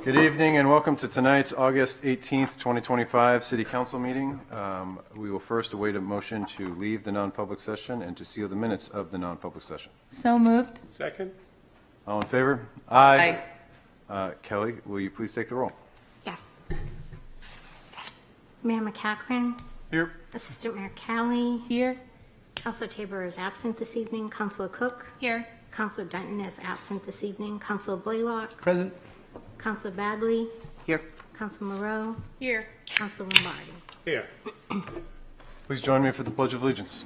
Good evening and welcome to tonight's August 18th, 2025 City Council meeting. We will first await a motion to leave the non-public session and to seal the minutes of the non-public session. So moved. Second. All in favor? Aye. Kelly, will you please take the roll? Yes. Mayor McCachran, Here. Assistant Mayor Callie, Here. Councilor Tabor is absent this evening, Councilor Cook, Here. Councilor Denton is absent this evening, Councilor Blaylock, Present. Councilor Bagley, Here. Councilor Moreau, Here. Councilor Lombardi. Here. Please join me for the Pledge of Allegiance.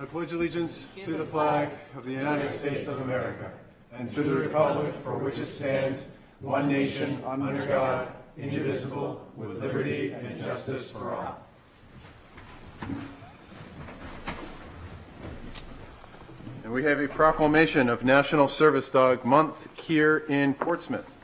I pledge allegiance to the flag of the United States of America and to the republic for which it stands, one nation, under God, indivisible, with liberty and justice for all. And we have a proclamation of National Service Dog Month here in Portsmouth.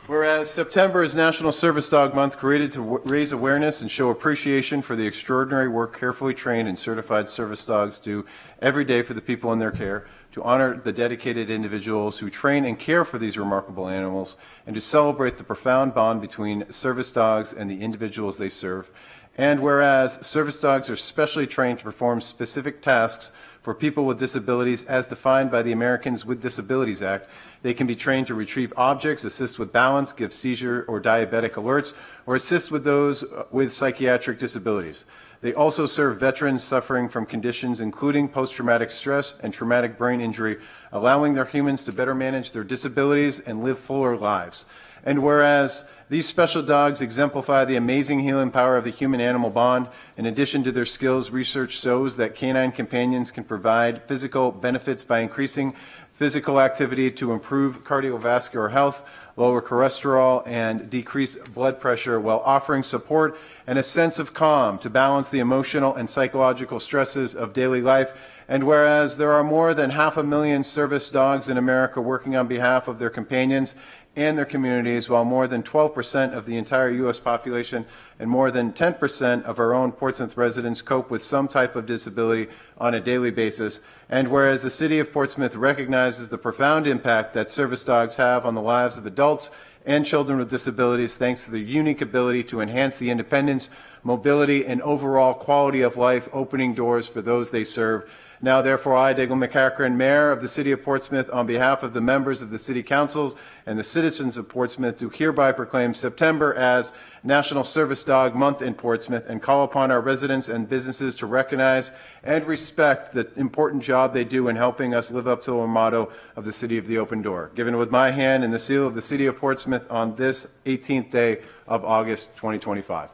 Whereas September is National Service Dog Month, created to raise awareness and show appreciation for the extraordinary work carefully trained and certified service dogs do every day for the people in their care, to honor the dedicated individuals who train and care for these remarkable animals, and to celebrate the profound bond between service dogs and the individuals they serve. And whereas service dogs are specially trained to perform specific tasks for people with disabilities as defined by the Americans with Disabilities Act, they can be trained to retrieve objects, assist with balance, give seizure or diabetic alerts, or assist with those with psychiatric disabilities. They also serve veterans suffering from conditions including post-traumatic stress and traumatic brain injury, allowing their humans to better manage their disabilities and live fuller lives. And whereas these special dogs exemplify the amazing healing power of the human-animal bond, in addition to their skills, research shows that canine companions can provide physical benefits by increasing physical activity to improve cardiovascular health, lower cholesterol, and decrease blood pressure, while offering support and a sense of calm to balance the emotional and psychological stresses of daily life. And whereas there are more than 500,000 service dogs in America working on behalf of their companions and their communities, while more than 12% of the entire U.S. population and more than 10% of our own Portsmouth residents cope with some type of disability on a daily basis. And whereas the City of Portsmouth recognizes the profound impact that service dogs have on the lives of adults and children with disabilities, thanks to their unique ability to enhance the independence, mobility, and overall quality of life, opening doors for those they serve. Now, therefore, I, Diggle McCachran, Mayor of the City of Portsmouth, on behalf of the members of the City Councils and the citizens of Portsmouth, do hereby proclaim September as National Service Dog Month in Portsmouth, and call upon our residents and businesses to recognize and respect the important job they do in helping us live up to our motto of the City of the Open Door. Given with my hand and the seal of the City of Portsmouth on this 18th day of August 2025.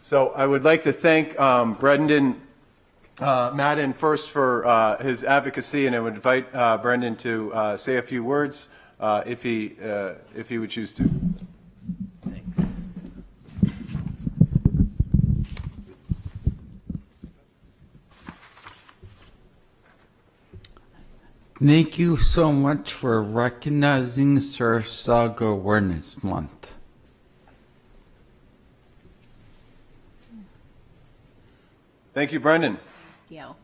So I would like to thank Brendan Madden first for his advocacy, and I would invite Brendan to say a few words if he would choose to. Thanks. Thank you so much for recognizing Service Dog Awareness Month. Thank you, Brendan. Yo.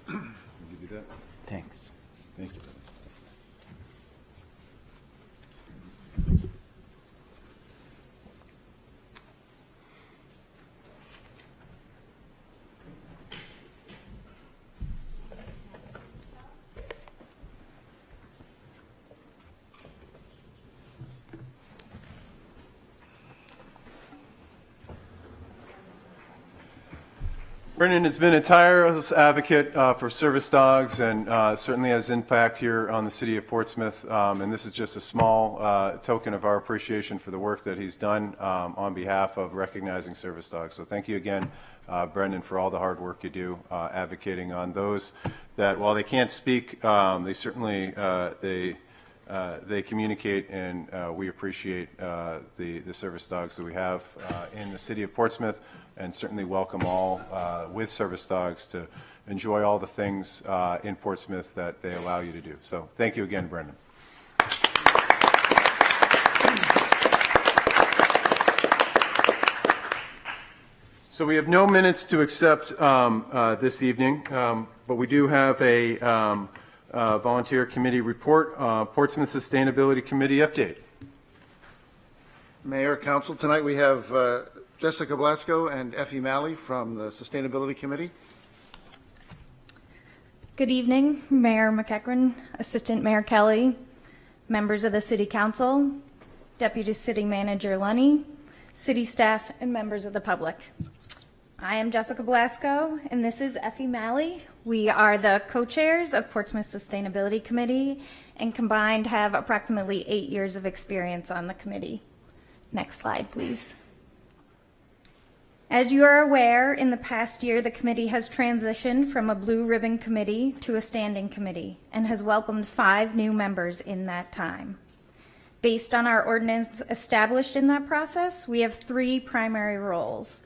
You do that? Thanks. Thank you. Brendan has been a tireless advocate for service dogs, and certainly has impact here on the City of Portsmouth. And this is just a small token of our appreciation for the work that he's done on behalf of recognizing service dogs. So thank you again, Brendan, for all the hard work you do advocating on those that, while they can't speak, they certainly they communicate, and we appreciate the service dogs that we have in the city of Portsmouth, and certainly welcome all with service dogs to enjoy all the things in Portsmouth that they allow you to do. So thank you again, Brendan. So we have no minutes to accept this evening, but we do have a volunteer committee report, Portsmouth Sustainability Committee update. Mayor, Council, tonight we have Jessica Blasco and Effie Malley from the Sustainability Committee. Good evening, Mayor McEachran, Assistant Mayor Kelly, members of the City Council, Deputy City Manager Lunny, city staff, and members of the public. I am Jessica Blasco, and this is Effie Malley. We are the co-chairs of Portsmouth Sustainability Committee, and combined have approximately 8 years of experience on the committee. Next slide, please. As you are aware, in the past year, the committee has transitioned from a blue ribbon committee to a standing committee and has welcomed 5 new members in that time. Based on our ordinance established in that process, we have 3 primary roles.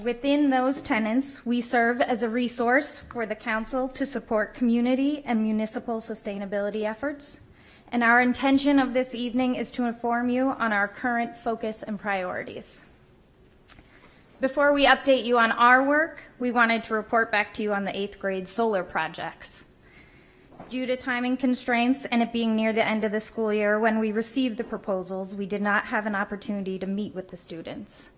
Within those tenets, we serve as a resource for the council to support community and municipal sustainability efforts. And our intention of this evening is to inform you on our current focus and priorities. Before we update you on our work, we wanted to report back to you on the 8th grade solar projects. Due to timing constraints and it being near the end of the school year, when we received the proposals, we did not have an opportunity to meet with the students.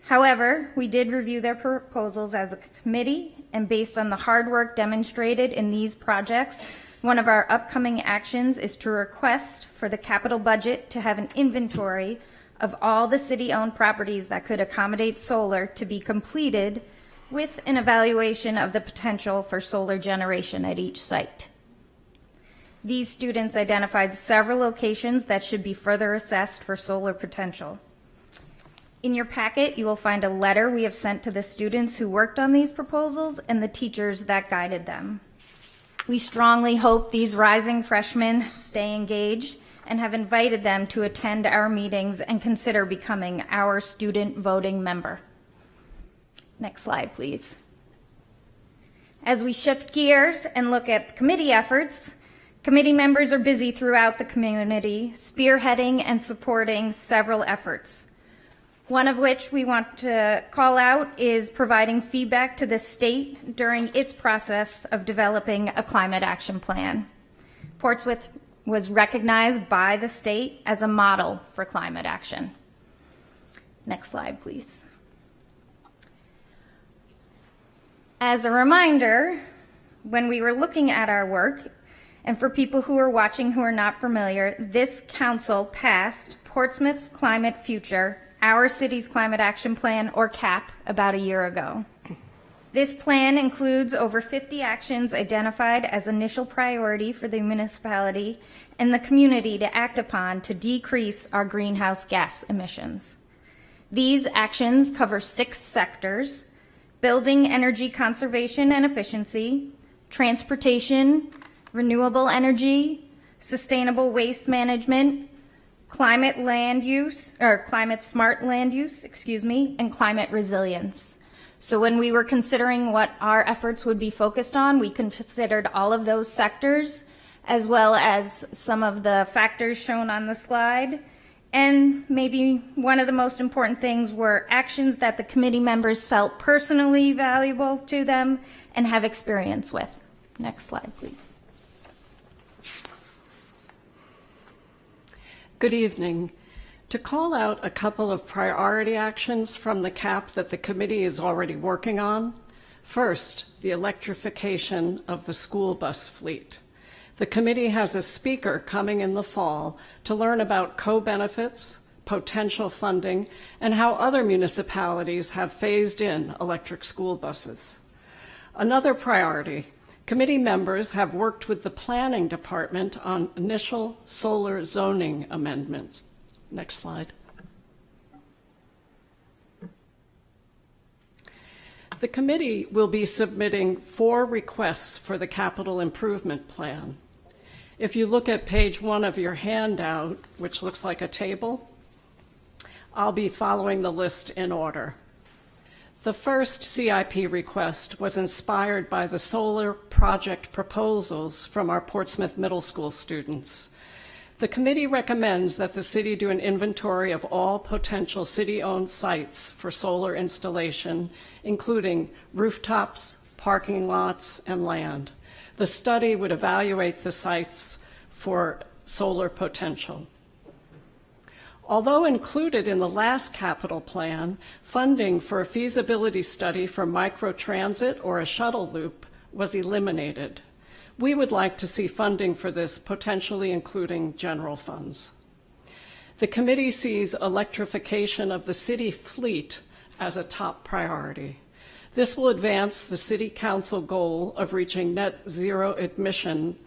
However, we did review their proposals as a committee, and based on the hard work demonstrated in these projects, one of our upcoming actions is to request for the capital budget to have an inventory of all the city-owned properties that could accommodate solar to be completed with an evaluation of the potential for solar generation at each site. These students identified several locations that should be further assessed for solar potential. In your packet, you will find a letter we have sent to the students who worked on these proposals and the teachers that guided them. We strongly hope these rising freshmen stay engaged and have invited them to attend our meetings and consider becoming our student voting member. Next slide, please. As we shift gears and look at committee efforts, committee members are busy throughout the community, spearheading and supporting several efforts. One of which we want to call out is providing feedback to the state during its process of developing a climate action plan. Portsmouth was recognized by the state as a model for climate action. Next slide, please. As a reminder, when we were looking at our work, and for people who are watching who are not familiar, this council passed Portsmouth's Climate Future, our city's climate action plan, or CAP, about a year ago. This plan includes over 50 actions identified as initial priority for the municipality and the community to act upon to decrease our greenhouse gas emissions. These actions cover 6 sectors: building energy conservation and efficiency, transportation, renewable energy, sustainable waste management, climate smart land use, and climate resilience. So when we were considering what our efforts would be focused on, we considered all of those sectors, as well as some of the factors shown on the slide. And maybe one of the most important things were actions that the committee members felt personally valuable to them and have experience with. Next slide, please. Good evening. To call out a couple of priority actions from the CAP that the committee is already working on. First, the electrification of the school bus fleet. The committee has a speaker coming in the fall to learn about co-benefits, potential funding, and how other municipalities have phased in electric school buses. Another priority, committee members have worked with the planning department on initial solar zoning amendments. Next slide. The committee will be submitting 4 requests for the capital improvement plan. If you look at page 1 of your handout, which looks like a table, I'll be following the list in order. The first CIP request was inspired by the solar project proposals from our Portsmouth Middle School students. The committee recommends that the city do an inventory of all potential city-owned sites for solar installation, including rooftops, parking lots, and land. The study would evaluate the sites for solar potential. Although included in the last capital plan, funding for a feasibility study for microtransit or a shuttle loop was eliminated. We would like to see funding for this, potentially including general funds. The committee sees electrification of the city fleet as a top priority. This will advance the City Council goal of reaching net zero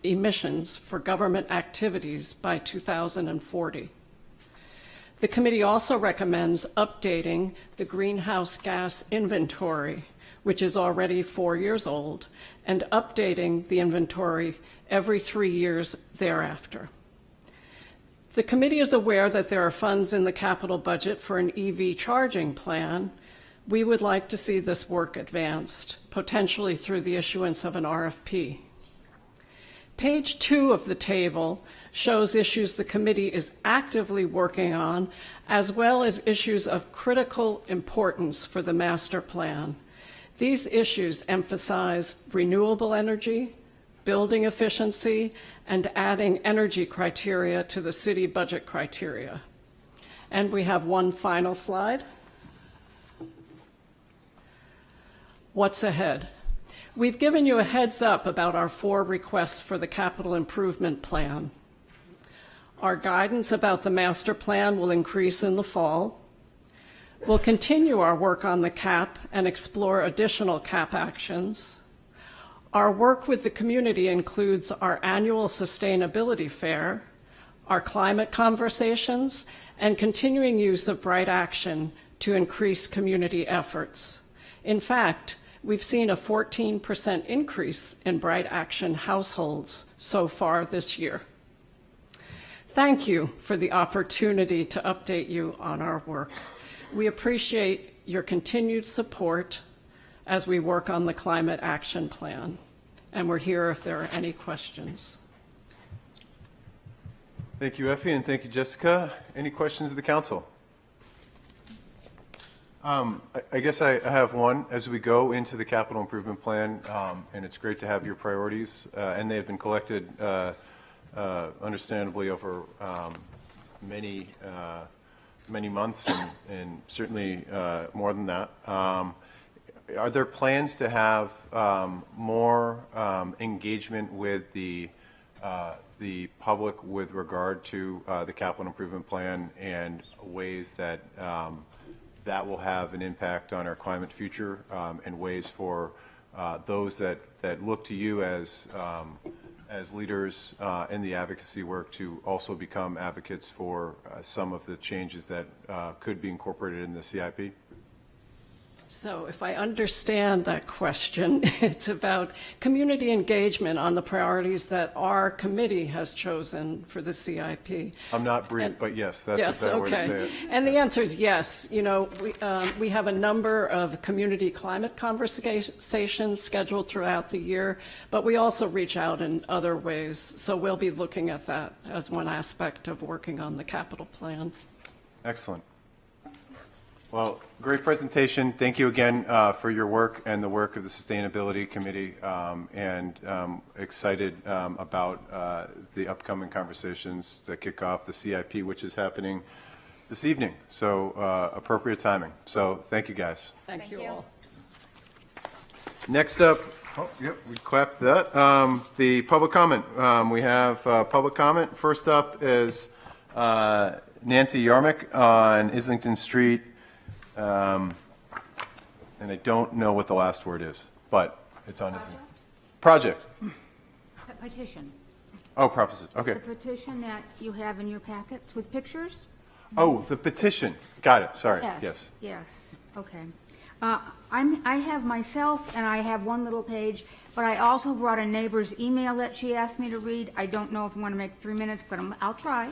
emissions for government activities by 2040. The committee also recommends updating the greenhouse gas inventory, which is already 4 years old, and updating the inventory every 3 years thereafter. The committee is aware that there are funds in the capital budget for an EV charging plan. We would like to see this work advanced, potentially through the issuance of an RFP. Page 2 of the table shows issues the committee is actively working on, as well as issues of critical importance for the master plan. These issues emphasize renewable energy, building efficiency, and adding energy criteria to the city budget criteria. And we have one final slide. What's ahead? We've given you a heads up about our 4 requests for the capital improvement plan. Our guidance about the master plan will increase in the fall. We'll continue our work on the CAP and explore additional CAP actions. Our work with the community includes our annual sustainability fair, our climate conversations, and continuing use of Bright Action to increase community efforts. In fact, we've seen a 14% increase in Bright Action households so far this year. Thank you for the opportunity to update you on our work. We appreciate your continued support as we work on the Climate Action Plan, and we're here if there are any questions. Thank you, Effie, and thank you, Jessica. Any questions of the council? I guess I have one. As we go into the capital improvement plan, and it's great to have your priorities, and they have been collected understandably over many months and certainly more than that. Are there plans to have more engagement with the public with regard to the capital improvement plan and ways that that will have an impact on our climate future, and ways for those that look to you as leaders in the advocacy work to also become advocates for some of the changes that could be incorporated in the CIP? So if I understand that question, it's about community engagement on the priorities that our committee has chosen for the CIP. I'm not brief, but yes, that's a better way to say it. And the answer is yes. You know, we have a number of community climate conversations scheduled throughout the year, but we also reach out in other ways. So we'll be looking at that as one aspect of working on the capital plan. Excellent. Well, great presentation. Thank you again for your work and the work of the Sustainability Committee, and excited about the upcoming conversations that kick off the CIP, which is happening this evening. So appropriate timing. So thank you, guys. Thank you all. Next up, oh, yep, we clapped that. The public comment. We have public comment. First up is Nancy Yarmick on Islington Street. And I don't know what the last word is, but it's on his project. Petition. Oh, proposition. Okay. The petition that you have in your packets with pictures? Oh, the petition. Got it. Sorry. Yes. Yes. Yes, okay. I have myself, and I have one little page, but I also brought a neighbor's email that she asked me to read. I don't know if I'm going to make 3 minutes, but I'll try.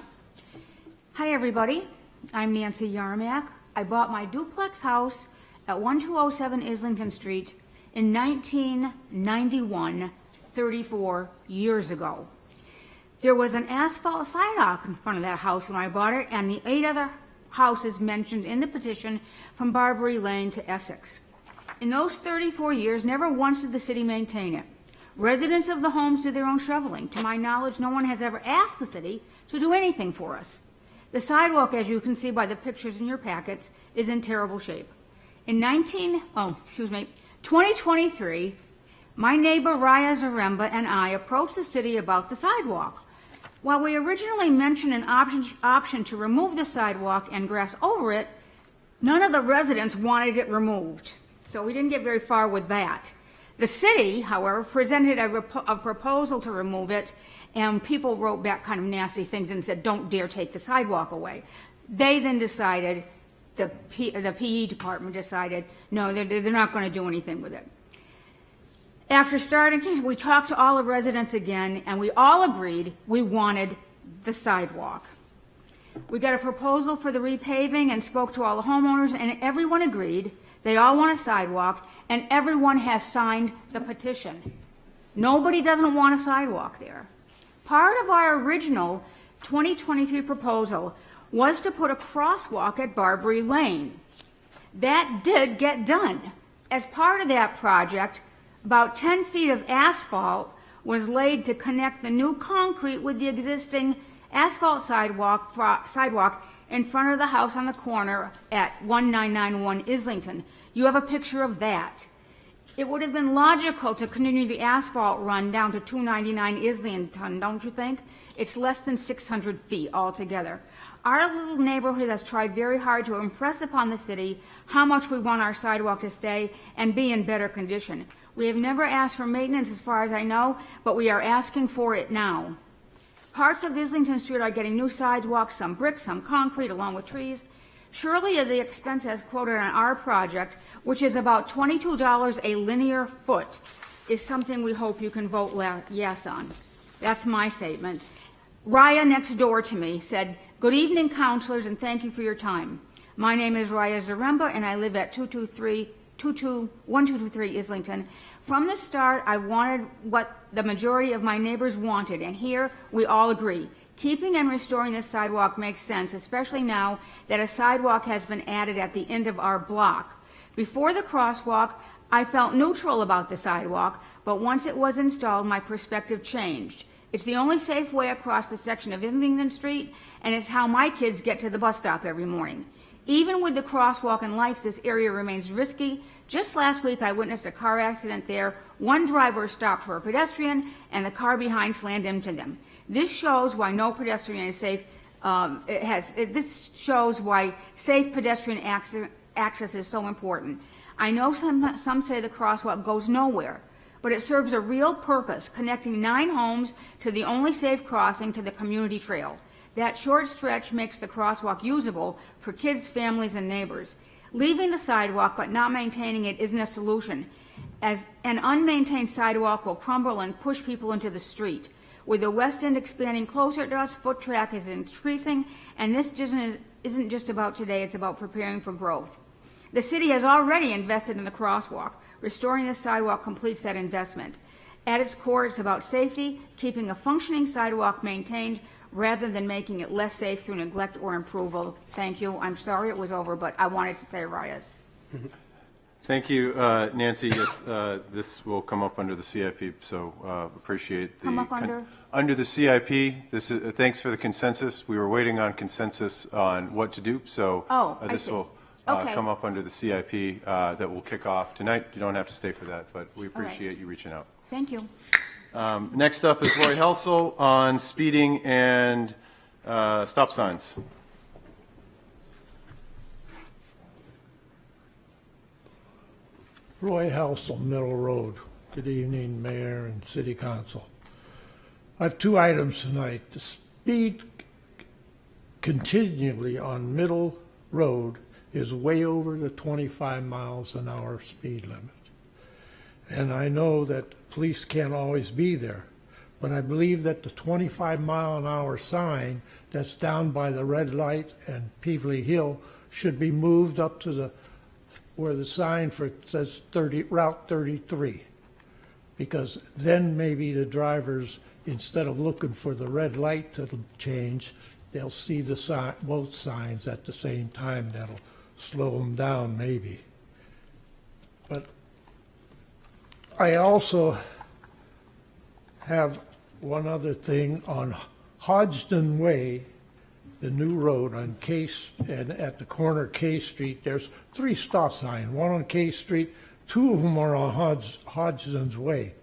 Hi, everybody. I'm Nancy Yarmack. I bought my duplex house at 1207 Islington Street in 1991, 34 years ago. There was an asphalt sidewalk in front of that house when I bought it, and the 8 other houses mentioned in the petition from Barbary Lane to Essex. In those 34 years, never once did the city maintain it. Residents of the homes did their own shoveling. To my knowledge, no one has ever asked the city to do anything for us. The sidewalk, as you can see by the pictures in your packets, is in terrible shape. In 2023, my neighbor Raya Zaremba and I approached the city about the sidewalk. While we originally mentioned an option to remove the sidewalk and grass over it, none of the residents wanted it removed. So we didn't get very far with that. The city, however, presented a proposal to remove it, and people wrote back kind of nasty things and said, don't dare take the sidewalk away. They then decided, the PE department decided, no, they're not going to do anything with it. After we talked to all the residents again, and we all agreed we wanted the sidewalk. We got a proposal for the repaving and spoke to all the homeowners, and everyone agreed. They all want a sidewalk, and everyone has signed the petition. Nobody doesn't want a sidewalk there. Part of our original 2023 proposal was to put a crosswalk at Barbary Lane. That did get done. As part of that project, about 10 feet of asphalt was laid to connect the new concrete with the existing asphalt sidewalk in front of the house on the corner at 1991 Islington. You have a picture of that. It would have been logical to continue the asphalt run down to 299 Islington, don't you think? It's less than 600 feet altogether. Our little neighborhood has tried very hard to impress upon the city how much we want our sidewalk to stay and be in better condition. We have never asked for maintenance as far as I know, but we are asking for it now. Parts of Islington Street are getting new sidewalks, some brick, some concrete, along with trees. Surely the expense as quoted on our project, which is about $22 a linear foot, is something we hope you can vote yes on. That's my statement. Raya next door to me said, "Good evening, councilors, and thank you for your time. My name is Raya Zaremba, and I live at 1223 Islington. From the start, I wanted what the majority of my neighbors wanted, and here we all agree. Keeping and restoring this sidewalk makes sense, especially now that a sidewalk has been added at the end of our block. Before the crosswalk, I felt neutral about the sidewalk, but once it was installed, my perspective changed. It's the only safe way across the section of Islington Street, and it's how my kids get to the bus stop every morning. Even with the crosswalk and lights, this area remains risky. Just last week, I witnessed a car accident there. One driver stopped for a pedestrian, and the car behind slammed into them. This shows why no pedestrian is safe. This shows why safe pedestrian access is so important. I know some say the crosswalk goes nowhere, but it serves a real purpose, connecting 9 homes to the only safe crossing to the community trail. That short stretch makes the crosswalk usable for kids, families, and neighbors. Leaving the sidewalk but not maintaining it isn't a solution, as an unmaintained sidewalk will crumble and push people into the street. With the West End expanding closer to us, foot traffic is increasing, and this isn't just about today, it's about preparing for growth. The city has already invested in the crosswalk. Restoring the sidewalk completes that investment. At its core, it's about safety, keeping a functioning sidewalk maintained, rather than making it less safe through neglect or approval. Thank you. I'm sorry it was over, but I wanted to say Raya's. Thank you, Nancy. Yes, this will come up under the CIP, so appreciate the... Come up under? Under the CIP. This is, thanks for the consensus. We were waiting on consensus on what to do, so this will come up under the CIP that will kick off tonight. You don't have to stay for that, but we appreciate you reaching out. Thank you. Next up is Roy Helsel on speeding and stop signs. Roy Helsel, Middle Road. Good evening, Mayor and City Council. I have 2 items tonight. The speed continually on Middle Road is way over the 25 miles an hour speed limit. And I know that police can't always be there, but I believe that the 25 mile an hour sign that's down by the red light and Peevely Hill should be moved up to where the sign for it says Route 33. Because then maybe the drivers, instead of looking for the red light to change, they'll see the both signs at the same time. That'll slow them down maybe. But I also have one other thing on Hodgson Way, the new road on Case, and at the corner of K Street, there's 3 stop signs, one on K Street, 2 of them are on Hodgson's Way.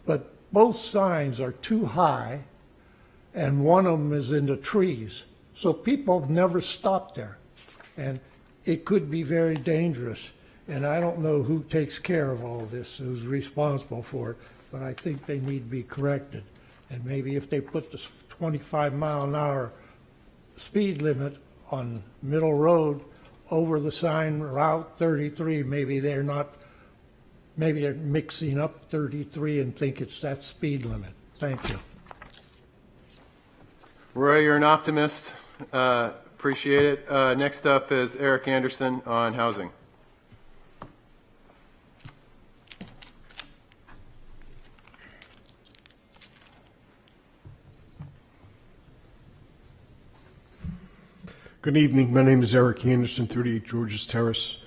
But both signs are too high, and one of them is in the trees. So people have never stopped there. And it could be very dangerous. And I don't know who takes care of all this, who's responsible for it, but I think they need to be corrected. And maybe if they put the 25 mile an hour speed limit on Middle Road over the sign Route 33, maybe they're mixing up 33 and think it's that speed limit. Thank you. Roy, you're an optimist. Appreciate it. Next up is Eric Anderson on housing. Good evening. My name is Eric Anderson, 38 Georges Terrace.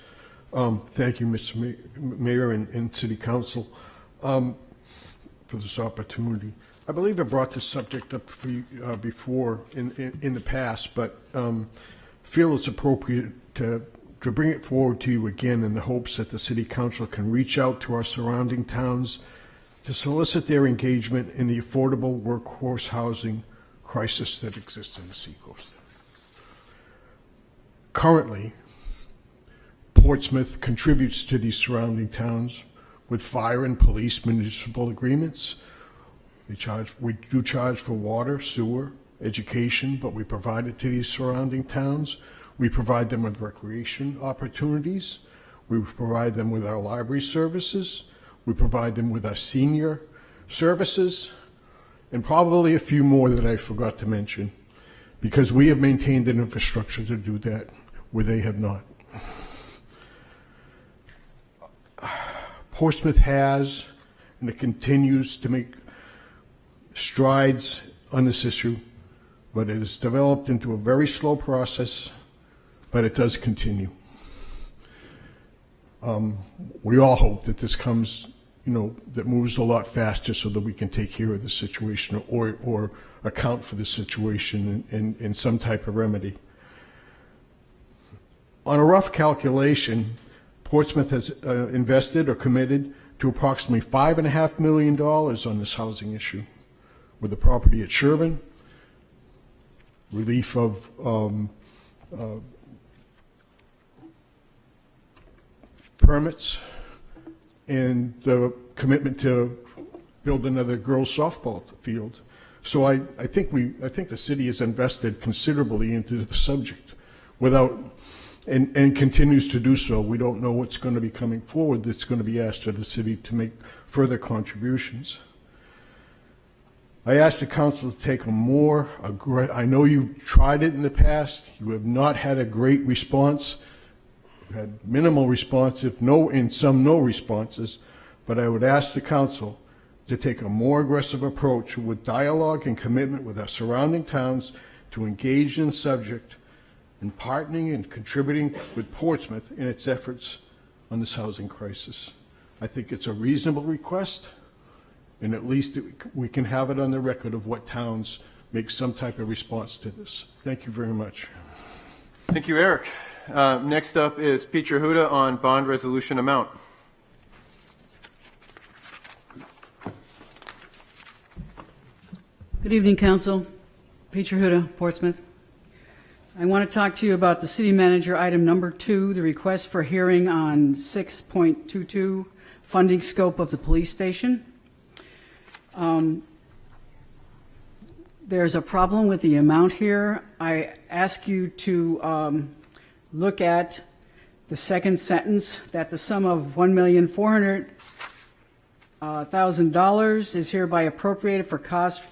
Thank you, Mr. Mayor and City Council, for this opportunity. I believe I brought this subject up for you before in the past, but feel it's appropriate to bring it forward to you again in the hopes that the City Council can reach out to our surrounding towns to solicit their engagement in the affordable workforce housing crisis that exists in the Seacoast. Currently, Portsmouth contributes to these surrounding towns with fire and police municipal agreements. We do charge for water, sewer, education, but we provide it to these surrounding towns. We provide them with recreation opportunities. We provide them with our library services. We provide them with our senior services, and probably a few more that I forgot to mention, because we have maintained an infrastructure to do that where they have not. Portsmouth has, and it continues to make strides on this issue, but it has developed into a very slow process, but it does continue. We all hope that this comes, that moves a lot faster so that we can take care of the situation or account for the situation in some type of remedy. On a rough calculation, Portsmouth has invested or committed to approximately $5.5 million on this housing issue, with the property at Sherburne, relief of permits, and the commitment to build another girls' softball field. So I think the city has invested considerably into the subject, and continues to do so. We don't know what's going to be coming forward that's going to be asked of the city to make further contributions. I ask the council to take I know you've tried it in the past. You have not had a great response. You've had minimal response, some no responses. But I would ask the council to take a more aggressive approach with dialogue and commitment with our surrounding towns to engage in the subject and partnering and contributing with Portsmouth in its efforts on this housing crisis. I think it's a reasonable request, and at least we can have it on the record of what towns make some type of response to this. Thank you very much. Thank you, Eric. Next up is Pete Huda on bond resolution amount. Good evening, Council. Pete Huda, Portsmouth. I want to talk to you about the City Manager item number 2, the request for hearing on 6.22 funding scope of the police station. There's a problem with the amount here. I ask you to look at the second sentence, that the sum of $1,400,000 is hereby appropriated for costs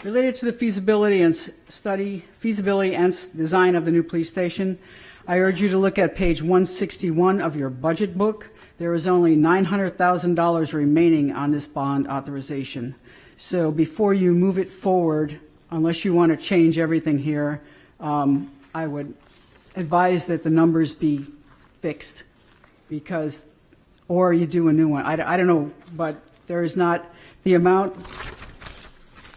related to the feasibility and design of the new police station. I urge you to look at page 161 of your budget book. There is only $900,000 remaining on this bond authorization. So before you move it forward, unless you want to change everything here, I would advise that the numbers be fixed, because, or you do a new one. I don't know, but there is not the amount.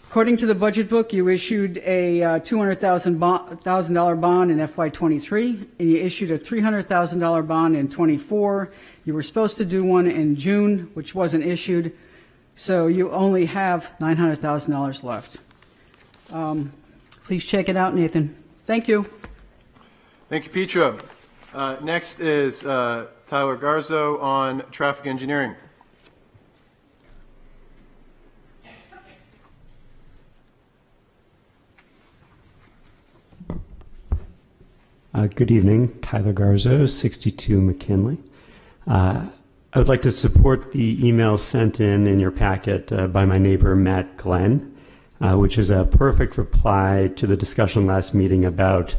According to the budget book, you issued a $200,000 bond in FY23, and you issued a $300,000 bond in '24. You were supposed to do one in June, which wasn't issued, so you only have $900,000 left. Please check it out, Nathan. Thank you. Thank you, Petra. Next is Tyler Garzo on traffic engineering. Good evening, Tyler Garzo, 62 McKinley. I would like to support the email sent in your packet by my neighbor Matt Glenn, which is a perfect reply to the discussion last meeting about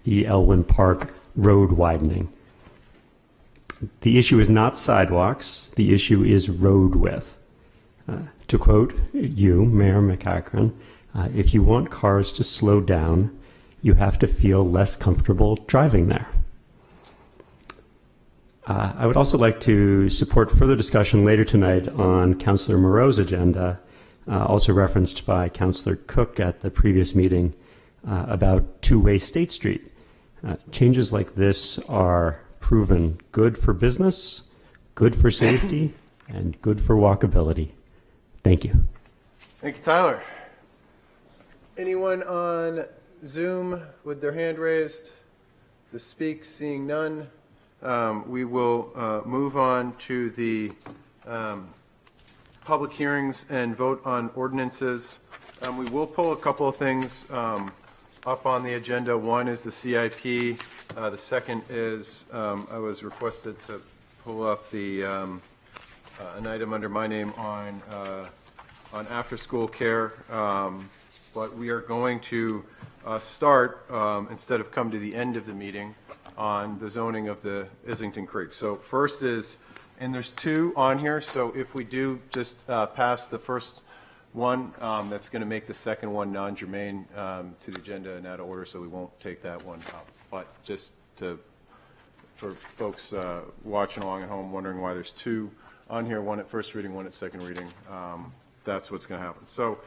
the Elwyn Park road widening. The issue is not sidewalks, the issue is road width. To quote you, Mayor McEachran, if you want cars to slow down, you have to feel less comfortable driving there. I would also like to support further discussion later tonight on Councillor Moreau's agenda, also referenced by Councillor Cook at the previous meeting, about two-way State Street. Changes like this are proven good for business, good for safety, and good for walkability. Thank you. Thank you, Tyler. Anyone on Zoom with their hand raised to speak? Seeing none, we will move on to the public hearings and vote on ordinances. We will pull a couple of things up on the agenda. One is the CIP. The second is I was requested to pull up the an item under my name on after-school care, but we are going to start, instead of come to the end of the meeting, on the zoning of the Islington Creek. So first is, and there's two on here, so if we do just pass the first one, that's going to make the second one non-germane to the agenda and out of order, so we won't take that one up. But just for folks watching along at home wondering why there's two on here, one at first reading, one at second reading, that's what's going to happen. So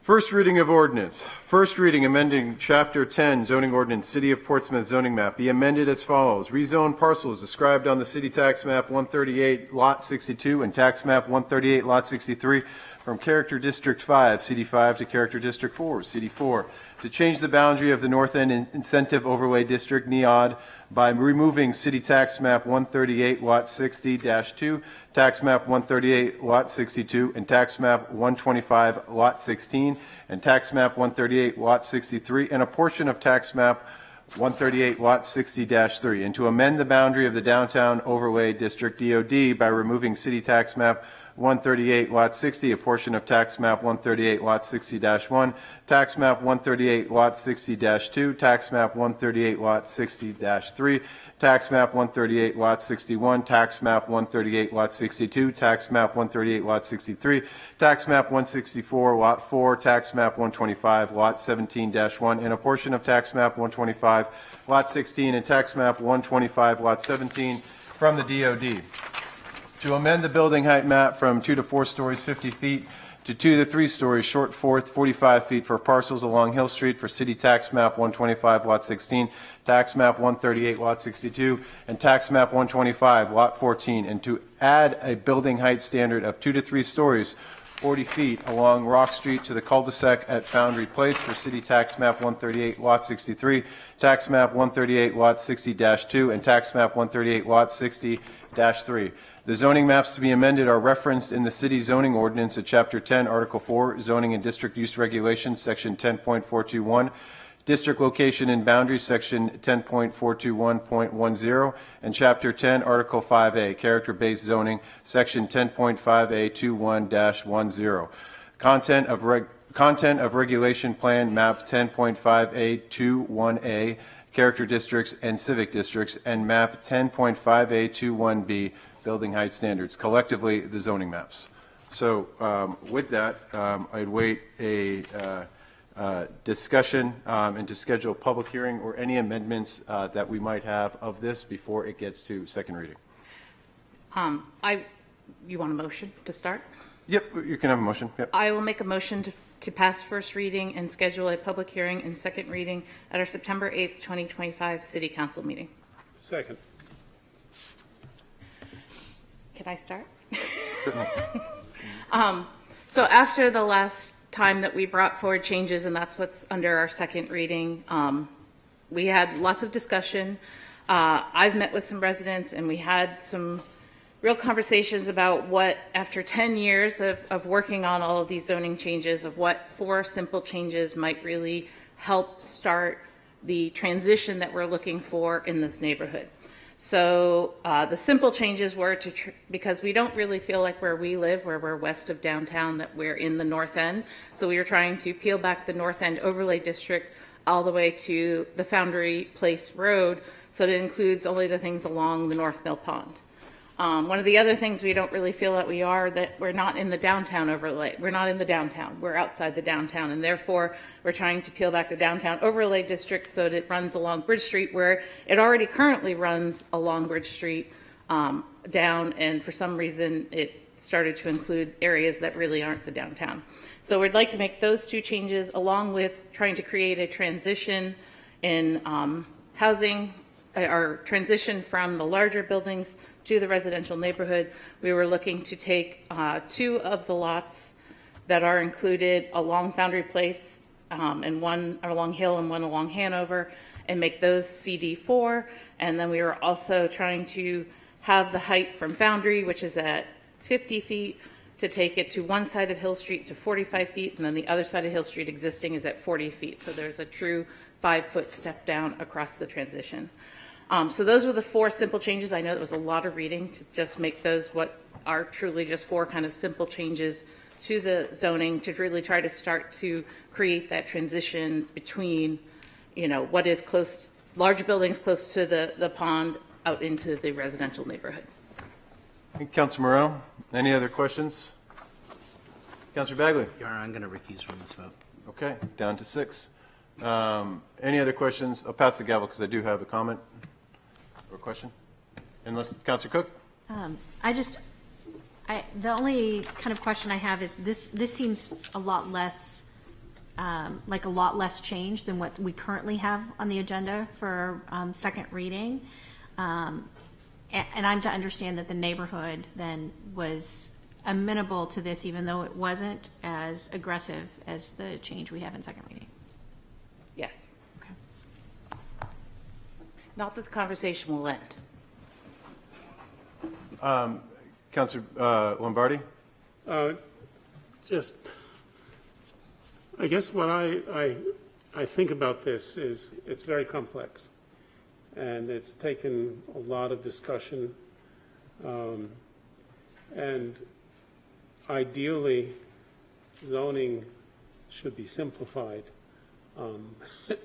first reading of ordinance. First reading amending Chapter 10 zoning ordinance, City of Portsmouth zoning map, be amended as follows. Rezone parcels described on the city tax map 138 lot 62 and tax map 138 lot 63 from Character District 5, CD5 to Character District 4, CD4, to change the boundary of the North End Incentive Overlay District, NEOD, by removing City Tax Map 138 Lot 60-2, Tax Map 138 Lot 62, and Tax Map 125 Lot 16, and Tax Map 138 Lot 63, and a portion of Tax Map 138 Lot 60-3, and to amend the boundary of the Downtown Overlay District, DOD, by removing City Tax Map 138 Lot 60, a portion of Tax Map 138 Lot 60-1, Tax Map 138 Lot 60-2, Tax Map 138 Lot 60-3, Tax Map 138 Lot 61, Tax Map 138 Lot 62, Tax Map 138 Lot 63, Tax Map 164 Lot 4, Tax Map 125 Lot 17-1, and a portion of Tax Map 125 Lot 16 and Tax Map 125 Lot 17 from the DOD. To amend the building height map from 2 to 4 stories 50 feet to 2 to 3 stories short 45 feet for parcels along Hill Street for City Tax Map 125 Lot 16, Tax Map 138 Lot 62, and Tax Map 125 Lot 14, and to add a building height standard of 2 to 3 stories 40 feet along Rock Street to the cul-de-sac at Foundry Place for City Tax Map 138 Lot 63, Tax Map 138 Lot 60-2, and Tax Map 138 Lot 60-3. The zoning maps to be amended are referenced in the city zoning ordinance at Chapter 10, Article 4, Zoning and District Use Regulations, Section 10.421, District Location and Boundaries, Section 10.421.10, and Chapter 10, Article 5A, Character-Based Zoning, Section 10.5A21-10. Content of Regulation Plan, Map 10.5A21A, Character Districts and Civic Districts, and Map 10.5A21B, Building Height Standards, collectively the zoning maps. So with that, I'd wait a discussion and to schedule a public hearing or any amendments that we might have of this before it gets to second reading. You want a motion to start? Yep, you can have a motion. Yep. I will make a motion to pass first reading and schedule a public hearing and second reading at our September 8th, 2025 City Council meeting. Second. Can I start? Certainly. So after the last time that we brought forward changes, and that's what's under our second reading, we had lots of discussion. I've met with some residents, and we had some real conversations about what, after 10 years of working on all of these zoning changes, of what 4 simple changes might really help start the transition that we're looking for in this neighborhood. So the simple changes were because we don't really feel like where we live, where we're west of downtown, that we're in the north end. So we were trying to peel back the north end overlay district all the way to the Foundry Place Road, so it includes only the things along the North Mill Pond. One of the other things we don't really feel that we're not in the downtown overlay. We're not in the downtown. We're outside the downtown, and therefore we're trying to peel back the downtown overlay district so that it runs along Bridge Street, where it already currently runs along Bridge Street down, and for some reason it started to include areas that really aren't the downtown. So we'd like to make those 2 changes, along with trying to create a transition in housing, or transition from the larger buildings to the residential neighborhood. We were looking to take 2 of the lots that are included along Foundry Place, and one along Hill and one along Hanover, and make those CD4. And then we were also trying to have the height from Foundry, which is at 50 feet, to take it to one side of Hill Street to 45 feet, and then the other side of Hill Street existing is at 40 feet. So there's a true 5-foot step down across the transition. So those were the 4 simple changes. I know it was a lot of reading to just make those what are truly just 4 kind of simple changes to the zoning, to really try to start to create that transition between, what is close, large buildings close to the pond out into the residential neighborhood. Councilor Morell, any other questions? Councilor Bagley? Your Honor, I'm going to recuse from this vote. Okay, down to 6. Any other questions? I'll pass the gavel because I do have a comment or question. Unless, Councilor Cook? The only kind of question I have is this seems a lot less, like a lot less change than what we currently have on the agenda for second reading. And I'm to understand that the neighborhood then was amenable to this, even though it wasn't as aggressive as the change we have in second reading. Yes. Okay. Not that the conversation will end. Councilor Lombardi? I guess what I think about this is it's very complex, and it's taken a lot of discussion, and ideally zoning should be simplified,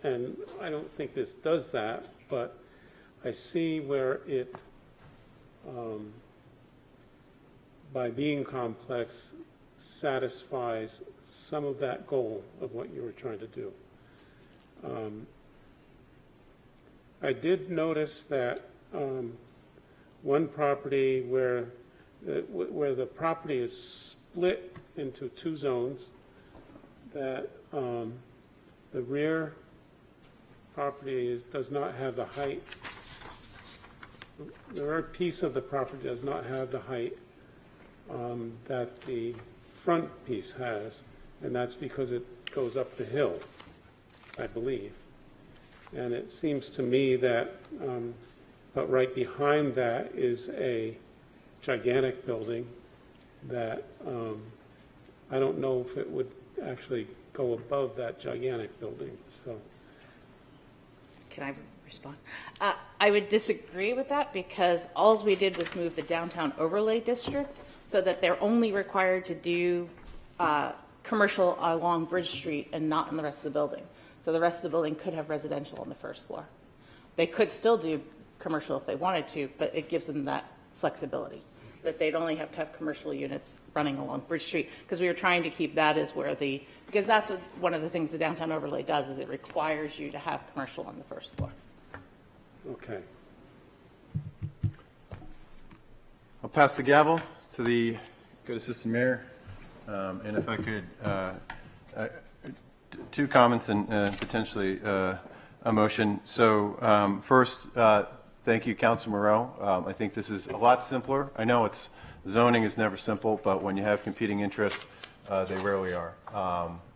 and I don't think this does that, but I see where it by being complex, satisfies some of that goal of what you were trying to do. I did notice that one property where the property is split into 2 zones, that the rear property does not have the height. The rear piece of the property does not have the height that the front piece has, and that's because it goes up the hill, I believe. And it seems to me that, but right behind that is a gigantic building that I don't know if it would actually go above that gigantic building. So Can I respond? I would disagree with that because all we did was move the downtown overlay district so that they're only required to do commercial along Bridge Street and not in the rest of the building. So the rest of the building could have residential on the first floor. They could still do commercial if they wanted to, but it gives them that flexibility that they'd only have to have commercial units running along Bridge Street, because we were trying to keep that as where because that's what one of the things the downtown overlay does, is it requires you to have commercial on the first floor. Okay. I'll pass the gavel to the good assistant mayor. And if I could, two comments and potentially a motion. So first, thank you, Councilor Moreau. I think this is a lot simpler. I know zoning is never simple, but when you have competing interests, they rarely are.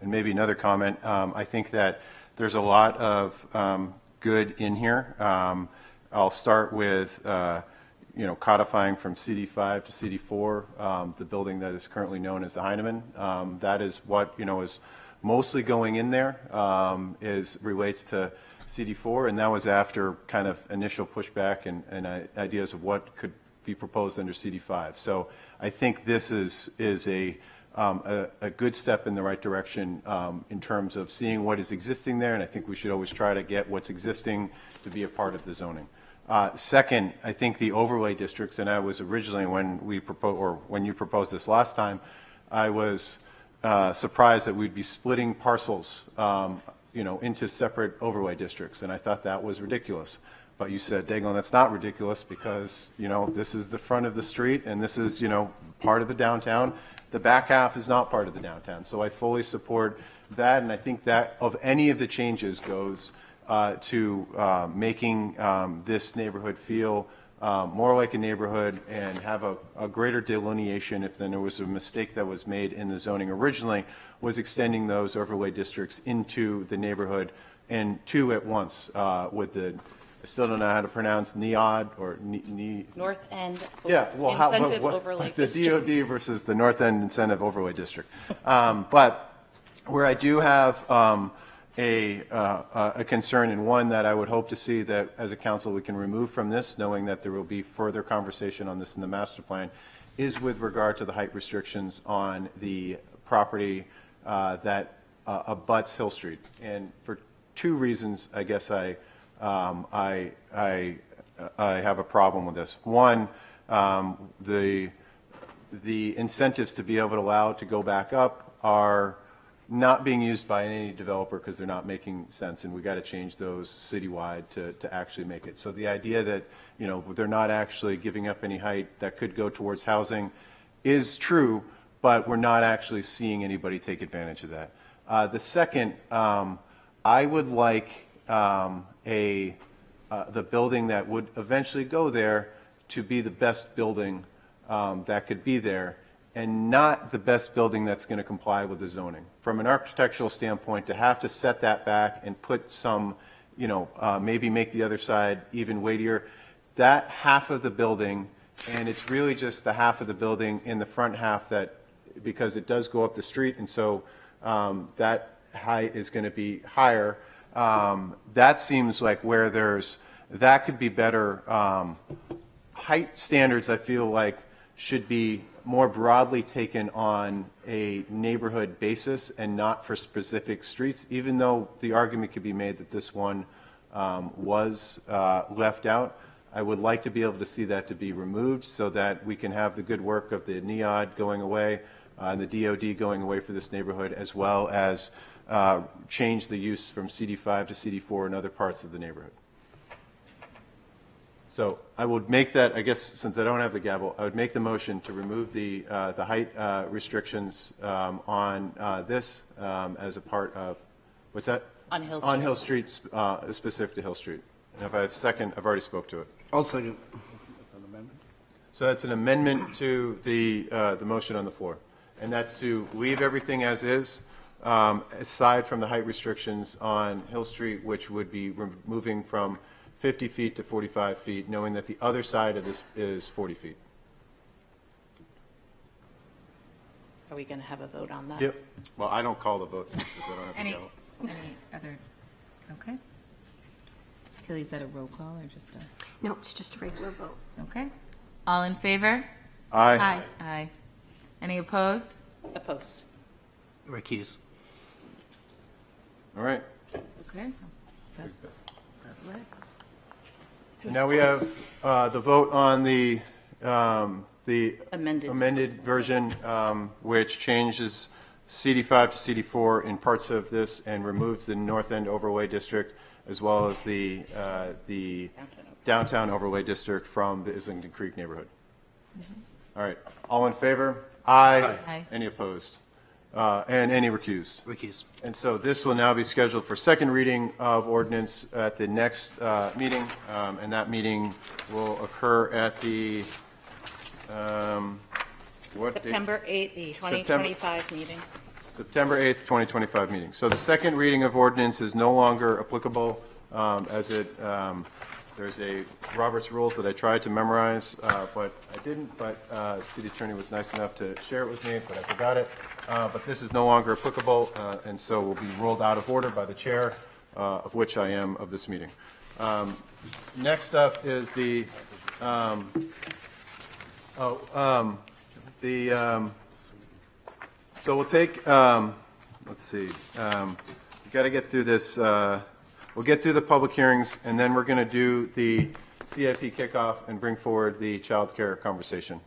And maybe another comment. I think that there's a lot of good in here. I'll start with codifying from CD5 to CD4, the building that is currently known as the Heinemann. That is what is mostly going in there, relates to CD4, and that was after kind of initial pushback and ideas of what could be proposed under CD5. So I think this is a good step in the right direction in terms of seeing what is existing there, and I think we should always try to get what's existing to be a part of the zoning. Second, I think the overlay districts, and I was originally when you proposed this last time, I was surprised that we'd be splitting parcels into separate overlay districts, and I thought that was ridiculous. But you said, Dagon, that's not ridiculous because, this is the front of the street and this is, part of the downtown. The back half is not part of the downtown. So I fully support that, and I think that of any of the changes goes to making this neighborhood feel more like a neighborhood and have a greater delineation. If then there was a mistake that was made in the zoning originally, was extending those overlay districts into the neighborhood, and two at once with the, I still don't know how to pronounce NEOD or North End Incentive Overlay the District. DOD versus the North End Incentive Overlay District. But where I do have a concern, and one that I would hope to see that as a council we can remove from this, knowing that there will be further conversation on this in the master plan, is with regard to the height restrictions on the property that abuts Hill Street. And for two reasons, I guess I have a problem with this. One, the incentives to be able to allow it to go back up are not being used by any developer because they're not making sense, and we got to change those citywide to actually make it. So the idea that they're not actually giving up any height that could go towards housing is true, but we're not actually seeing anybody take advantage of that. The second, I would like the building that would eventually go there to be the best building that could be there, and not the best building that's going to comply with the zoning. From an architectural standpoint, to have to set that back and put some, maybe make the other side even weightier, that half of the building, and it's really just the half of the building in the front half that, because it does go up the street, and so that height is going to be higher. That seems like where that could be better. Height standards, I feel like, should be more broadly taken on a neighborhood basis and not for specific streets, even though the argument could be made that this one was left out. I would like to be able to see that to be removed so that we can have the good work of the NEOD going away and the DOD going away for this neighborhood, as well as change the use from CD5 to CD4 in other parts of the neighborhood. So I would make that, I guess, since I don't have the gavel, I would make the motion to remove the height restrictions on this as a part of, what's that? On Hill Street. On Hill Street, specific to Hill Street. And if I have a second, I've already spoke to it. I'll second. That's an amendment. So that's an amendment to the motion on the floor. And that's to leave everything as is, aside from the height restrictions on Hill Street, which would be moving from 50 feet to 45 feet, knowing that the other side of this is 40 feet. Are we going to have a vote on that? Yep. Well, I don't call the votes because I don't have the Any gavel. other, okay. Kelly, is that a roll call or just a? No, it's just a regular vote. Okay. All in favor? Aye. Aye. Any opposed? Opposed. Recuse. All right. Okay. That's right. Now we have the vote on the Amended. amended version, which changes CD5 to CD4 in parts of this and removes the North End Overlay District as well as the Downtown Overlay District from the Islington Creek neighborhood. All right. All in favor? Aye. Aye. Any opposed? And any recused? Recuse. And so this will now be scheduled for second reading of ordinance at the next meeting, and that meeting will occur at the, what date? September 8th, 2025 meeting. September 8th, 2025 meeting. So the second reading of ordinance is no longer applicable as it, there's a Robert's Rules that I tried to memorize, but I didn't, but city attorney was nice enough to share it with me, but I forgot it. But this is no longer applicable, and so will be ruled out of order by the chair, of which I am of this meeting. Next up is the, so we'll take, let's see, we've got to get through this, we'll get through the public hearings, and then we're going to do the CIP kickoff and bring forward the child care conversation.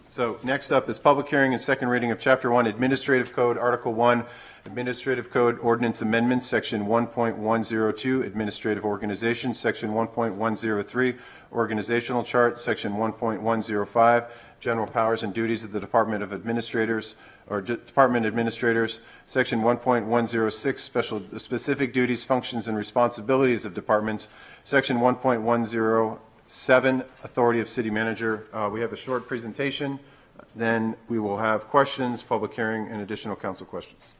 So next up is public hearing and second reading of Chapter 1, Administrative Code, Article 1, Administrative Code Ordinance Amendments, Section 1.102, Administrative Organization, Section 1.103, Organizational Chart, Section 1.105, General Powers and Duties of the Department of Administrators, or Department Administrators, Section 1.106, Specific Duties, Functions, and Responsibilities of Departments, Section 1.107, Authority of City Manager. We have a short presentation, then we will have questions, public hearing, and additional council questions.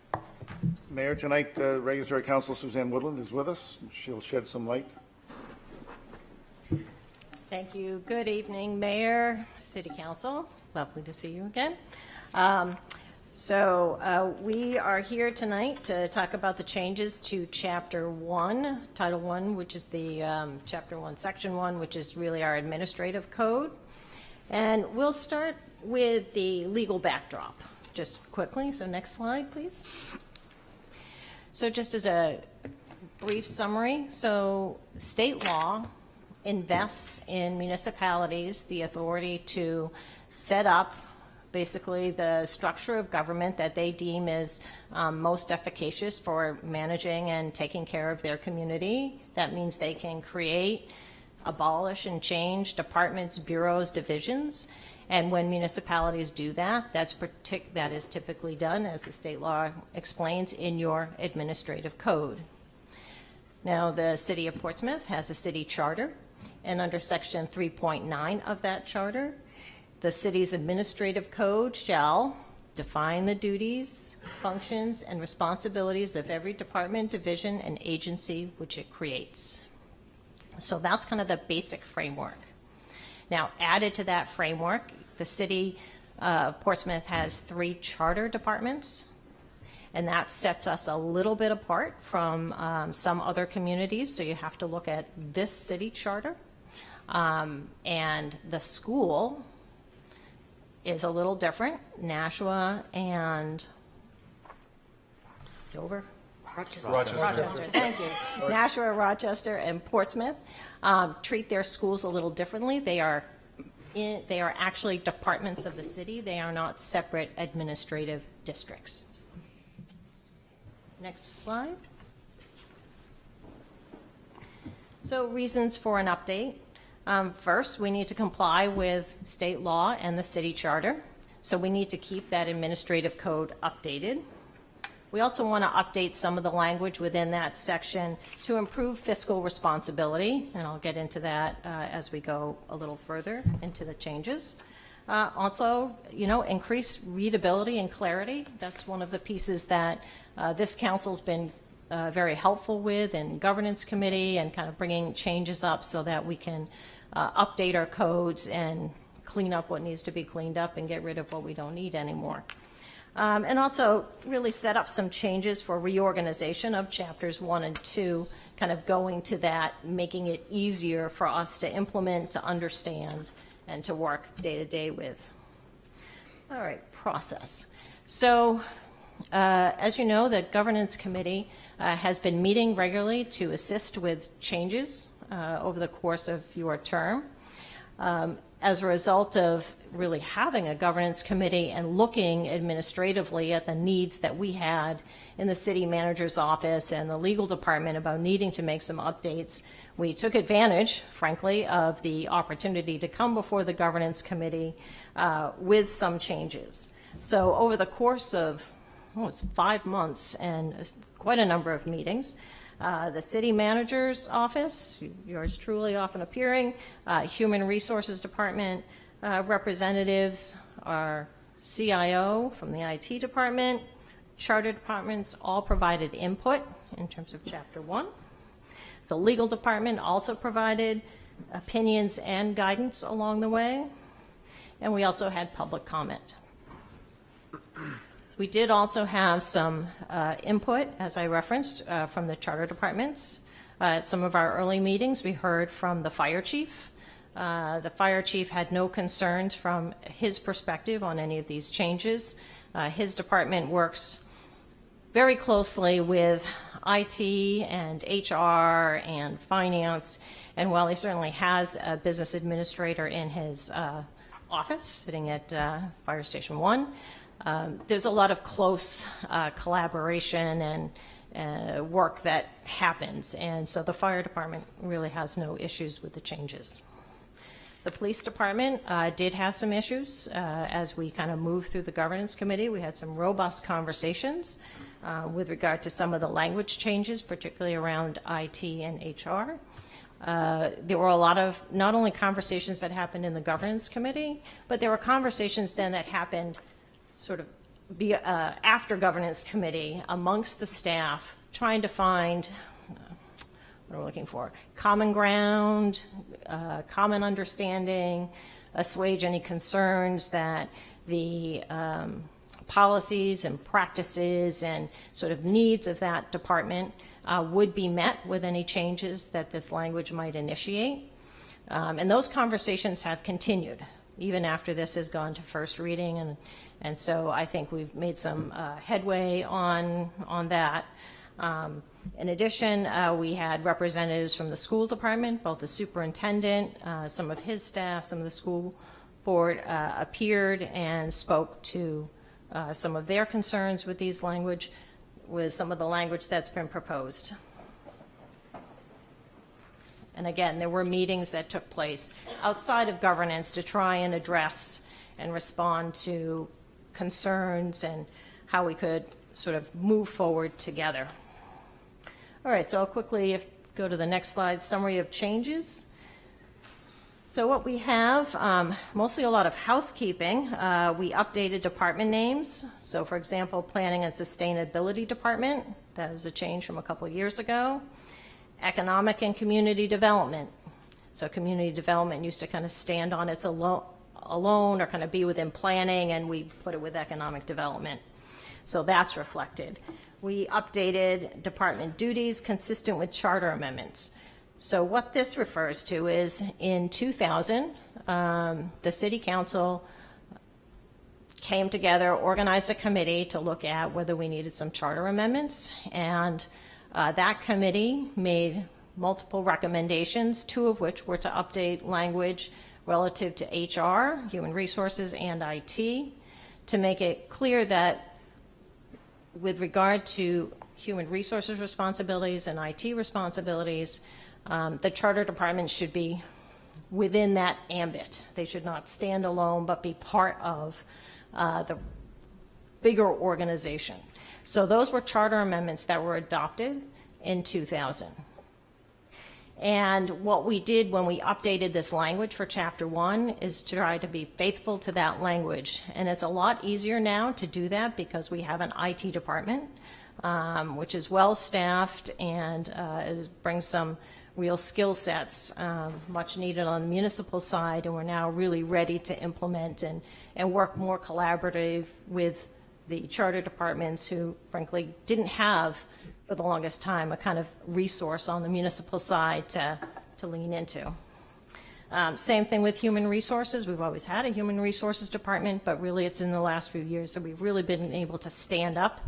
Mayor, tonight, Regulatory Counsel Suzanne Woodland is with us. She'll shed some light. Thank you. Good evening, Mayor, City Council. Lovely to see you again. We are here tonight to talk about the changes to Chapter 1, Title 1, which is the Chapter 1, Section 1, which is really our administrative code. And we'll start with the legal backdrop just quickly. So next slide, please. So just as a brief summary, so state law invests in municipalities the authority to set up basically the structure of government that they deem is most efficacious for managing and taking care of their community. That means they can create, abolish, and change departments, bureaus, divisions. And when municipalities do that, that is typically done, as the state law explains, in your administrative code. Now, the City of Portsmouth has a city charter, and under Section 3.9 of that charter, the city's administrative code shall define the duties, functions, and responsibilities of every department, division, and agency which it creates. So that's kind of the basic framework. Now, added to that framework, the city of Portsmouth has 3 charter departments, and that sets us a little bit apart from some other communities, so you have to look at this city charter. And the school is a little different. Nashua and Dover? Rochester, thank you. Nashua, Rochester, and Portsmouth treat their schools a little differently. They are actually departments of the city. They are not separate administrative districts. Next slide. So reasons for an update. First, we need to comply with state law and the city charter. So we need to keep that administrative code updated. We also want to update some of the language within that section to improve fiscal responsibility, and I'll get into that as we go a little further into the changes. Also, increase readability and clarity. That's one of the pieces that this council's been very helpful with in governance committee and kind of bringing changes up so that we can update our codes and clean up what needs to be cleaned up and get rid of what we don't need anymore. And also really set up some changes for reorganization of chapters 1 and 2 kind of going to that, making it easier for us to implement, to understand, and to work day to day with. All right, process. So, as you know, the Governance Committee has been meeting regularly to assist with changes over the course of your term. As a result of really having a governance committee and looking administratively at the needs that we had in the city manager's office and the legal department about needing to make some updates, we took advantage, frankly, of the opportunity to come before the governance committee with some changes. So over the course of it's 5 months and quite a number of meetings, the city manager's office, yours truly often appearing, human resources department representatives, our CIO from the IT department, charter departments all provided input in terms of Chapter 1. The legal department also provided opinions and guidance along the way, and we also had public comment. We did also have some input, as I referenced, from the charter departments. At some of our early meetings, we heard from the fire chief. The fire chief had no concerns from his perspective on any of these changes. His department works very closely with IT and HR and finance, and while he certainly has a business administrator in his office sitting at Fire Station 1, there's a lot of close collaboration and work that happens, and so the fire department really has no issues with the changes. The police department did have some issues as we kind of moved through the governance committee. We had some robust conversations with regard to some of the language changes, particularly around IT and HR. There were a lot of not only conversations that happened in the governance committee, but there were conversations then that happened sort of after governance committee amongst the staff, trying to find what we're looking for, common ground, common understanding, assuage any concerns that the policies and practices and sort of needs of that department would be met with any changes that this language might initiate. And those conversations have continued even after this has gone to first reading, and so I think we've made some headway on that. In addition, we had representatives from the school department, both the superintendent, some of his staff, some of the school board appeared and spoke to some of their concerns with these language, with some of the language that's been proposed. And again, there were meetings that took place outside of governance to try and address and respond to concerns and how we could sort of move forward together. All right, so I'll quickly go to the next slide, summary of changes. So what we have, mostly a lot of housekeeping. We updated department names. So for example, Planning and Sustainability Department, that is a change from a couple years ago. Economic and Community Development. So Community Development used to kind of stand on its alone or kind of be within planning, and we put it with Economic Development. So that's reflected. We updated department duties consistent with charter amendments. So what this refers to is in 2000, the City Council came together, organized a committee to look at whether we needed some charter amendments, and that committee made multiple recommendations, 2 of which were to update language relative to HR, human resources, and IT, to make it clear that with regard to human resources responsibilities and IT responsibilities, the charter department should be within that ambit. They should not stand alone, but be part of the bigger organization. So those were charter amendments that were adopted in 2000. And what we did when we updated this language for Chapter 1 is to try to be faithful to that language. And it's a lot easier now to do that because we have an IT department, which is well-staffed and brings some real skill sets, much needed on the municipal side, and we're now really ready to implement and work more collaborative with the charter departments who frankly didn't have, for the longest time, a kind of resource on the municipal side to lean into. Same thing with human resources. We've always had a human resources department, but really it's in the last few years that we've really been able to stand up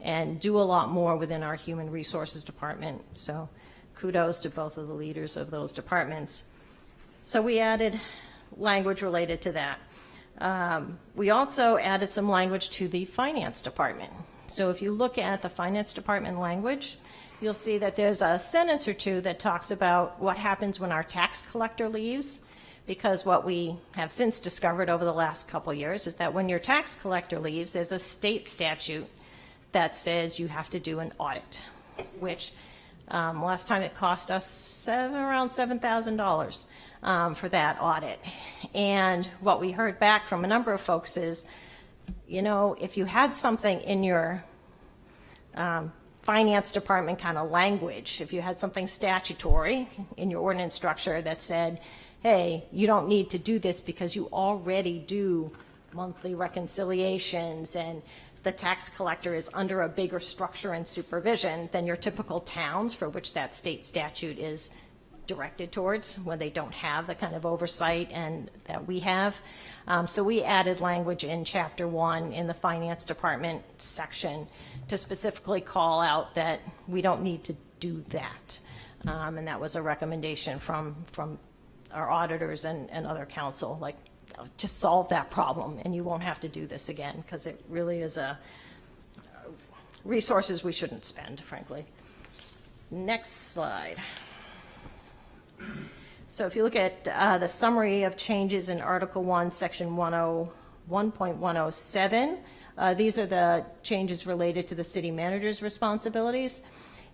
and do a lot more within our human resources department. So kudos to both of the leaders of those departments. So we added language related to that. We also added some language to the finance department. So if you look at the finance department language, you'll see that there's a sentence or two that talks about what happens when our tax collector leaves, because what we have since discovered over the last couple of years is that when your tax collector leaves, there's a state statute that says you have to do an audit, which last time it cost us around $7,000 for that audit. And what we heard back from a number of folks is, you know, if you had something in your finance department kind of language, if you had something statutory in your ordinance structure that said, hey, you don't need to do this because you already do monthly reconciliations and the tax collector is under a bigger structure and supervision than your typical towns for which that state statute is directed towards, when they don't have the kind of oversight and that we have. So we added language in Chapter 1 in the Finance Department section to specifically call out that we don't need to do that. And that was a recommendation from our auditors and other counsel, like, just solve that problem and you won't have to do this again, because it really is a resources we shouldn't spend, frankly. Next slide. So if you look at the summary of changes in Article 1, Section 101.107, these are the changes related to the city manager's responsibilities.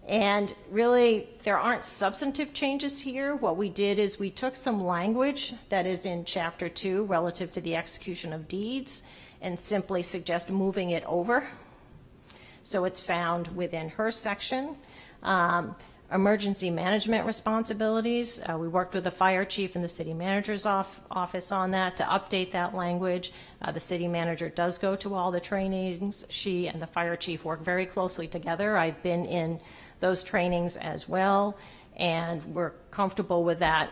And really, there aren't substantive changes here. What we did is we took some language that is in Chapter 2 relative to the execution of deeds and simply suggest moving it over. So it's found within her section. Emergency management responsibilities. We worked with the fire chief and the city manager's office on that to update that language. The city manager does go to all the trainings. She and the fire chief work very closely together. I've been in those trainings as well, and we're comfortable with that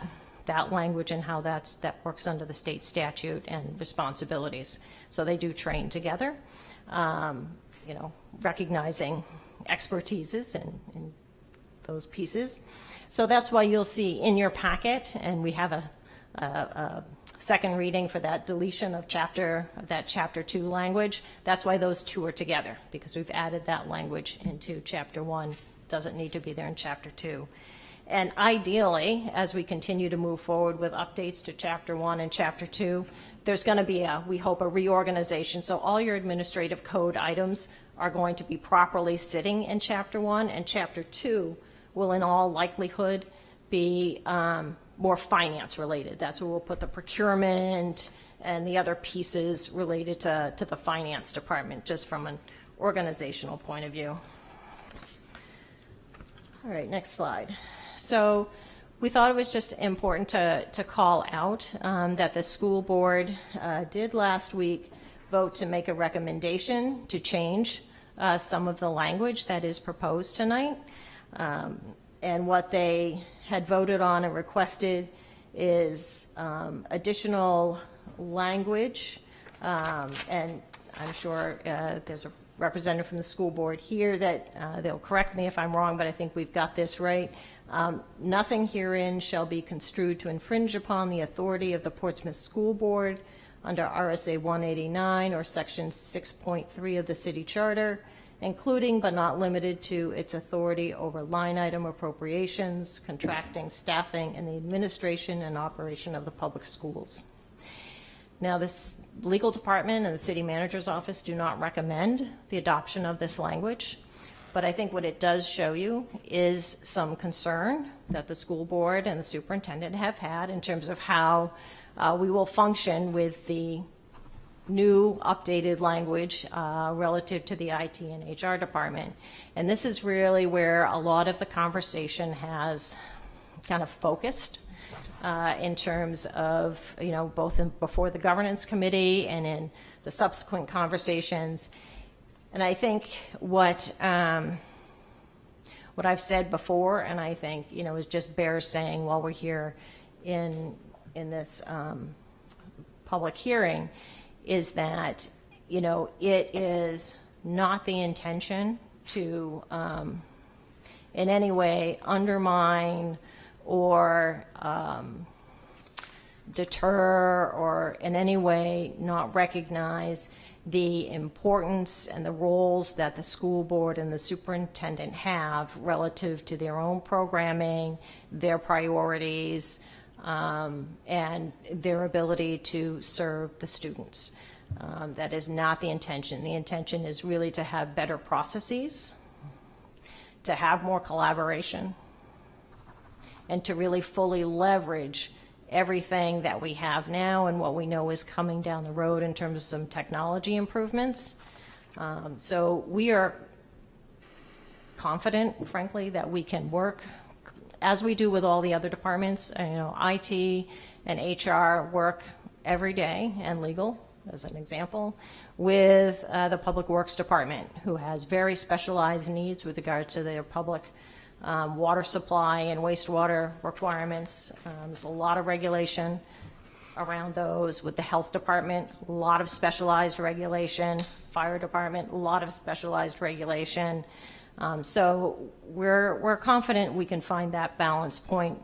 language and how that works under the state statute and responsibilities. So they do train together, you know, recognizing expertises and those pieces. So that's why you'll see in your packet, and we have a second reading for that deletion of that chapter 2 language. That's why those two are together, because we've added that language into Chapter 1. Doesn't need to be there in Chapter 2. And ideally, as we continue to move forward with updates to Chapter 1 and Chapter 2, there's going to be, we hope, a reorganization. So all your administrative code items are going to be properly sitting in Chapter 1, and Chapter 2 will in all likelihood be more finance related. That's where we'll put the procurement and the other pieces related to the finance department, just from an organizational point of view. All right, next slide. So we thought it was just important to call out that the school board did last week vote to make a recommendation to change some of the language that is proposed tonight. And what they had voted on and requested is additional language. And I'm sure there's a representative from the school board here that they'll correct me if I'm wrong, but I think we've got this right. Nothing herein shall be construed to infringe upon the authority of the Portsmouth School Board under RSA 189 or Section 6.3 of the City Charter, including but not limited to its authority over line item appropriations, contracting, staffing, and the administration and operation of the public schools. Now, this legal department and the city manager's office do not recommend the adoption of this language, but I think what it does show you is some concern that the school board and the superintendent have had in terms of how we will function with the new updated language relative to the IT and HR department. And this is really where a lot of the conversation has kind of focused in terms of, you know, both before the governance committee and in the subsequent conversations. And I think what I've said before, and I think, is just bears saying while we're here in this public hearing, is that, it is not the intention to in any way undermine or deter or in any way not recognize the importance and the roles that the school board and the superintendent have relative to their own programming, their priorities, and their ability to serve the students. That is not the intention. The intention is really to have better processes, to have more collaboration, and to really fully leverage everything that we have now and what we know is coming down the road in terms of some technology improvements. So we are confident, frankly, that we can work as we do with all the other departments. IT and HR work every day, and legal, as an example, with the Public Works Department, who has very specialized needs with regard to their public water supply and wastewater requirements. There's a lot of regulation around those. With the Health Department, a lot of specialized regulation. Fire Department, a lot of specialized regulation. So we're confident we can find that balance point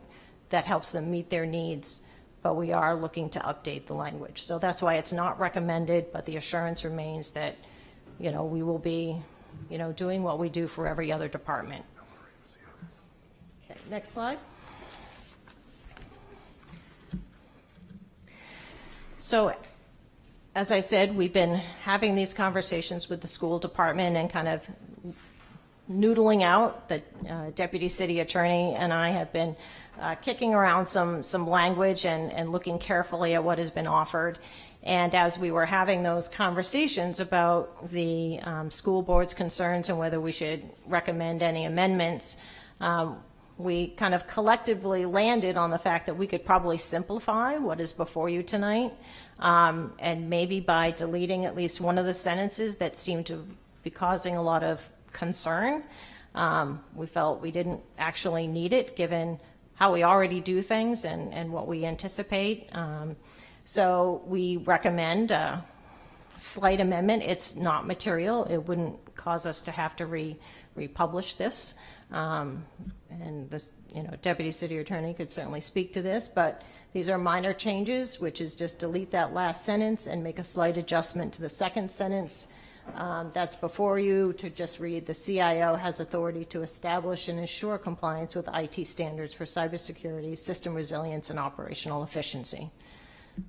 that helps them meet their needs, but we are looking to update the language. So that's why it's not recommended, but the assurance remains that, we will be, doing what we do for every other department. Okay, next slide. So, as I said, we've been having these conversations with the school department and kind of noodling out. The deputy city attorney and I have been kicking around some language and looking carefully at what has been offered. And as we were having those conversations about the school board's concerns and whether we should recommend any amendments, we kind of collectively landed on the fact that we could probably simplify what is before you tonight, and maybe by deleting at least one of the sentences that seemed to be causing a lot of concern. We felt we didn't actually need it given how we already do things and what we anticipate. So we recommend a slight amendment. It's not material. It wouldn't cause us to have to republish this. And this, Deputy City Attorney could certainly speak to this, but these are minor changes, which is just delete that last sentence and make a slight adjustment to the second sentence. That's before you to just read, the CIO has authority to establish and ensure compliance with IT standards for cybersecurity, system resilience, and operational efficiency.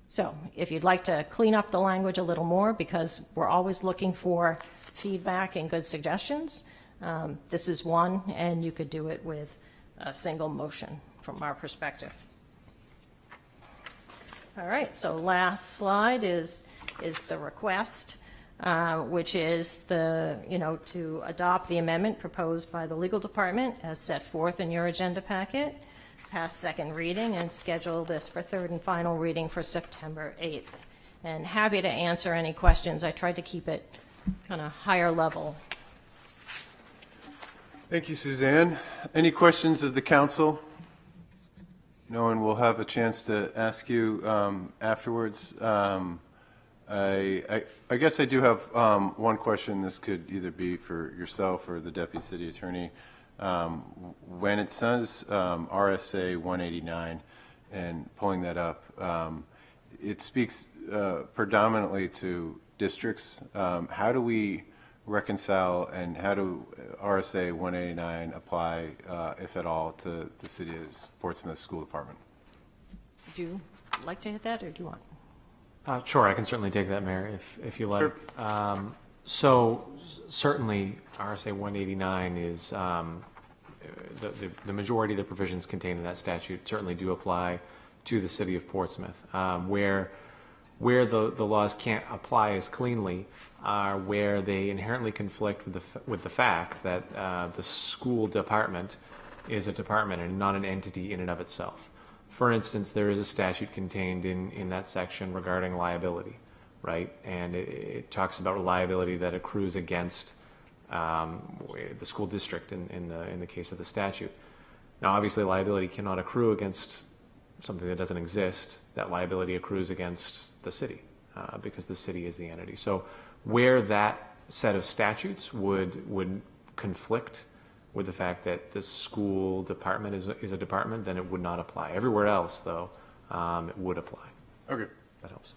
So if you'd like to clean up the language a little more, because we're always looking for feedback and good suggestions, this is one, and you could do it with a single motion from our perspective. All right, so last slide is the request, which is to adopt the amendment proposed by the legal department as set forth in your agenda packet, pass second reading, and schedule this for third and final reading for September 8th. And happy to answer any questions. I tried to keep it kind of higher level. Thank you, Suzanne. Any questions of the council? No one will have a chance to ask you afterwards. I guess I do have one question. This could either be for yourself or the Deputy City Attorney. When it says RSA 189 and pulling that up, it speaks predominantly to districts. How do we reconcile, and how do RSA 189 apply, if at all, to the City of Portsmouth School Department? Would you like to hit that, or do you want? Sure, I can certainly take that, Mayor, if you like. Sure. So certainly RSA 189 is the majority of the provisions contained in that statute certainly do apply to the City of Portsmouth. Where the laws can't apply as cleanly are where they inherently conflict with the fact that the school department is a department and not an entity in and of itself. For instance, there is a statute contained in that section regarding liability, right? And it talks about liability that accrues against the school district in the case of the statute. Now, obviously, liability cannot accrue against something that doesn't exist. That liability accrues against the city because the city is the entity. So where that set of statutes would conflict with the fact that the school department is a department, then it would not apply. Everywhere else, though, it would apply. Okay. That helps.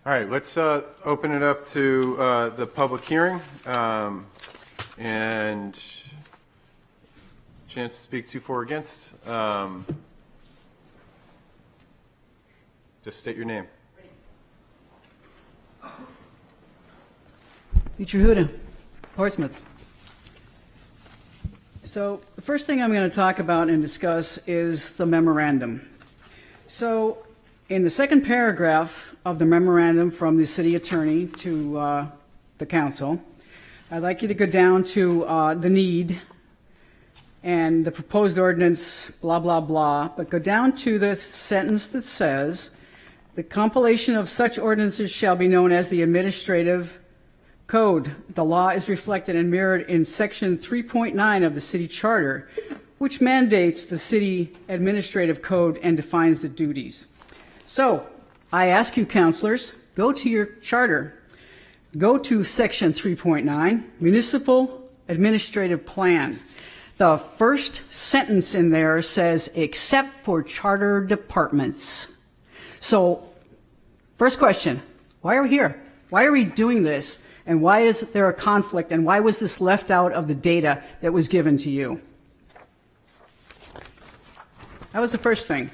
All right, let's open it up to the public hearing and chance to speak to, for, or against. Just state your name. Peter Huda, Portsmouth. So the first thing I'm going to talk about and discuss is the memorandum. So in the second paragraph of the memorandum from the city attorney to the council, I'd like you to go down to the need and the proposed ordinance, blah, blah, blah, but go down to the sentence that says, the compilation of such ordinances shall be known as the administrative code. The law is reflected and mirrored in section 3.9 of the city charter, which mandates the city administrative code and defines the duties. So I ask you, councilors, go to your charter, go to section 3.9, municipal administrative plan. The first sentence in there says, except for charter departments. So first question, why are we here? Why are we doing this? And why is there a conflict? And why was this left out of the data that was given to you? That was the first thing.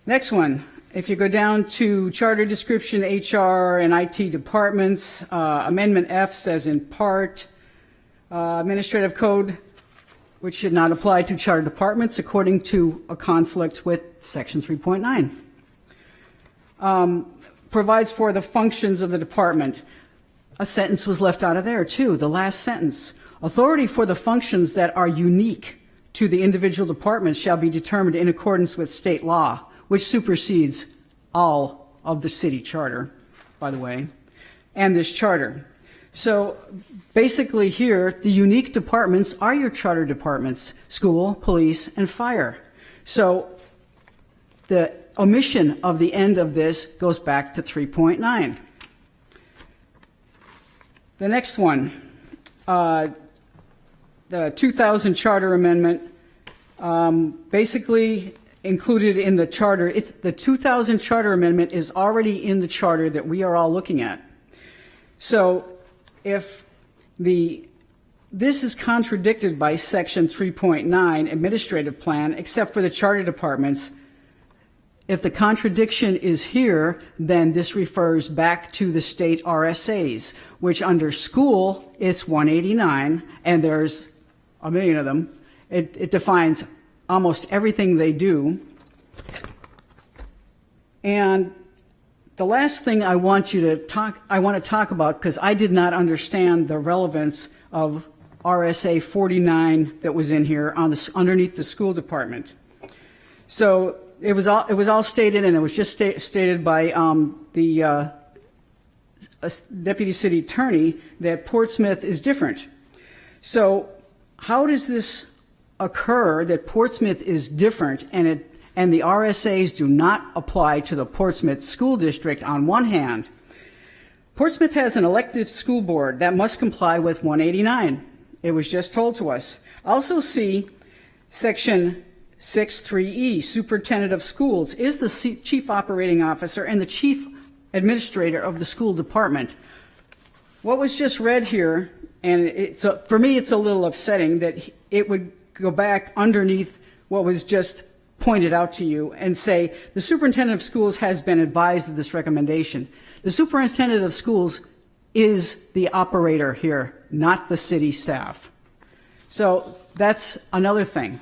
Next one, if you go down to charter description, HR and IT departments, Amendment F says in part, administrative code, which should not apply to charter departments according to a conflict with section 3.9. Provides for the functions of the department. A sentence was left out of there too, the last sentence. Authority for the functions that are unique to the individual departments shall be determined in accordance with state law, which supersedes all of the city charter, by the way, and this charter. So basically here, the unique departments are your charter departments, school, police, and fire. So the omission of the end of this goes back to 3.9. The next one, the 2000 charter amendment, basically included in the charter. The 2000 charter amendment is already in the charter that we are all looking at. So if this is contradicted by section 3.9 administrative plan, except for the charter departments, if the contradiction is here, then this refers back to the state RSAs, which under school, it's 189, and there's a million of them. It defines almost everything they do. And the last thing I want to talk about, because I did not understand the relevance of RSA 49 that was in here underneath the school department. So it was all stated, and it was just stated by the deputy city attorney that Portsmouth is different. So how does this occur that Portsmouth is different and the RSAs do not apply to the Portsmouth School District on one hand? Portsmouth has an elective school board that must comply with 189. It was just told to us. Also see section 6.3e, superintendent of schools, is the chief operating officer and the chief administrator of the school department. What was just read here, and for me it's a little upsetting that it would go back underneath what was just pointed out to you and say the superintendent of schools has been advised of this recommendation. The superintendent of schools is the operator here, not the city staff. So that's another thing.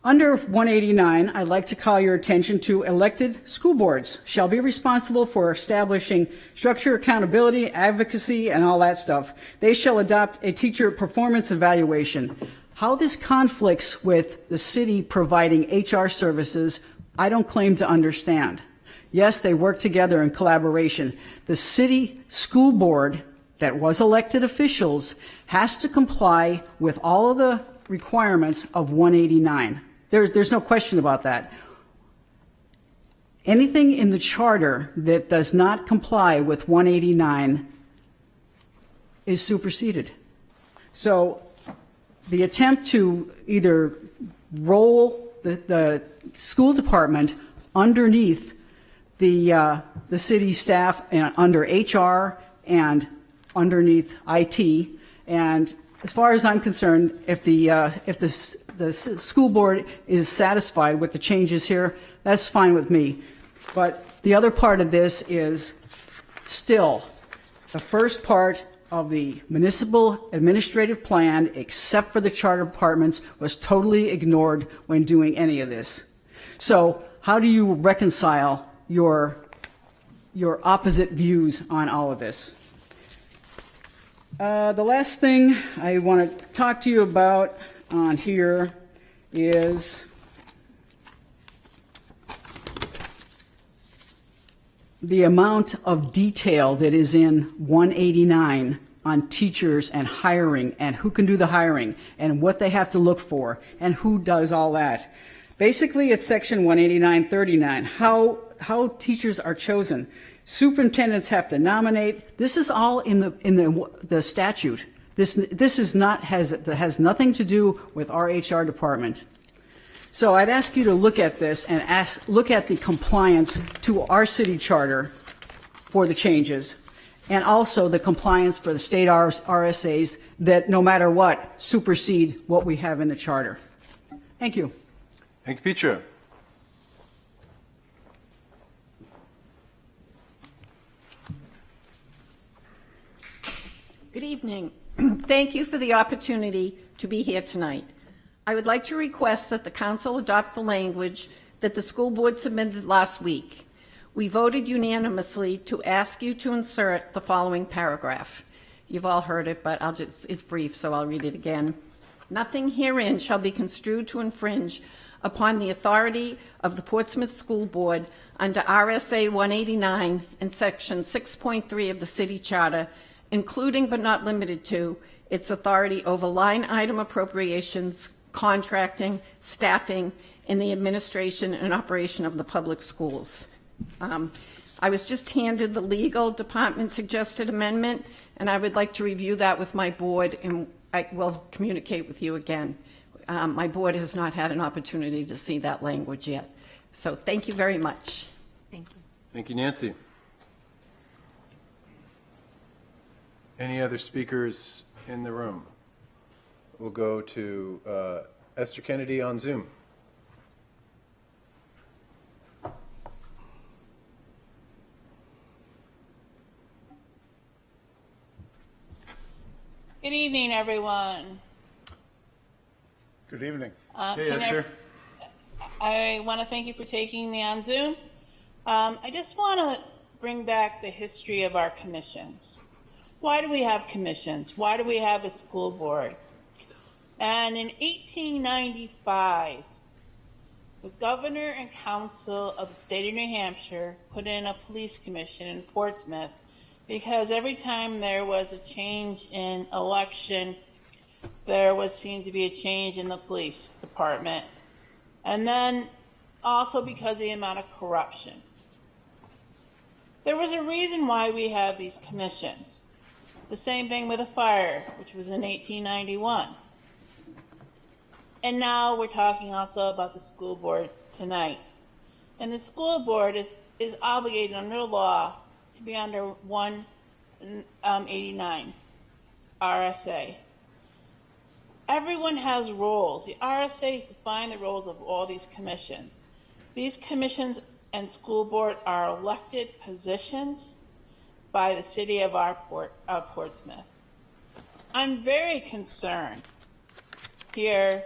Under 189, I'd like to call your attention to elected school boards shall be responsible for establishing structure, accountability, advocacy, and all that stuff. They shall adopt a teacher performance evaluation. How this conflicts with the city providing HR services I don't claim to understand. Yes, they work together in collaboration. The city school board that was elected officials has to comply with all of the requirements of 189. There's no question about that. Anything in the charter that does not comply with 189 is superseded. So the attempt to either roll the school department underneath the city staff and under HR and underneath IT, and as far as I'm concerned, if the school board is satisfied with the changes here, that's fine with me. But the other part of this is still the first part of the municipal administrative plan, except for the charter departments, was totally ignored when doing any of this. So how do you reconcile your opposite views on all of this? The last thing I want to talk to you about on here is the amount of detail that is in 189 on teachers and hiring and who can do the hiring and what they have to look for and who does all that. Basically, it's section 189.39, how teachers are chosen. Superintendents have to nominate. This is all in the statute. This has nothing to do with our HR department. So I'd ask you to look at this and look at the compliance to our city charter for the changes, and also the compliance for the state RSAs that, no matter what, supersede what we have in the charter. Thank you. Thank you, Petra. Good evening. Thank you for the opportunity to be here tonight. I would like to request that the council adopt the language that the school board submitted last week. We voted unanimously to ask you to insert the following paragraph. You've all heard it, but it's brief, so I'll read it again. Nothing herein shall be construed to infringe upon the authority of the Portsmouth School Board under RSA 189 and Section 6.3 of the City Charter, including but not limited to its authority over line item appropriations, contracting, staffing, and the administration and operation of the public schools. I was just handed the legal department suggested amendment, and I would like to review that with my board, and I will communicate with you again. My board has not had an opportunity to see that language yet. So thank you very much. Thank you. Thank you, Nancy. Any other speakers in the room? We'll go to Esther Kennedy on Zoom. Good evening, everyone. Good evening. Hey, Esther. I want to thank you for taking me on Zoom. I just want to bring back the history of our commissions. Why do we have commissions? Why do we have a school board? And in 1895, the governor and council of the state of New Hampshire put in a police commission in Portsmouth because every time there was a change in election, there seemed to be a change in the police department. And then also because of the amount of corruption. There was a reason why we have these commissions. The same thing with the fire, which was in 1891. And now we're talking also about the school board tonight. And the school board is obligated under law to be under 189 RSA. Everyone has roles. The RSA's define the roles of all these commissions. These commissions and school board are elected positions by the city of Portsmouth. I'm very concerned here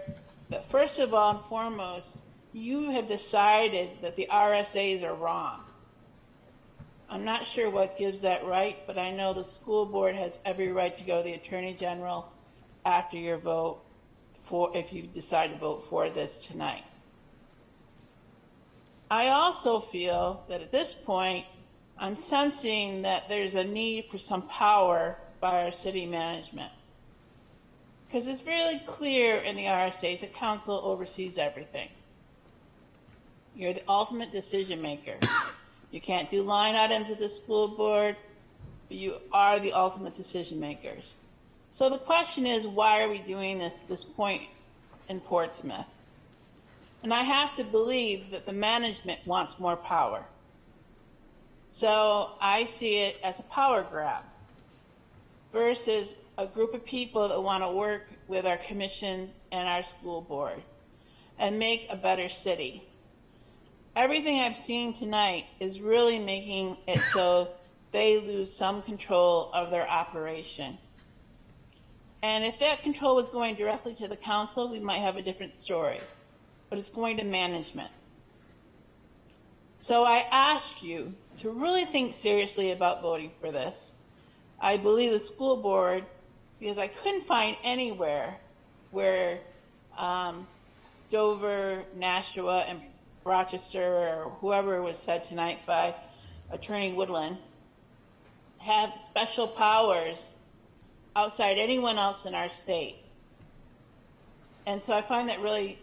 that first of all and foremost, you have decided that the RSAs are wrong. I'm not sure what gives that right, but I know the school board has every right to go to the Attorney General after your vote if you decide to vote for this tonight. I also feel that at this point, I'm sensing that there's a need for some power by our city management. Because it's really clear in the RSAs that council oversees everything. You're the ultimate decision maker. You can't do line items at the school board, but you are the ultimate decision makers. So the question is, why are we doing this at this point in Portsmouth? And I have to believe that the management wants more power. So I see it as a power grab versus a group of people that want to work with our commission and our school board and make a better city. Everything I've seen tonight is really making it so they lose some control of their operation. And if that control was going directly to the council, we might have a different story, but it's going to management. So I ask you to really think seriously about voting for this. I believe the school board, because I couldn't find anywhere where Dover, Nashua, and Rochester, or whoever was said tonight by Attorney Woodland, have special powers outside anyone else in our state. And so I find that really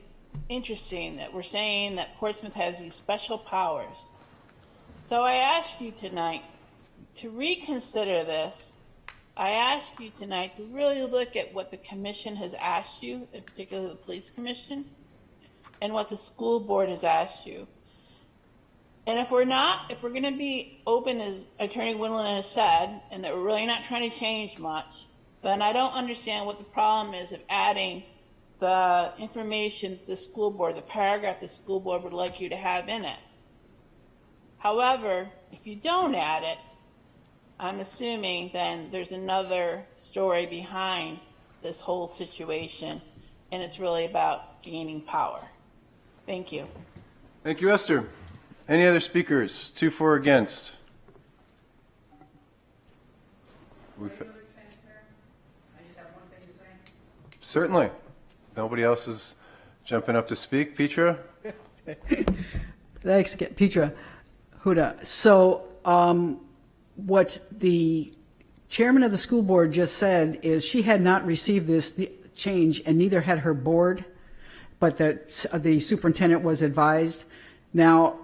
interesting that we're saying that Portsmouth has these special powers. So I ask you tonight to reconsider this. I ask you tonight to really look at what the commission has asked you, in particular the police commission, and what the school board has asked you. And if we're going to be open, as Attorney Woodland has said, and that we're really not trying to change much, then I don't understand what the problem is of adding the information the school board, the paragraph the school board would like you to have in it. However, if you don't add it, I'm assuming then there's another story behind this whole situation, and it's really about gaining power. Thank you. Thank you, Esther. Any other speakers? 2 for, against. Certainly. Nobody else is jumping up to speak. Petra? Thanks, Petra Huda. So what the chairman of the school board just said is she had not received this change, and neither had her board, but that the superintendent was advised. Now,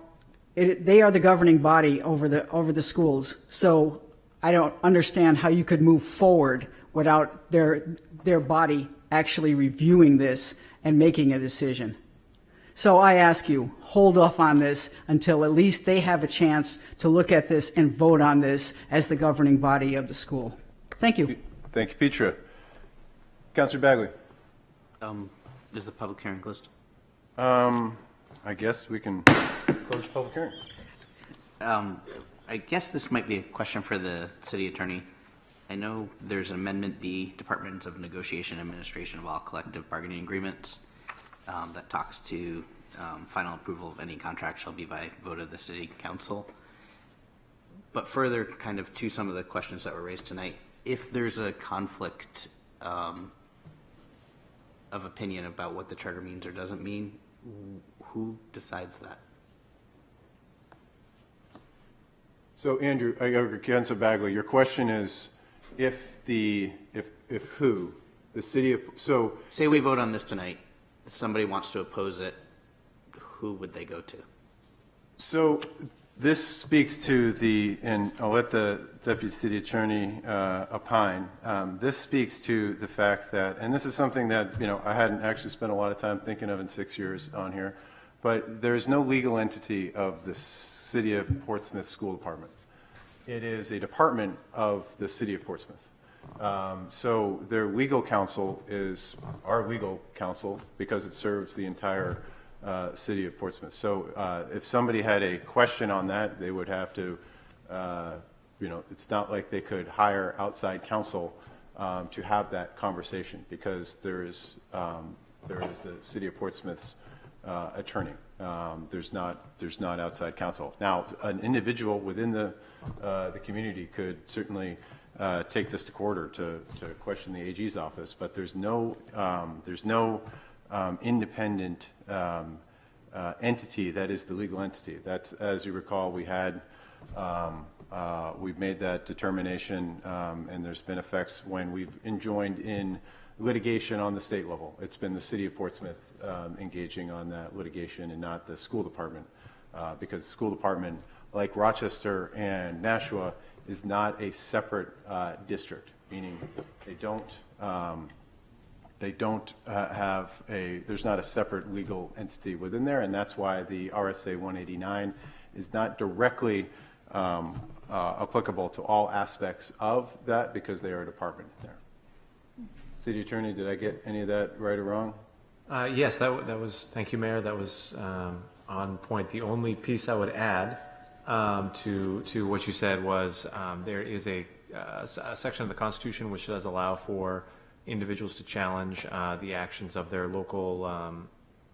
they are the governing body over the schools, so I don't understand how you could move forward without their body actually reviewing this and making a decision. So I ask you, hold off on this until at least they have a chance to look at this and vote on this as the governing body of the school. Thank you. Thank you, Petra. Councilor Bagley. Is the public hearing closed? I guess we can close the public hearing. I guess this might be a question for the city attorney. I know there's Amendment B, Departments of Negotiation and Administration of all collective bargaining agreements, that talks to final approval of any contract shall be by vote of the city council. But further kind of to some of the questions that were raised tonight, if there's a conflict of opinion about what the charter means or doesn't mean, who decides that? So Andrew, Councilor Bagley, your question is if who, the city of, so. Say we vote on this tonight, somebody wants to oppose it, who would they go to? So this speaks to and I'll let the Deputy City Attorney opine. This speaks to the fact that, and this is something that, I hadn't actually spent a lot of time thinking of in 6 years on here, but there's no legal entity of the City of Portsmouth School Department. It is a department of the City of Portsmouth. So their legal counsel is our legal counsel because it serves the entire City of Portsmouth. So if somebody had a question on that, they would have to, it's not like they could hire outside counsel to have that conversation because there is the City of Portsmouth's attorney. There's not outside counsel. Now, an individual within the community could certainly take this to court or to question the AG's office, but there's no independent entity that is the legal entity. That's, as you recall, we've made that determination, and there's been effects when we've enjoined in litigation on the state level. It's been the city of Portsmouth engaging on that litigation and not the school department, because the school department, like Rochester and Nashua, is not a separate district, meaning they don't have there's not a separate legal entity within there, and that's why the RSA 189 is not directly applicable to all aspects of that, because they are a department there. City Attorney, did I get any of that right or wrong? Yes, that was, thank you, Mayor. That was on point. The only piece I would add to what you said was there is a section of the Constitution which does allow for individuals to challenge the actions of their local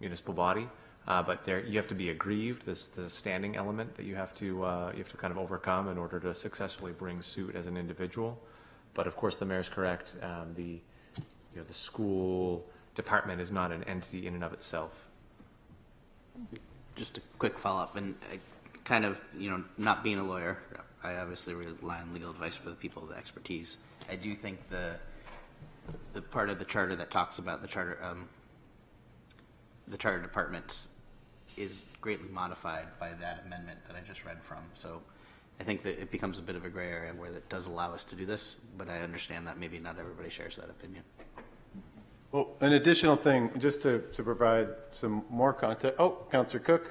municipal body, but you have to be aggrieved. There's a standing element that you have to kind of overcome in order to successfully bring suit as an individual. But of course, the mayor's correct. The school department is not an entity in and of itself. Just a quick follow-up, and kind of, not being a lawyer, I obviously rely on legal advice for the people with the expertise. I do think the part of the charter that talks about the charter departments is greatly modified by that amendment that I just read from. So I think that it becomes a bit of a gray area where that does allow us to do this, but I understand that maybe not everybody shares that opinion. Well, an additional thing, just to provide some more context. Oh, Councillor Cook,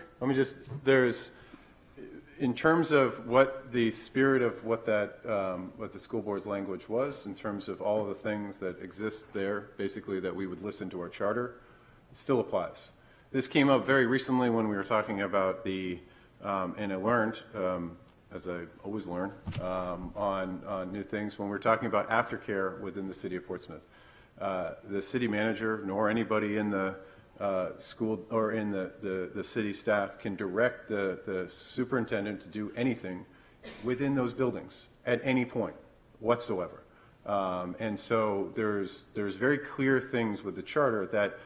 in terms of what the spirit of what the school board's language was, in terms of all of the things that exist there, basically that we would listen to our charter, still applies. This came up very recently when we were talking about and I learned, as I always learn, on new things, when we were talking about aftercare within the city of Portsmouth. The city manager nor anybody in the school or in the city staff can direct the superintendent to do anything within those buildings at any point whatsoever. And so there's very clear things with the charter that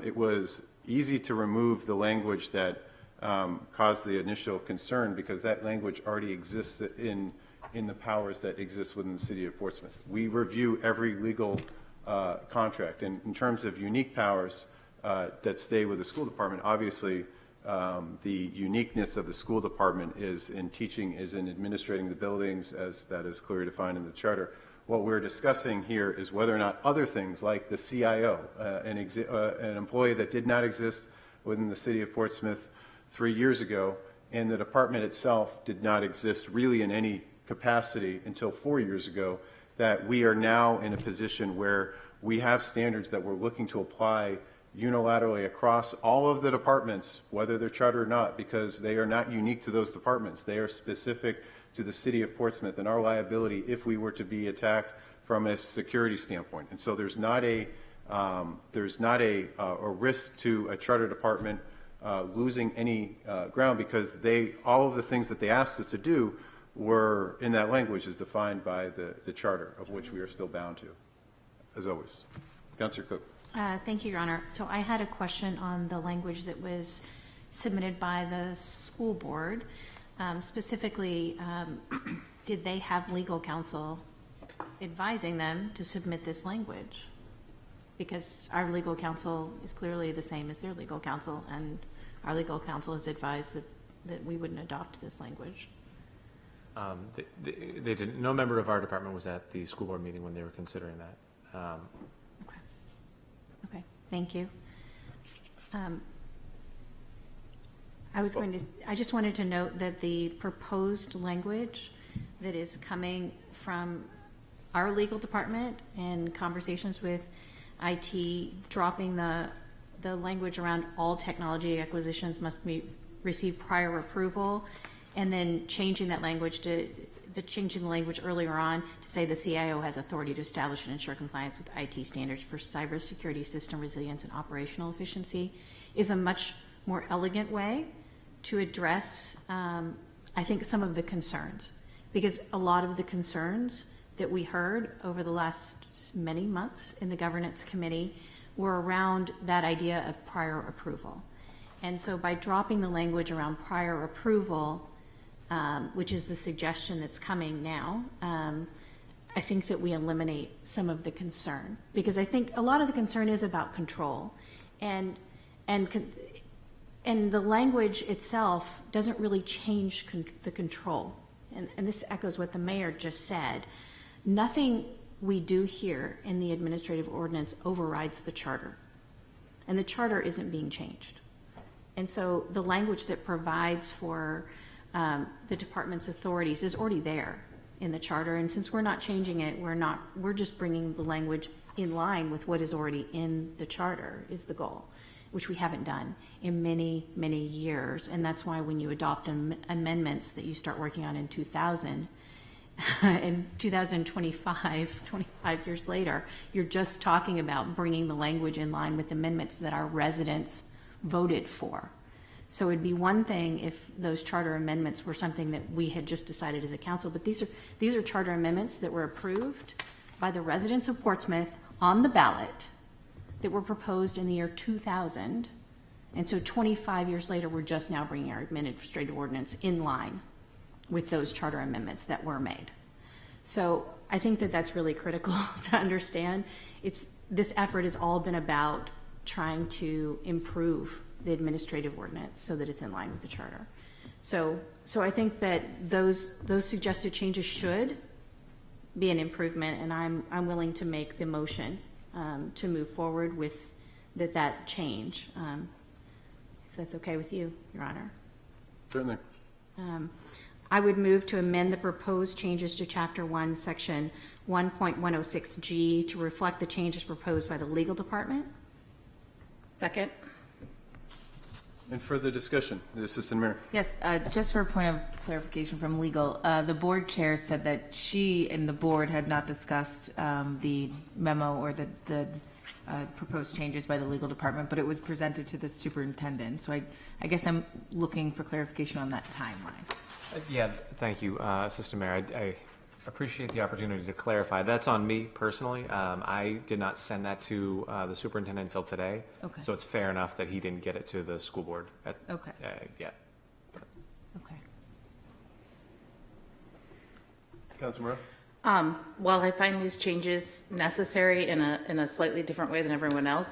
it was easy to remove the language that caused the initial concern, because that language already exists in the powers that exist within the city of Portsmouth. We review every legal contract, and in terms of unique powers that stay with the school department, obviously the uniqueness of the school department is in teaching, is in administrating the buildings, as that is clearly defined in the charter. What we're discussing here is whether or not other things like the CIO, an employee that did not exist within the city of Portsmouth 3 years ago, and the department itself did not exist really in any capacity until 4 years ago, that we are now in a position where we have standards that we're looking to apply unilaterally across all of the departments, whether they're chartered or not, because they are not unique to those departments. They are specific to the city of Portsmouth and our liability if we were to be attacked from a security standpoint. And so there's not a risk to a charter department losing any ground, because all of the things that they asked us to do were in that language is defined by the charter, of which we are still bound to, as always. Councillor Cook. Thank you, Your Honor. So I had a question on the language that was submitted by the school board. Specifically, did they have legal counsel advising them to submit this language? Because our legal counsel is clearly the same as their legal counsel, and our legal counsel has advised that we wouldn't adopt this language. They didn't. No member of our department was at the school board meeting when they were considering that. Okay, thank you. I just wanted to note that the proposed language that is coming from our legal department and conversations with IT, dropping the language around all technology acquisitions must receive prior approval, and then changing that language changing the language earlier on to say the CIO has authority to establish and ensure compliance with IT standards for cybersecurity, system resilience, and operational efficiency is a much more elegant way to address, I think, some of the concerns. Because a lot of the concerns that we heard over the last many months in the governance committee were around that idea of prior approval. And so by dropping the language around prior approval, which is the suggestion that's coming now, I think that we eliminate some of the concern, because I think a lot of the concern is about control, and the language itself doesn't really change the control. And this echoes what the mayor just said. Nothing we do here in the administrative ordinance overrides the charter, and the charter isn't being changed. And so the language that provides for the department's authorities is already there in the charter, and since we're not changing it, we're just bringing the language in line with what is already in the charter is the goal, which we haven't done in many, many years. And that's why when you adopt amendments that you start working on in 2000, in 2025, 25 years later, you're just talking about bringing the language in line with amendments that our residents voted for. So it'd be one thing if those charter amendments were something that we had just decided as a council, but these are charter amendments that were approved by the residents of Portsmouth on the ballot that were proposed in the year 2000. And so 25 years later, we're just now bringing our administrative ordinance in line with those charter amendments that were made. So I think that that's really critical to understand. This effort has all been about trying to improve the administrative ordinance so that it's in line with the charter. So I think that those suggested changes should be an improvement, and I'm willing to make the motion to move forward with that change, if that's okay with you, Your Honor. Certainly. I would move to amend the proposed changes to Chapter 1, Section 1.106G to reflect the changes proposed by the legal department. Second. And further discussion, the Assistant Mayor. Yes, just for a point of clarification from legal, the board chair said that she and the board had not discussed the memo or the proposed changes by the legal department, but it was presented to the superintendent. So I guess I'm looking for clarification on that timeline. Yeah, thank you, Assistant Mayor. I appreciate the opportunity to clarify. That's on me personally. I did not send that to the superintendent until today. Okay. So it's fair enough that he didn't get it to the school board yet. Okay. Councilor Moreau? While I find these changes necessary in a slightly different way than everyone else,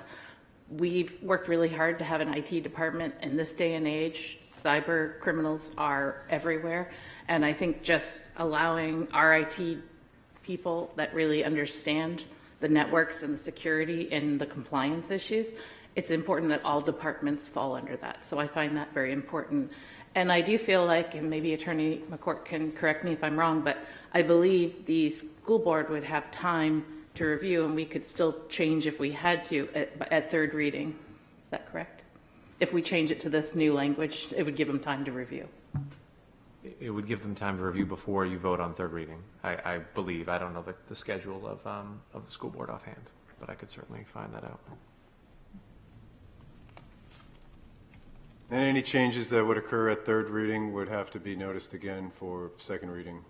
we've worked really hard to have an IT department in this day and age. Cyber criminals are everywhere. And I think just allowing our IT people that really understand the networks and the security and the compliance issues, it's important that all departments fall under that. So I find that very important. And I do feel like, and maybe Attorney McCourt can correct me if I'm wrong, but I believe the school board would have time to review, and we could still change if we had to at third reading. Is that correct? If we change it to this new language, it would give them time to review. It would give them time to review before you vote on third reading. I believe. I don't know the schedule of the school board offhand, but I could certainly find that out. And any changes that would occur at third reading would have to be noticed again for second reading,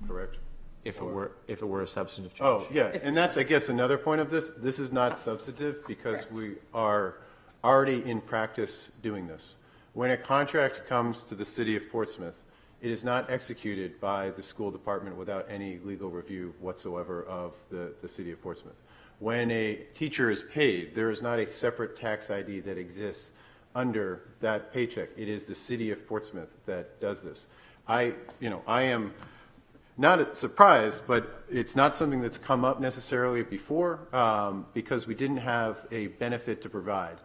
correct? If it were a substantive change. Oh, yeah, and that's, I guess, another point of this. This is not substantive because we are already in practice doing this. When a contract comes to the city of Portsmouth, it is not executed by the school department without any legal review whatsoever of the city of Portsmouth. When a teacher is paid, there is not a separate tax ID that exists under that paycheck. It is the city of Portsmouth that does this. I am not surprised, but it's not something that's come up necessarily before because we didn't have a benefit to provide.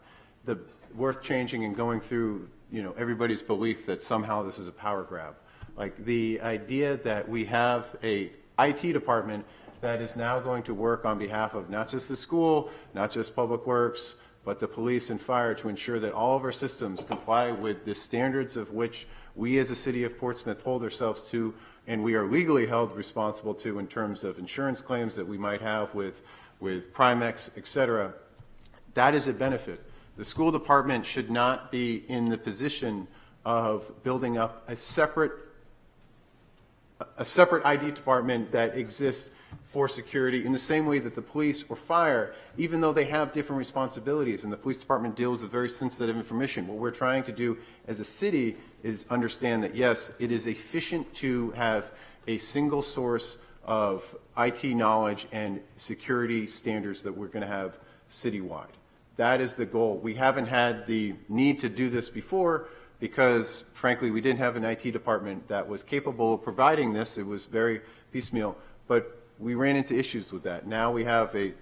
The worth changing and going through, everybody's belief that somehow this is a power grab. Like the idea that we have a IT department that is now going to work on behalf of not just the school, not just Public Works, but the police and fire to ensure that all of our systems comply with the standards of which we as a city of Portsmouth hold ourselves to, and we are legally held responsible to in terms of insurance claims that we might have with Primex, et cetera. That is a benefit. The school department should not be in the position of building up a separate ID department that exists for security in the same way that the police or fire, even though they have different responsibilities, and the police department deals with very sensitive information. What we're trying to do as a city is understand that, yes, it is efficient to have a single source of IT knowledge and security standards that we're going to have citywide. That is the goal. We haven't had the need to do this before because, frankly, we didn't have an IT department that was capable of providing this. It was very piecemeal, but we ran into issues with that. Now we have a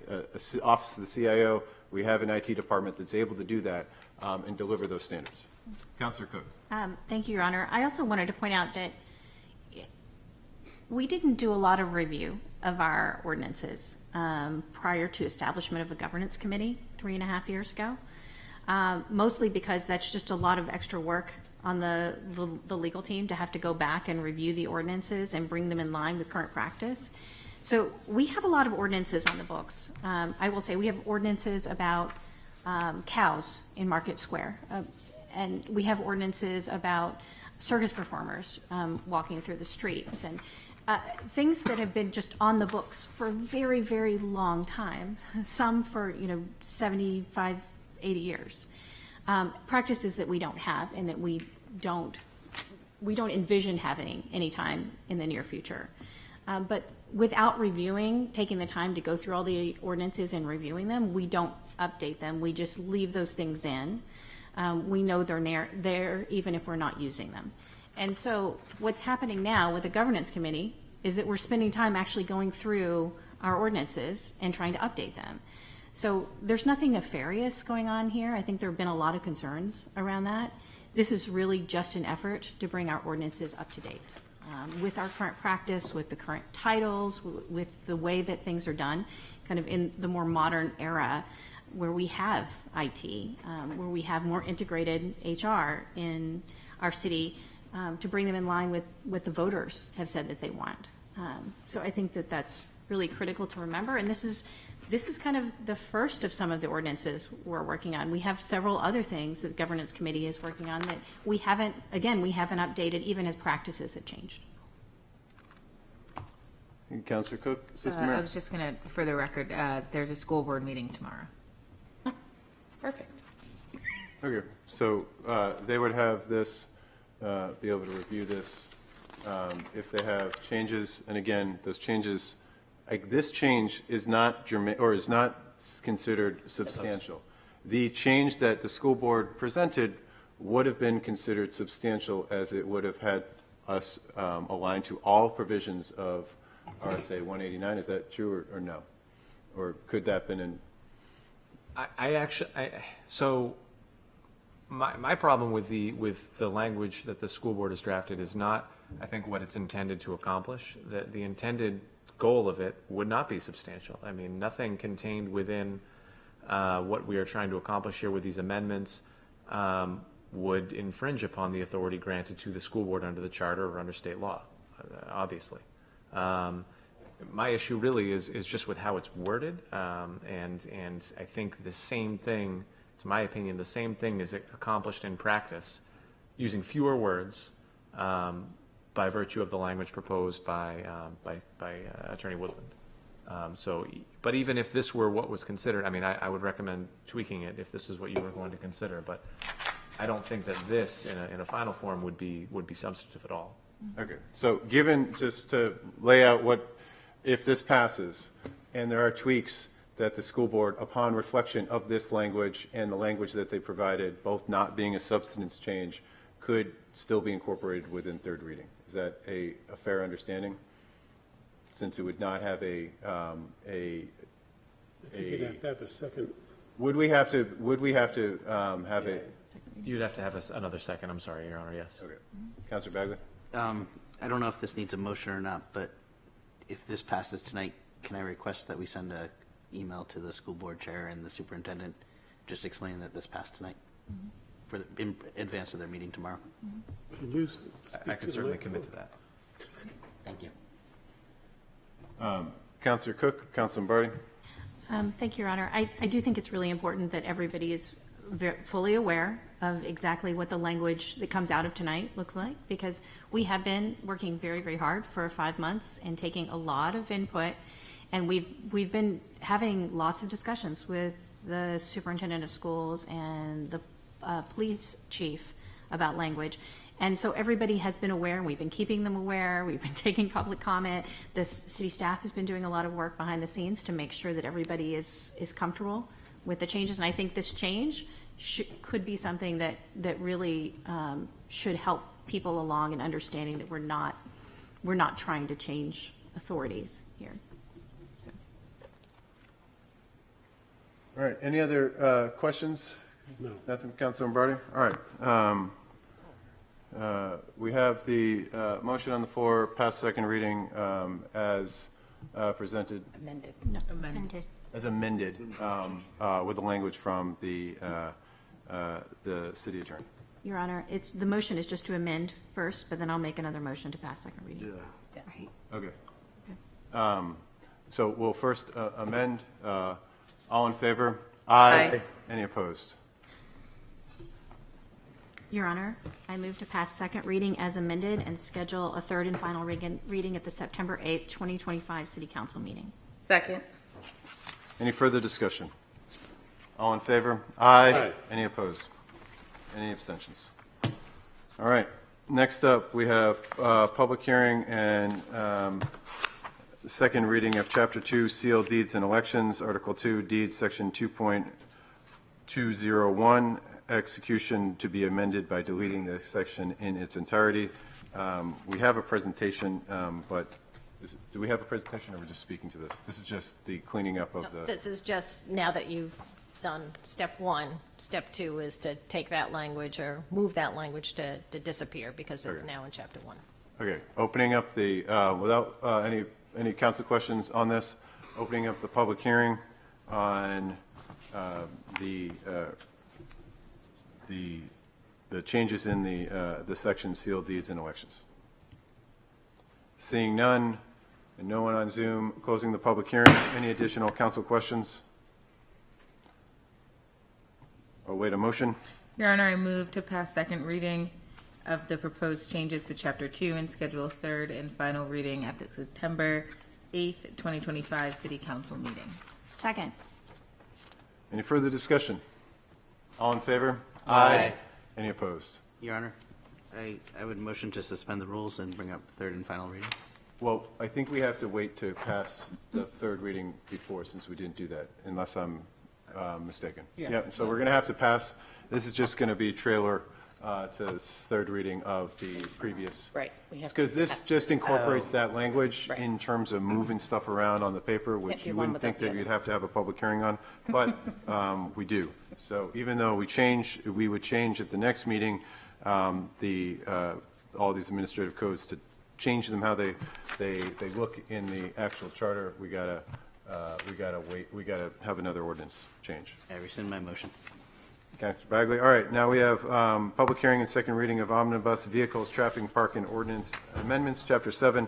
Office of the CIO. We have an IT department that's able to do that and deliver those standards. Councilor Cook. Thank you, Your Honor. I also wanted to point out that we didn't do a lot of review of our ordinances prior to establishment of a governance committee 3.5 years ago, mostly because that's just a lot of extra work on the legal team to have to go back and review the ordinances and bring them in line with current practice. So we have a lot of ordinances on the books. I will say we have ordinances about cows in Market Square, and we have ordinances about circus performers walking through the streets, and things that have been just on the books for a very, very long time, some for 75, 80 years. Practices that we don't have and that we don't envision having anytime in the near future. But without taking the time to go through all the ordinances and reviewing them, we don't update them. We just leave those things in. We know they're there even if we're not using them. And so what's happening now with the governance committee is that we're spending time actually going through our ordinances and trying to update them. So there's nothing nefarious going on here. I think there have been a lot of concerns around that. This is really just an effort to bring our ordinances up to date with our current practice, with the current titles, with the way that things are done, kind of in the more modern era where we have IT, where we have more integrated HR in our city, to bring them in line with what the voters have said that they want. So I think that that's really critical to remember. And this is kind of the first of some of the ordinances we're working on. We have several other things that the governance committee is working on that we haven't updated even as practices have changed. Councilor Cook, Assistant I Mayor. was just going to, for the record, there's a school board meeting tomorrow. Perfect. Okay, so they would have this, be able to review this if they have changes, and again, those changes, this change is not germane, or is not considered substantial. The change that the school board presented would have been considered substantial, as it would have had us align to all provisions of RSA 189. Is that true or no? Or could that have been in? So my problem with the language that the school board has drafted is not, I think, what it's intended to accomplish. The intended goal of it would not be substantial. I mean, nothing contained within what we are trying to accomplish here with these amendments would infringe upon the authority granted to the school board under the charter or under state law, obviously. My issue really is just with how it's worded, and I think the same thing, to my opinion, the same thing is accomplished in practice using fewer words by virtue of the language proposed by Attorney Woodland. But even if this were what was considered, I mean, I would recommend tweaking it if this is what you were going to consider. But I don't think that this, in a final form, would be substantive at all. Okay, so given, just to lay out what, if this passes, and there are tweaks that the school board, upon reflection of this language and the language that they provided, both not being a substance change, could still be incorporated within third reading. Is that a fair understanding? Since it would not have I think you'd have to have a second. Would we have to have a? You'd have to have another second. I'm sorry, Your Honor. Yes. Okay. Councilor Bagley. I don't know if this needs a motion or not, but if this passes tonight, can I request that we send an email to the school board chair and the superintendent just explaining that this passed tonight in advance of their meeting tomorrow? I can certainly commit to that. Thank you. Councilor Cook, Councilor Barty. Thank you, Your Honor. I do think it's really important that everybody is fully aware of exactly what the language that comes out of tonight looks like, because we have been working very, very hard for 5 months and taking a lot of input, and we've been having lots of discussions with the superintendent of schools and the police chief about language. And so everybody has been aware, and we've been keeping them aware. We've been taking public comment. The city staff has been doing a lot of work behind the scenes to make sure that everybody is comfortable with the changes. And I think this change could be something that really should help people along in understanding that we're not trying to change authorities here. So. All right, any other questions? No. Nothing, Councilor Lombardi? All right. We have the motion on the floor, pass second reading as presented. Amended. No, amended. As amended with the language from the city attorney. Your Honor, the motion is just to amend first, but then I'll make another motion to pass second reading. Yeah. Right. Okay. So we'll first amend. All in favor? Aye. Any opposed? Your Honor, I move to pass second reading as amended and schedule a third and final reading at the September 8th, 2025 City Council meeting. Second. Any further discussion? All in favor? Aye. Aye. Any opposed? Any abstentions? All right. Next up, we have public hearing and the second reading of Chapter 2, Sealed Deeds and Elections, Article 2, Deeds, Section 2.201, execution to be amended by deleting the section in its entirety. We have a presentation, but do we have a presentation, or we're just speaking to this? This is just the cleaning up of the... This is just now that you've done step one. Step two is to take that language or move that language to disappear because it's now in chapter 1. Okay, opening up the, without any council questions on this, opening up the public hearing on the changes in the section Sealed Deeds and Elections. Seeing none and no one on Zoom, closing the public hearing. Any additional council questions? I'll wait a motion. Your Honor, I move to pass second reading of the proposed changes to Chapter 2 and schedule a third and final reading at the September 8th, 2025 City Council meeting. Second. Any further discussion? All in favor? Aye. Any opposed? Your Honor, I would motion to suspend the rules and bring up third and final reading. Well, I think we have to wait to pass the third reading before, since we didn't do that, unless I'm mistaken. Yeah. So we're going to have to pass. This is just going to be trailer to this third reading of the previous. Right. We have Because to this pass. just incorporates that language Right. in terms of moving stuff around on the paper, which Can't do you one wouldn't think without that the you'd other. have to have a public hearing on, but we do. So even though we would change at the next meeting all these administrative codes to change them how they look in the actual charter, we gotta wait. We gotta have another ordinance change. I rescind my motion. Councilor Bagley. All right, now we have public hearing and second reading of omnibus vehicles, traffic, park, and ordinance amendments, Chapter 7,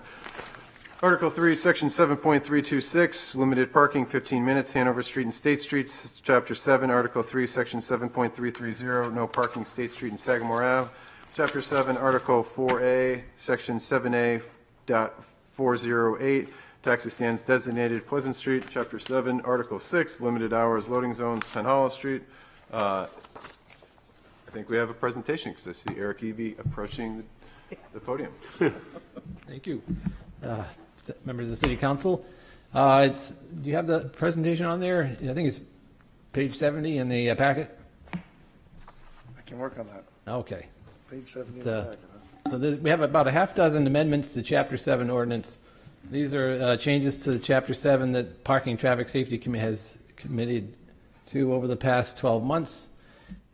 Article 3, Section 7.326, limited parking, 15 minutes, Hanover Street and State Streets, Chapter 7, Article 3, Section 7.330, no parking, State Street and Sagamore Ave, Chapter 7, Article 4A, Section 7A.408, taxi stands designated Pleasant Street, Chapter 7, Article 6, limited hours loading zones, Penn Hollow Street. I think we have a presentation because I see Eric Eby approaching the podium. Thank you. Members of the City Council. Do you have the presentation on there? I think it's page 70 in the packet. I can work on that. Okay. Page 70 in the packet. Huh? So we have about a half dozen amendments to Chapter 7 ordinance. These are changes to Chapter 7 that Parking and Traffic Safety Committee has committed to over the past 12 months.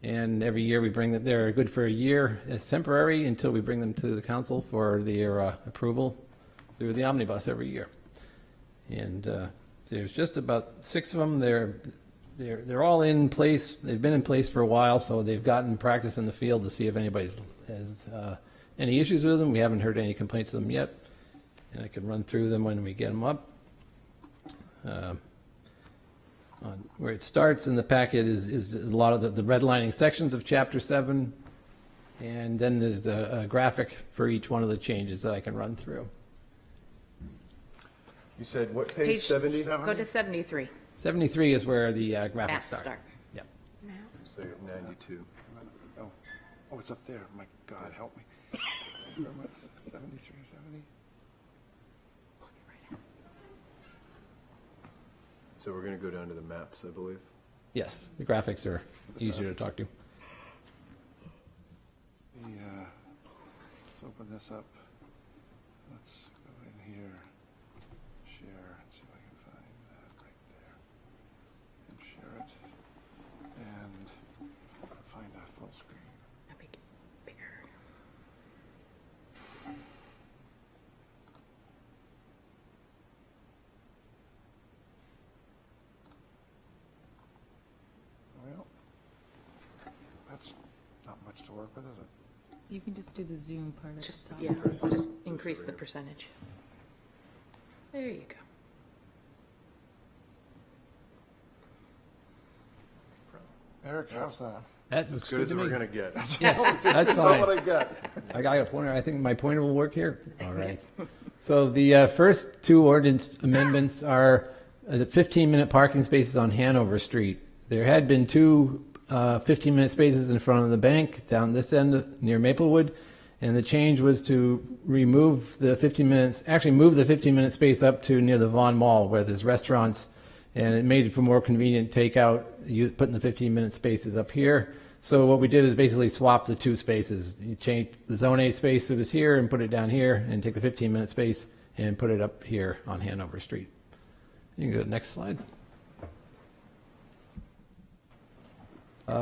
And every year we bring them, they're good for a year as temporary until we bring them to the council for their approval through the omnibus every year. And there's just about 6 of them. They're all in place. They've been in place for a while, so they've gotten practice in the field to see if anybody has any issues with them. We haven't heard any complaints of them yet, and I can run through them when we get them up. Where it starts in the packet is a lot of the redlining sections of Chapter 7, and then there's a graphic for each one of the changes that I can run through. You said what page, 70? Go to 73. 73 is where the graphics Maps start. start. Yep. So you have 92. Oh, it's up there. My God, help me. 73 or 70? So we're going to go down to the maps, I believe. Yes, the graphics are easier to talk to. Let's open this up. Let's go in here, share, and see if I can find that right there. And share it. And find that full screen. Well, that's not much to work with, is it? You can just do the Zoom part of Just, the yeah, just increase the percentage. There you go. Eric, how's that? That As looks good good as to we're me. going to get. Yes, that's Not fine. what I got. I got a pointer. I think my pointer will work here. All right. So the first two ordinance amendments are the 15-minute parking spaces on Hanover Street. There had been two 15-minute spaces in front of the bank down this end near Maplewood, and the change was to remove the 15 minutes, actually move the 15-minute space up to near the Vaughan Mall where there's restaurants, and it made it for more convenient takeout, putting the 15-minute spaces up here. So what we did is basically swap the two spaces. You change the Zone A space that was here and put it down here, and take the 15-minute space and put it up here on Hanover Street. You can go to the next slide.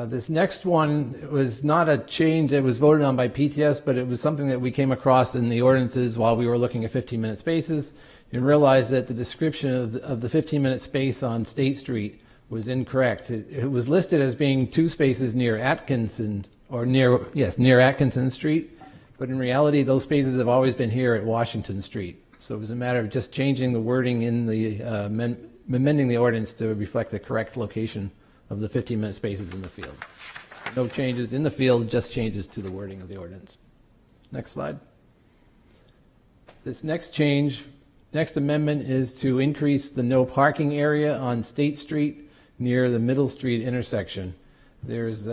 This next one was not a change that was voted on by PTS, but it was something that we came across in the ordinances while we were looking at 15-minute spaces and realized that the description of the 15-minute space on State Street was incorrect. It was listed as being two spaces near Atkinson, or near Atkinson Street, but in reality, those spaces have always been here at Washington Street. So it was a matter of just changing the wording in the, amending the ordinance to reflect the correct location of the 15-minute spaces in the field. No changes in the field, just changes to the wording of the ordinance. Next slide. This next amendment is to increase the no parking area on State Street near the Middle Street intersection. There's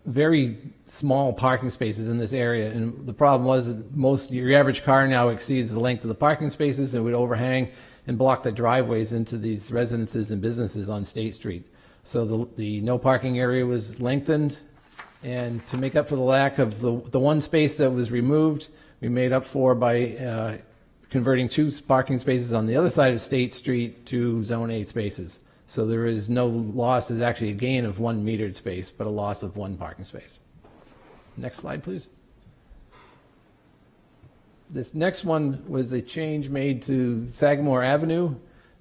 very small parking spaces in this area, and the problem was that your average car now exceeds the length of the parking spaces and would overhang and block the driveways into these residences and businesses on State Street. So the no parking area was lengthened, and to make up for the lack of the one space that was removed, we made up for by converting two parking spaces on the other side of State Street to Zone A spaces. So there is no loss. There's actually a gain of one metered space, but a loss of one parking space. Next slide, please. This next one was a change made to Sagamore Avenue.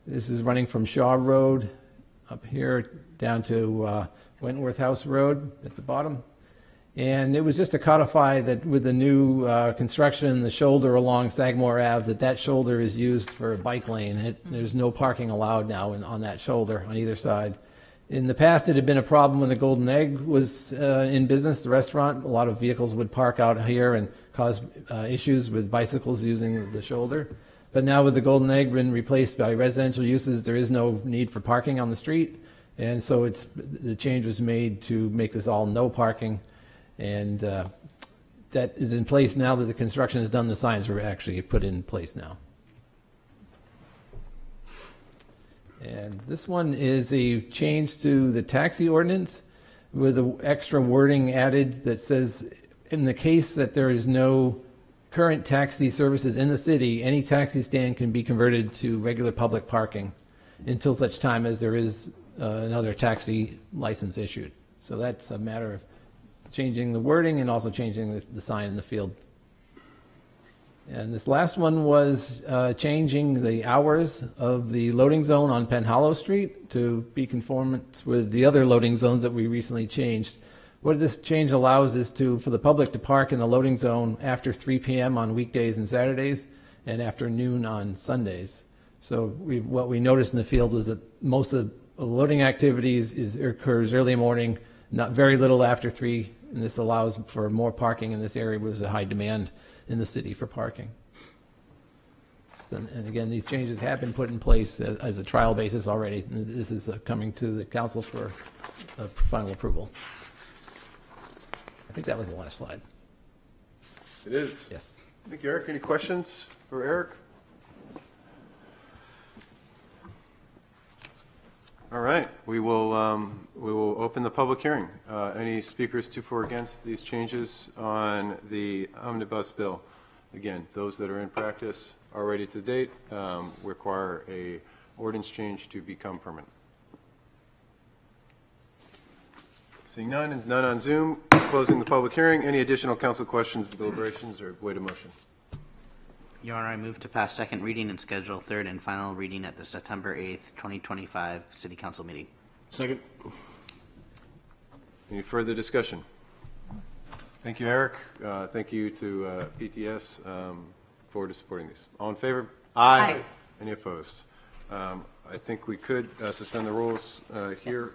This is running from Shaw Road up here down to Wentworth House Road at the bottom. And it was just to codify that with the new construction, the shoulder along Sagamore Ave, that shoulder is used for a bike lane. There's no parking allowed now on that shoulder on either side. In the past, it had been a problem when the Golden Egg was in business, the restaurant. A lot of vehicles would park out here and cause issues with bicycles using the shoulder. But now with the Golden Egg been replaced by residential uses, there is no need for parking on the street. And so the change was made to make this all no parking. And that is in place now that the construction is done. The signs were actually put in place now. And this one is a change to the taxi ordinance with the extra wording added that says, in the case that there is no current taxi services in the city, any taxi stand can be converted to regular public parking until such time as there is another taxi license issued. So that's a matter of changing the wording and also changing the sign in the field. And this last one was changing the hours of the loading zone on Penn Hollow Street to be conformance with the other loading zones that we recently changed. What this change allows is for the public to park in the loading zone after 3 p.m. on weekdays and Saturdays and after noon on Sundays. So what we noticed in the field was that most of loading activities occurs early morning, not very little after 3, and this allows for more parking in this area. There's a high demand in the city for parking. And again, these changes have been put in place as a trial basis already. This is coming to the council for final approval. I think that was the last slide. It is. Yes. Thank you, Eric. Any questions for Eric? All right, we will open the public hearing. Any speakers to, for, or against these changes on the omnibus bill? Again, those that are in practice already to date require a ordinance change to become permanent. Seeing none and none on Zoom, closing the public hearing. Any additional council questions, deliberations, or wait a motion? Your Honor, I move to pass second reading and schedule third and final reading at the September 8th, 2025 City Council meeting. Second. Any further discussion? Thank you, Eric. Thank you to PTS for supporting these. All in favor? Aye. Any opposed? I think we could suspend the rules here.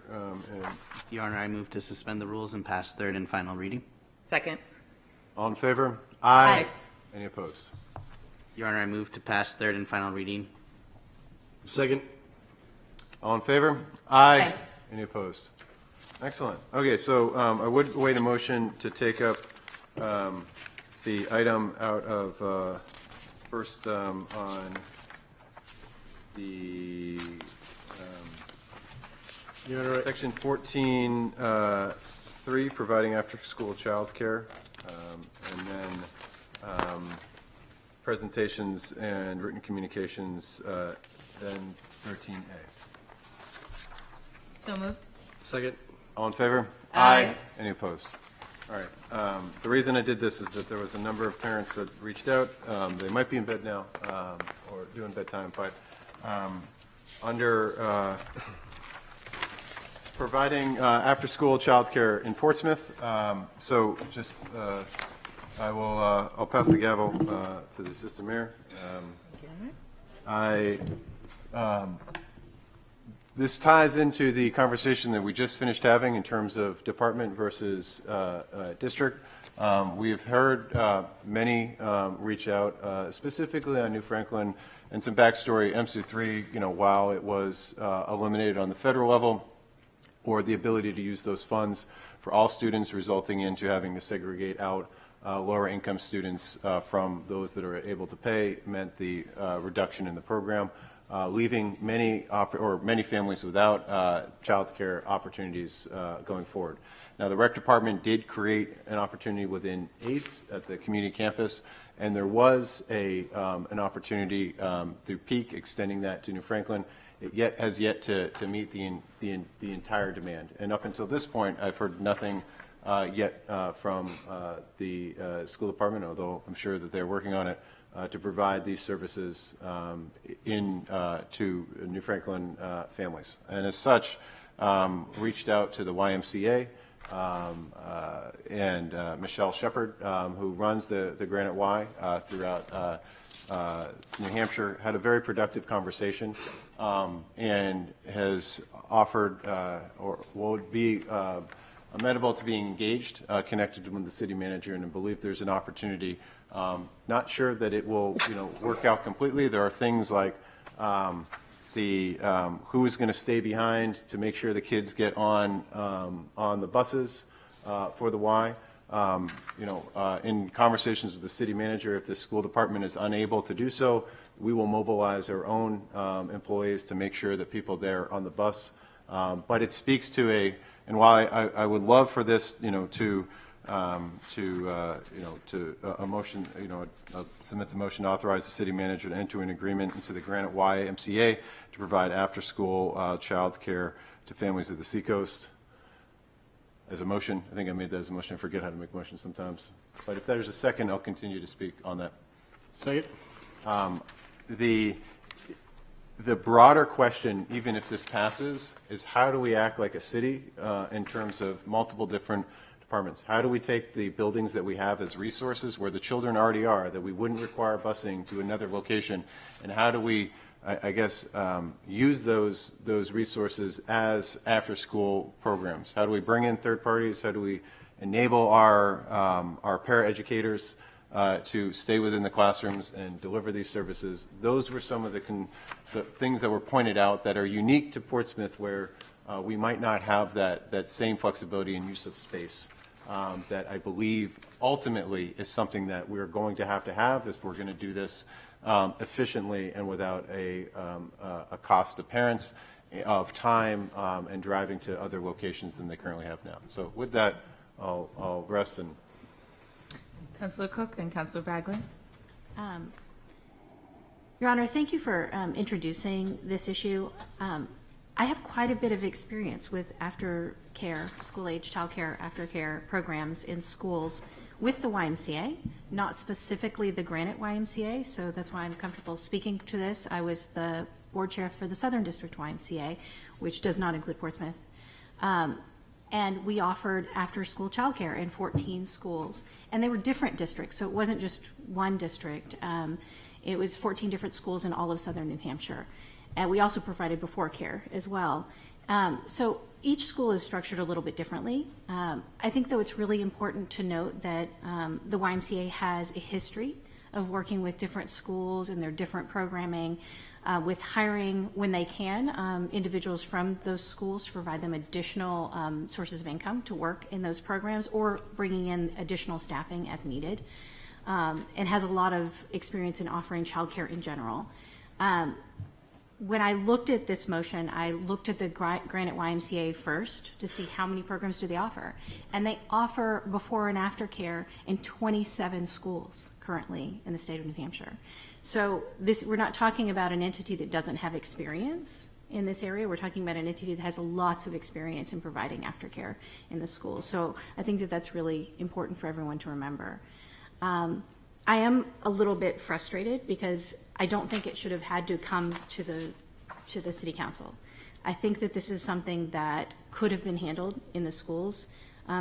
Your Honor, I move to suspend the rules and pass third and final reading. Second. All in favor? Aye. Any opposed? Your Honor, I move to pass third and final reading. Second. All in favor? Aye. Any opposed? Excellent. Okay, so I would wait a motion to take up the item out of first on the section 14.3, providing after-school childcare, and then presentations and written communications, then 13A. So moved. Second. All in favor? Aye. Any opposed? All right. The reason I did this is that there was a number of parents that reached out. They might be in bed now or doing bedtime, but under providing after-school childcare in Portsmouth. So just I'll pass the gavel to the assistant mayor. This ties into the conversation that we just finished having in terms of department versus district. We've heard many reach out, specifically on New Franklin, and some backstory. MC3, while it was eliminated on the federal level, or the ability to use those funds for all students, resulting into having to segregate out lower income students from those that are able to pay, meant the reduction in the program. Leaving many families without child care opportunities going forward. Now, the rec department did create an opportunity within ACE at the community campus, and there was an opportunity through Peak extending that to New Franklin. It has yet to meet the entire demand. And up until this point, I've heard nothing yet from the school department, although I'm sure that they're working on it, to provide these services to New Franklin families. And as such, reached out to the YMCA and Michelle Shepard, who runs the Granite Y throughout New Hampshire, had a very productive conversation and has offered or would be amenable to being engaged, connected with the city manager, and I believe there's an opportunity. Not sure that it will, work out completely. There are things like who's going to stay behind to make sure the kids get on the buses for the Y. In conversations with the city manager, if the school department is unable to do so, we will mobilize our own employees to make sure that people there on the bus. But it speaks to and while I would love for this, to a motion, submit the motion to authorize the city manager to enter an agreement into the Granite Y MCA to provide after-school child care to families of the Seacoast. As a motion, I think I made that as a motion. I forget how to make motions sometimes. But if there's a second, I'll continue to speak on that. Second. The broader question, even if this passes, is how do we act like a city in terms of multiple different departments. How do we take the buildings that we have as resources where the children already are, that we wouldn't require busing to another location, and how do we, I guess, use those resources as after-school programs? How do we bring in third parties? How do we enable our paraeducators to stay within the classrooms and deliver these services? Those were some of the things that were pointed out that are unique to Portsmouth, where we might not have that same flexibility and use of space that I believe ultimately is something that we're going to have if we're going to do this efficiently and without a cost to parents of time and driving to other locations than they currently have now. So with that, I'll rest and. Councillor Cook, then Councillor Bagley. Your Honor, thank you for introducing this issue. I have quite a bit of experience with aftercare, school-age childcare aftercare programs in schools with the YMCA, not specifically the Granite YMCA, so that's why I'm comfortable speaking to this. I was the board chair for the Southern District YMCA, which does not include Portsmouth. And we offered after-school childcare in 14 schools, and they were different districts, so it wasn't just one district. It was 14 different schools in all of Southern New Hampshire. And we also provided before care as well. So each school is structured a little bit differently. I think, though, it's really important to note that the YMCA has a history of working with different schools and their different programming, with hiring, when they can, individuals from those schools to provide them additional sources of income to work in those programs, or bringing in additional staffing as needed, and has a lot of experience in offering childcare in general. When I looked at this motion, I looked at the Granite YMCA first to see how many programs do they offer. And they offer before and after care in 27 schools currently in the state of New Hampshire. So we're not talking about an entity that doesn't have experience in this area. We're talking about an entity that has lots of experience in providing aftercare in the schools. So I think that that's really important for everyone to remember. I am a little bit frustrated because I don't think it should have had to come to the city council. I think that this is something that could have been handled in the schools.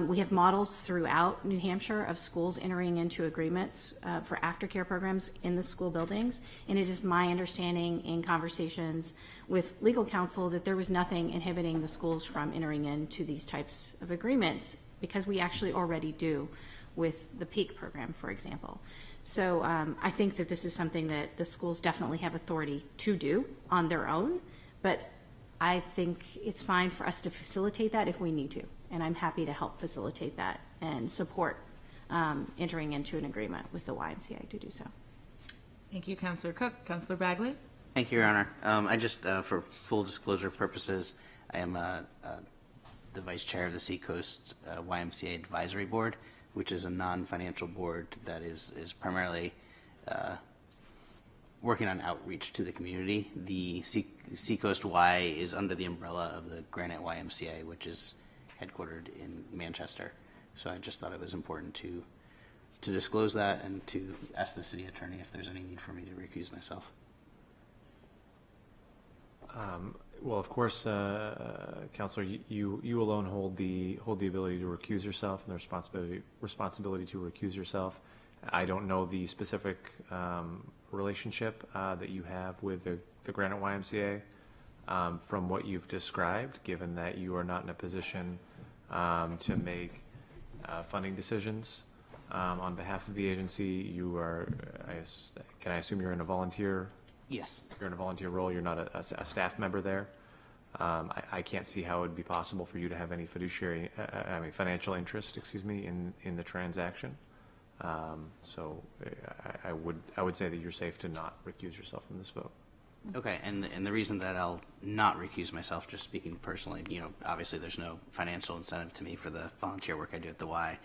We have models throughout New Hampshire of schools entering into agreements for aftercare programs in the school buildings, and it is my understanding in conversations with legal counsel that there was nothing inhibiting the schools from entering into these types of agreements, because we actually already do with the PEAK program, for example. So I think that this is something that the schools definitely have authority to do on their own, but I think it's fine for us to facilitate that if we need to, and I'm happy to help facilitate that and support entering into an agreement with the YMCA to do so. Thank you, Councillor Cook. Councillor Bagley. Thank you, Your Honor. I just, for full disclosure purposes, I am the vice chair of the Seacoast YMCA Advisory Board, which is a non-financial board that is primarily working on outreach to the community. The Seacoast Y is under the umbrella of the Granite YMCA, which is headquartered in Manchester. So I just thought it was important to disclose that and to ask the city attorney if there's any need for me to recuse myself. Well, of course, Councillor, you alone hold the ability to recuse yourself and the responsibility to recuse yourself. I don't know the specific relationship that you have with the Granite YMCA. From what you've described, given that you are not in a position to make funding decisions on behalf of the agency, you are. Can I assume you're in a volunteer? Yes. You're in a volunteer role. You're not a staff member there. I can't see how it would be possible for you to have any financial interest, in the transaction. So I would say that you're safe to not recuse yourself from this vote. Okay, and the reason that I'll not recuse myself, just speaking personally, obviously there's no financial incentive to me for the volunteer work I do at the Y,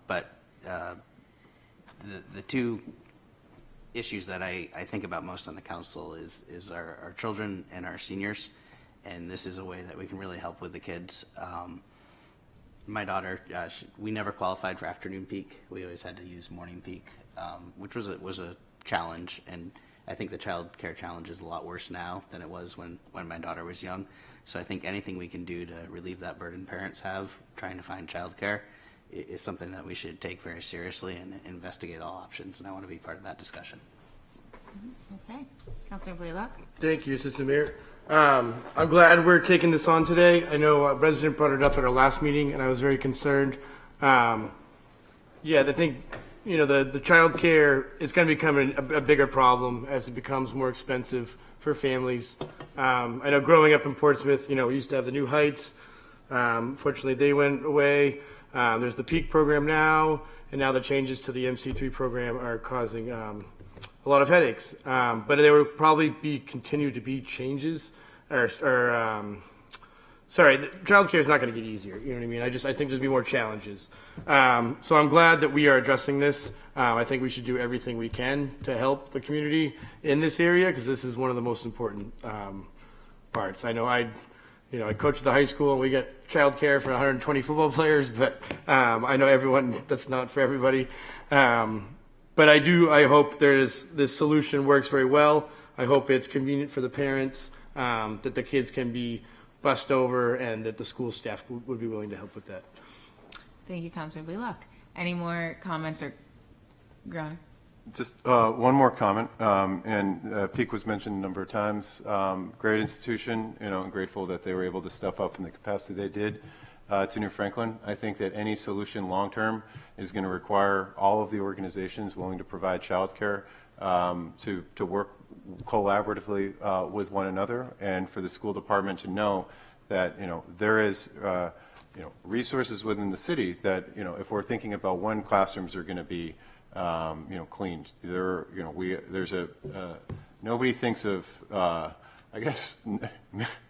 but the two issues that I think about most on the council is our children and our seniors, and this is a way that we can really help with the kids. My daughter, we never qualified for afternoon peak. We always had to use morning peak, which was a challenge, and I think the child care challenge is a lot worse now than it was when my daughter was young. So I think anything we can do to relieve that burden parents have trying to find child care is something that we should take very seriously and investigate all options, and I want to be part of that discussion. Okay. Councilor Blaylock? Thank you, Assistant Mayor. I'm glad we're taking this on today. I know a resident brought it up at our last meeting, and I was very concerned. I think, the child care is going to become a bigger problem as it becomes more expensive for families. I know growing up in Portsmouth, we used to have the New Heights. Fortunately, they went away. There's the Peak program now, and now the changes to the MC3 program are causing a lot of headaches. But there will probably continue to be changes, sorry, the child care is not going to get easier. You know what I mean? I think there's be more challenges. So I'm glad that we are addressing this. I think we should do everything we can to help the community in this area, because this is one of the most important parts. I know I coach at the high school, and we get child care for 120 football players, but I know that's not for everybody. But I hope this solution works very well. I hope it's convenient for the parents, that the kids can be bussed over, and that the school staff would be willing to help with that. Thank you, Councilor Blaylock. Any more comments or Groner? Just one more comment, and Peak was mentioned a number of times. Great institution, and grateful that they were able to step up in the capacity they did to New Franklin. I think that any solution long-term is going to require all of the organizations willing to provide childcare to work collaboratively with one another, and for the school department to know that there is resources within the city that if we're thinking about when classrooms are going to be cleaned, nobody thinks of I guess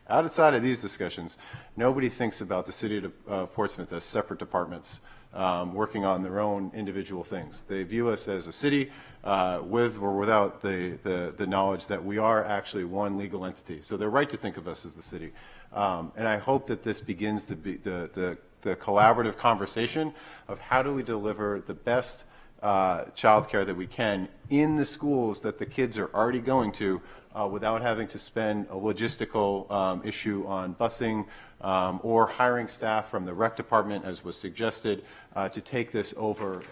outside of these discussions, nobody thinks about the city of Portsmouth as separate departments working on their own individual things. They view us as a city with or without the knowledge that we are actually one legal entity. So they're right to think of us as the city. And I hope that this begins the collaborative conversation of how do we deliver the best child care that we can in the schools that the kids are already going to without having to spend a logistical issue on busing or hiring staff from the rec department, as was suggested, to take this over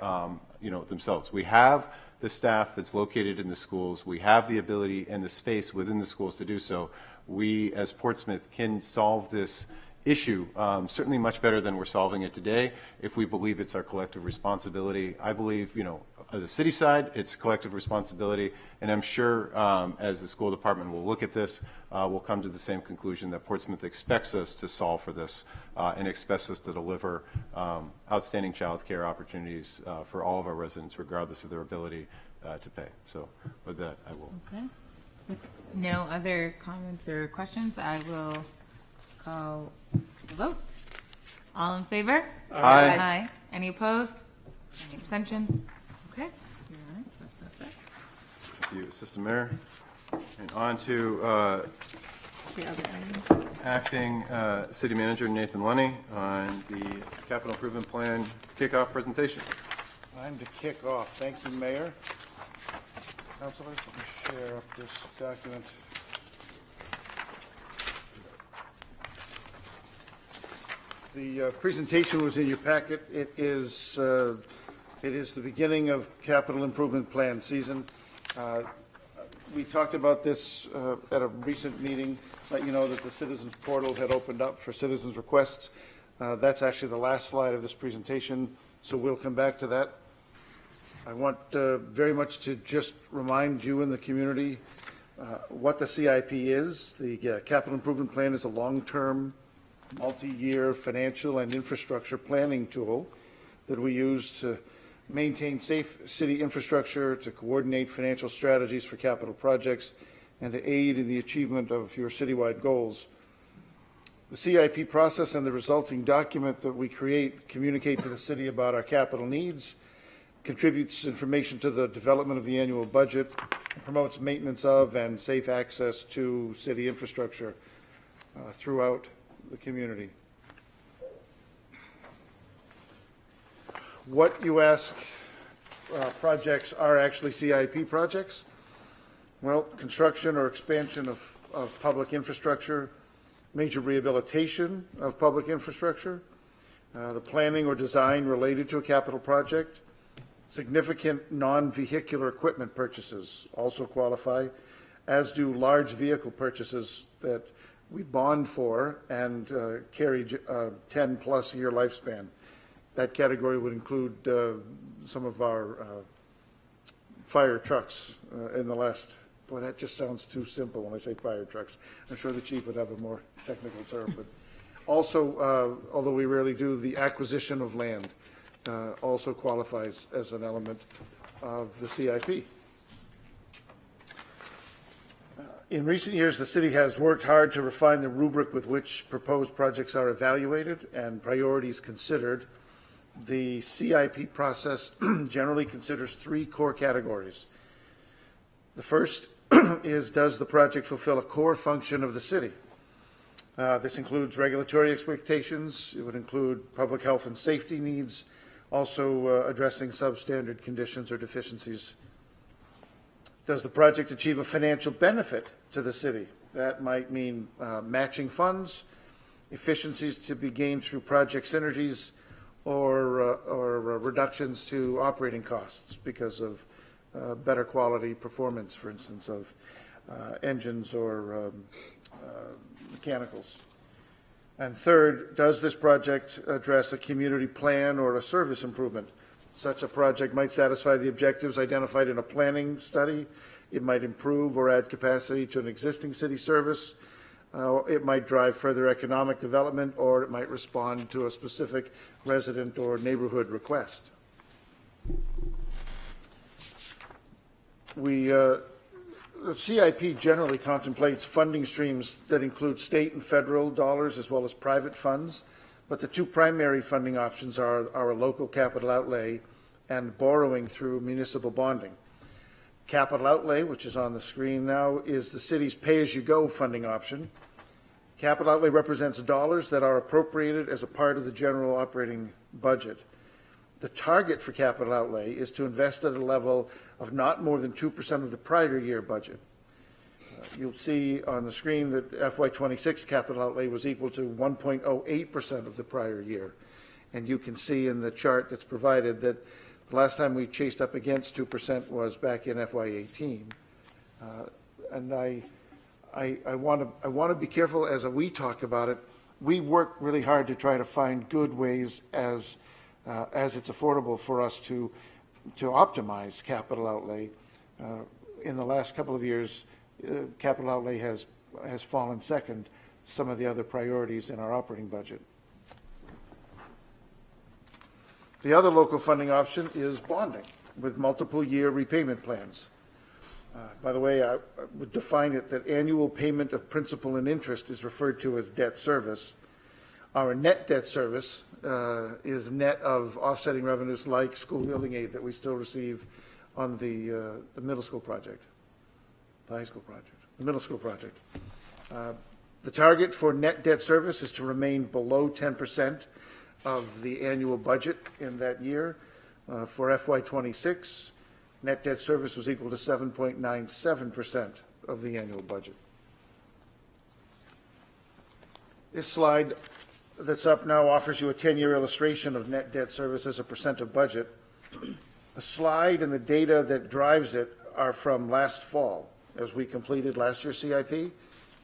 themselves. We have the staff that's located in the schools. We have the ability and the space within the schools to do so. We, as Portsmouth, can solve this issue certainly much better than we're solving it today if we believe it's our collective responsibility. I believe, as a city side, it's collective responsibility, and I'm sure as the school department will look at this, we'll come to the same conclusion that Portsmouth expects us to solve for this and expects us to deliver outstanding child care opportunities for all of our residents, regardless of their ability to pay. So with that, I will. Okay. With no other comments or questions, I will call the vote. All in favor? Aye. Aye. Any opposed? Any abstentions? Okay. You're all right. That's perfect. Thank you, Assistant Mayor. And on to The other items. Acting City Manager Nathan Lunny on the Capital Improvement Plan kickoff presentation. Time to kick off. Thank you, Mayor. Councilors, let me share up this document. The presentation was in your packet. It is the beginning of capital improvement plan season. We talked about this at a recent meeting, let you know that the citizens portal had opened up for citizens requests. That's actually the last slide of this presentation, so we'll come back to that. I want very much to just remind you and the community what the CIP is. The capital improvement plan is a long-term, multi-year financial and infrastructure planning tool that we use to maintain safe city infrastructure, to coordinate financial strategies for capital projects, and to aid in the achievement of your citywide goals. The CIP process and the resulting document that we create communicate to the city about our capital needs, contributes information to the development of the annual budget, promotes maintenance of and safe access to city infrastructure throughout the community. What you ask projects are actually CIP projects? Well, construction or expansion of public infrastructure, major rehabilitation of public infrastructure, the planning or design related to a capital project. Significant non-vehicular equipment purchases also qualify, as do large vehicle purchases that we bond for and carry 10-plus year lifespan. That category would include some of our fire trucks in the last, boy, that just sounds too simple when I say fire trucks. I'm sure the chief would have a more technical term, but also, although we rarely do, the acquisition of land also qualifies as an element of the CIP. In recent years, the city has worked hard to refine the rubric with which proposed projects are evaluated and priorities considered. The CIP process generally considers three core categories. The first is, does the project fulfill a core function of the city? This includes regulatory expectations. It would include public health and safety needs, also addressing substandard conditions or deficiencies. Does the project achieve a financial benefit to the city? That might mean matching funds, efficiencies to be gained through project synergies, or reductions to operating costs because of better quality performance, for instance, of engines or mechanicals. And third, does this project address a community plan or a service improvement? Such a project might satisfy the objectives identified in a planning study. It might improve or add capacity to an existing city service. It might drive further economic development, or it might respond to a specific resident or neighborhood request. The CIP generally contemplates funding streams that include state and federal dollars as well as private funds, but the two primary funding options are a local capital outlay and borrowing through municipal bonding. Capital outlay, which is on the screen now, is the city's pay-as-you-go funding option. Capital outlay represents dollars that are appropriated as a part of the general operating budget. The target for capital outlay is to invest at a level of not more than 2% of the prior year budget. You'll see on the screen that FY26 capital outlay was equal to 1.08% of the prior year. And you can see in the chart that's provided that the last time we chased up against 2% was back in FY18. And I want to be careful as we talk about it. We work really hard to try to find good ways as it's affordable for us to optimize capital outlay. In the last couple of years, capital outlay has fallen second to some of the other priorities in our operating budget. The other local funding option is bonding with multiple year repayment plans. By the way, I would define it that annual payment of principal and interest is referred to as debt service. Our net debt service is net of offsetting revenues like school building aid that we still receive on the middle school project, the high school project, the middle school project. The target for net debt service is to remain below 10% of the annual budget in that year. For FY26, net debt service was equal to 7.97% of the annual budget. This slide that's up now offers you a 10-year illustration of net debt service as a percent of budget. The slide and the data that drives it are from last fall, as we completed last year's CIP,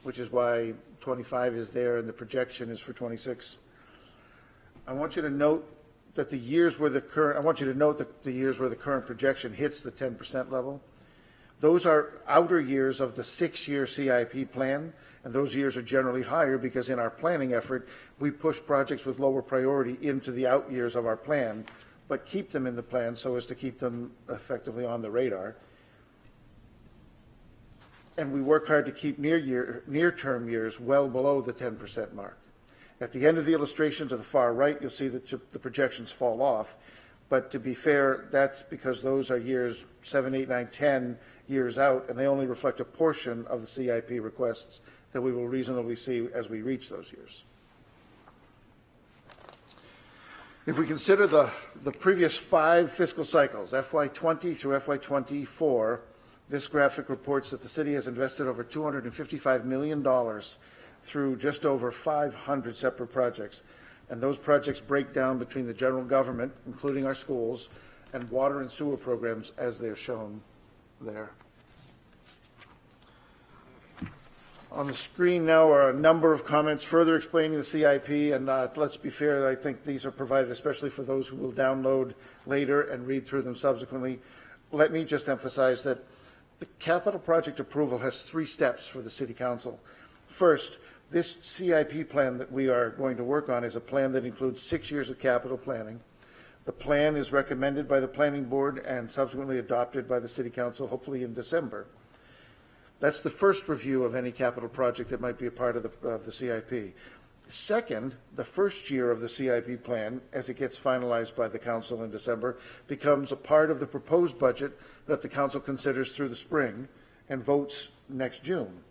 which is why 25 is there and the projection is for 26. I want you to note that the years where the current projection hits the 10% level. Those are outer years of the 6-year CIP plan, and those years are generally higher because in our planning effort, we push projects with lower priority into the out years of our plan, but keep them in the plan so as to keep them effectively on the radar. And we work hard to keep near-term years well below the 10% mark. At the end of the illustration to the far right, you'll see that the projections fall off. But to be fair, that's because those are years 7, 8, 9, 10 years out, and they only reflect a portion of the CIP requests that we will reasonably see as we reach those years. If we consider the previous 5 fiscal cycles, FY20 through FY24, this graphic reports that the city has invested over $255 million through just over 500 separate projects. And those projects break down between the general government, including our schools, and water and sewer programs as they're shown there. On the screen now are a number of comments further explaining the CIP, and let's be fair, I think these are provided especially for those who will download later and read through them subsequently. Let me just emphasize that the capital project approval has 3 steps for the City Council. First, this CIP plan that we are going to work on is a plan that includes 6 years of capital planning. The plan is recommended by the Planning Board and subsequently adopted by the City Council, hopefully in December. That's the first review of any capital project that might be a part of the CIP. Second, the first year of the CIP plan, as it gets finalized by the Council in December, becomes a part of the proposed budget that the Council considers through the spring and votes next June.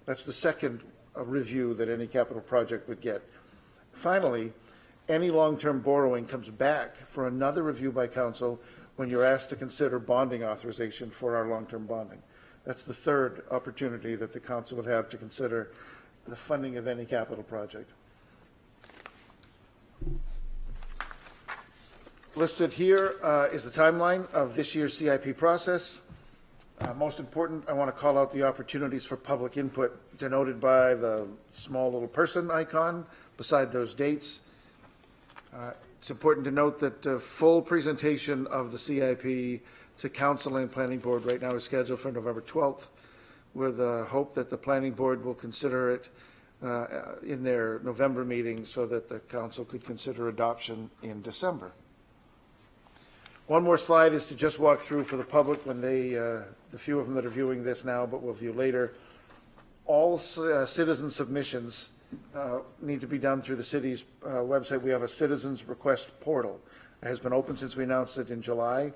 That's the second review that any capital project would get. Finally, any long-term borrowing comes back for another review by Council when you're asked to consider bonding authorization for our long-term bonding. That's the third opportunity that the Council would have to consider the funding of any capital project. Listed here is the timeline of this year's CIP process. Most important, I want to call out the opportunities for public input denoted by the small little person icon beside those dates. It's important to note that the full presentation of the CIP to Council and Planning Board right now is scheduled for November 12th, with a hope that the Planning Board will consider it in their November meeting so that the Council could consider adoption in December. One more slide is to just walk through for the public when they, the few of them that are viewing this now but will view later, all citizen submissions need to be done through the city's website. We have a citizens request portal. It has been open since we announced it in July.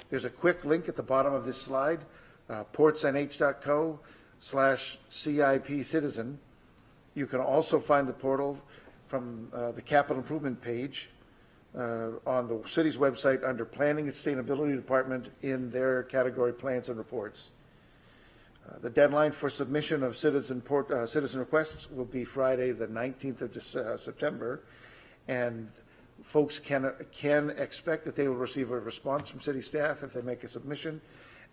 There's a quick link at the bottom of this slide, portsnh.co/CIP citizen. You can also find the portal from the capital improvement page on the city's website under Planning and Sustainability Department in their category Plans and Reports. The deadline for submission of citizen requests will be Friday, the 19th of September, and folks can expect that they will receive a response from city staff if they make a submission,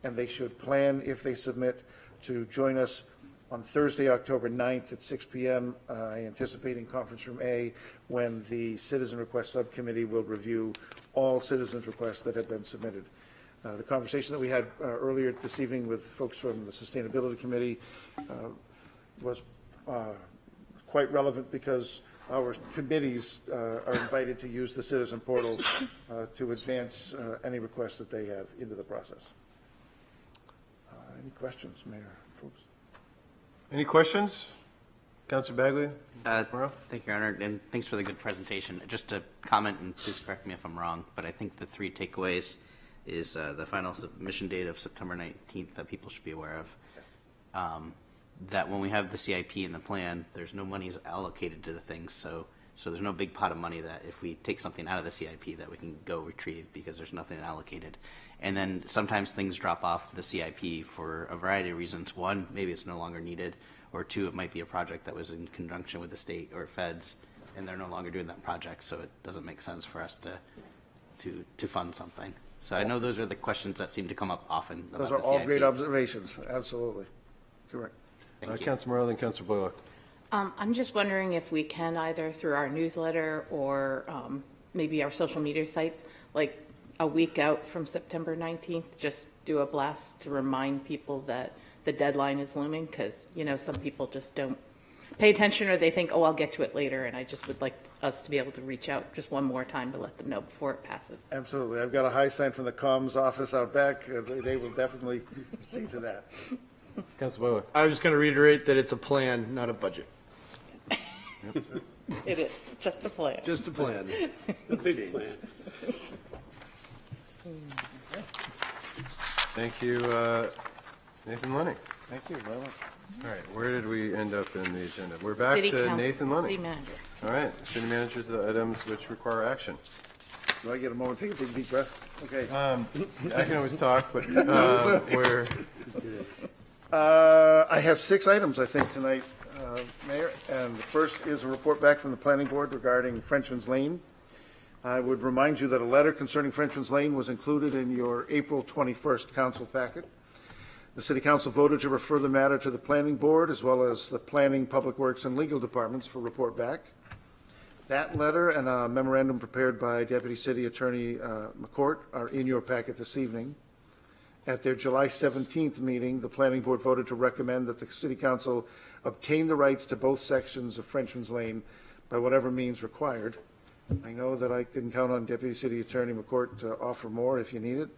and they should plan, if they submit, to join us on Thursday, October 9th at 6 p.m., anticipating Conference Room A, when the Citizen Request Subcommittee will review all citizens' requests that have been submitted. The conversation that we had earlier this evening with folks from the Sustainability Committee was quite relevant because our committees are invited to use the citizen portal to advance any requests that they have into the process. Any questions, Mayor? Folks? Any questions? Councilor Bagley? Thank you, Your Honor, and thanks for the good presentation. Just to comment, and please correct me if I'm wrong, but I think the 3 takeaways is the final submission date of September 19th that people should be aware of. That when we have the CIP and the plan, there's no monies allocated to the things, so there's no big pot of money that if we take something out of the CIP that we can go retrieve because there's nothing allocated. And then sometimes things drop off the CIP for a variety of reasons. 1, maybe it's no longer needed, or 2, it might be a project that was in conjunction with the state or feds, and they're no longer doing that project, so it doesn't make sense for us to fund something. So I know those are the questions that seem to come up often about Those are the all CIP. great observations. Absolutely. Correct. Councilor Morrell, then Councilor Blaylock. I'm just wondering if we can either through our newsletter or maybe our social media sites, like a week out from September 19th, just do a blast to remind people that the deadline is looming, because, you know, some people just don't pay attention or they think, oh, I'll get to it later. And I just would like us to be able to reach out just one more time to let them know before it passes. Absolutely. I've got a high sign from the comms office out back. They will definitely see to that. Councilor Blaylock. I was just going to reiterate that it's a plan, not a budget. It is just a plan. Just a plan. The big plan. Thank you, Nathan Lenny. Thank you very much. All right, where did we end up in the agenda? We're back City to Council- Nathan Lenny. City Manager. All right, city managers, the items which require action. Do I get a moment to take a big deep breath? Okay. I can always talk, but where? I have 6 items, I think, tonight Mayor, and the first is a report back from the Planning Board regarding Frenchman's Lane. I would remind you that a letter concerning Frenchman's Lane was included in your April 21st council packet. The City Council voted to refer the matter to the Planning Board as well as the Planning, Public Works, and Legal Departments for report back. That letter and a memorandum prepared by Deputy City Attorney McCourt are in your packet this evening. At their July 17th meeting, the Planning Board voted to recommend that the City Council obtain the rights to both sections of Frenchman's Lane by whatever means required. I know that I didn't count on Deputy City Attorney McCourt to offer more if you need it,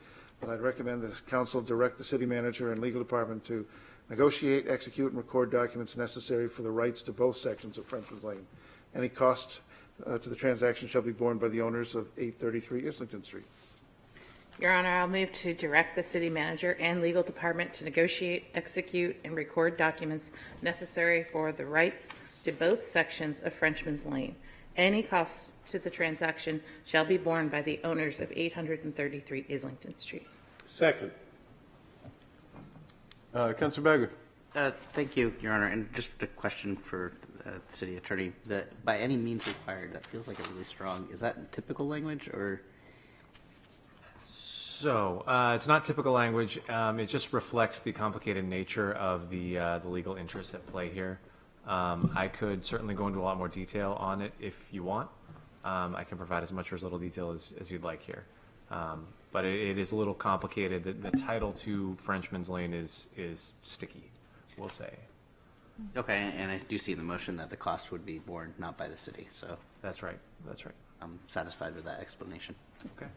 but I'd recommend the Council direct the City Manager and Legal Department to negotiate, execute, and record documents necessary for the rights to both sections of Frenchman's Lane. Any cost to the transaction shall be borne by the owners of 833 Islington Street. Your Honor, I'll move to direct the city manager and legal department to negotiate, execute, and record documents necessary for the rights to both sections of Frenchman's Lane. Any costs to the transaction shall be borne by the owners of 833 Islington Street. Second. Councilor Bagger. Thank you, Your Honor. And just a question for the city attorney. By any means required, that feels like a really strong. Is that typical language or? So it's not typical language. It just reflects the complicated nature of the legal interests at play here. I could certainly go into a lot more detail on it if you want. I can provide as much or as little detail as you'd like here. But it is a little complicated. The title to Frenchman's Lane is sticky, we'll say. Okay, and I do see in the motion that the cost would be borne not by the city. So that's right. That's right. I'm satisfied with that explanation. Okay.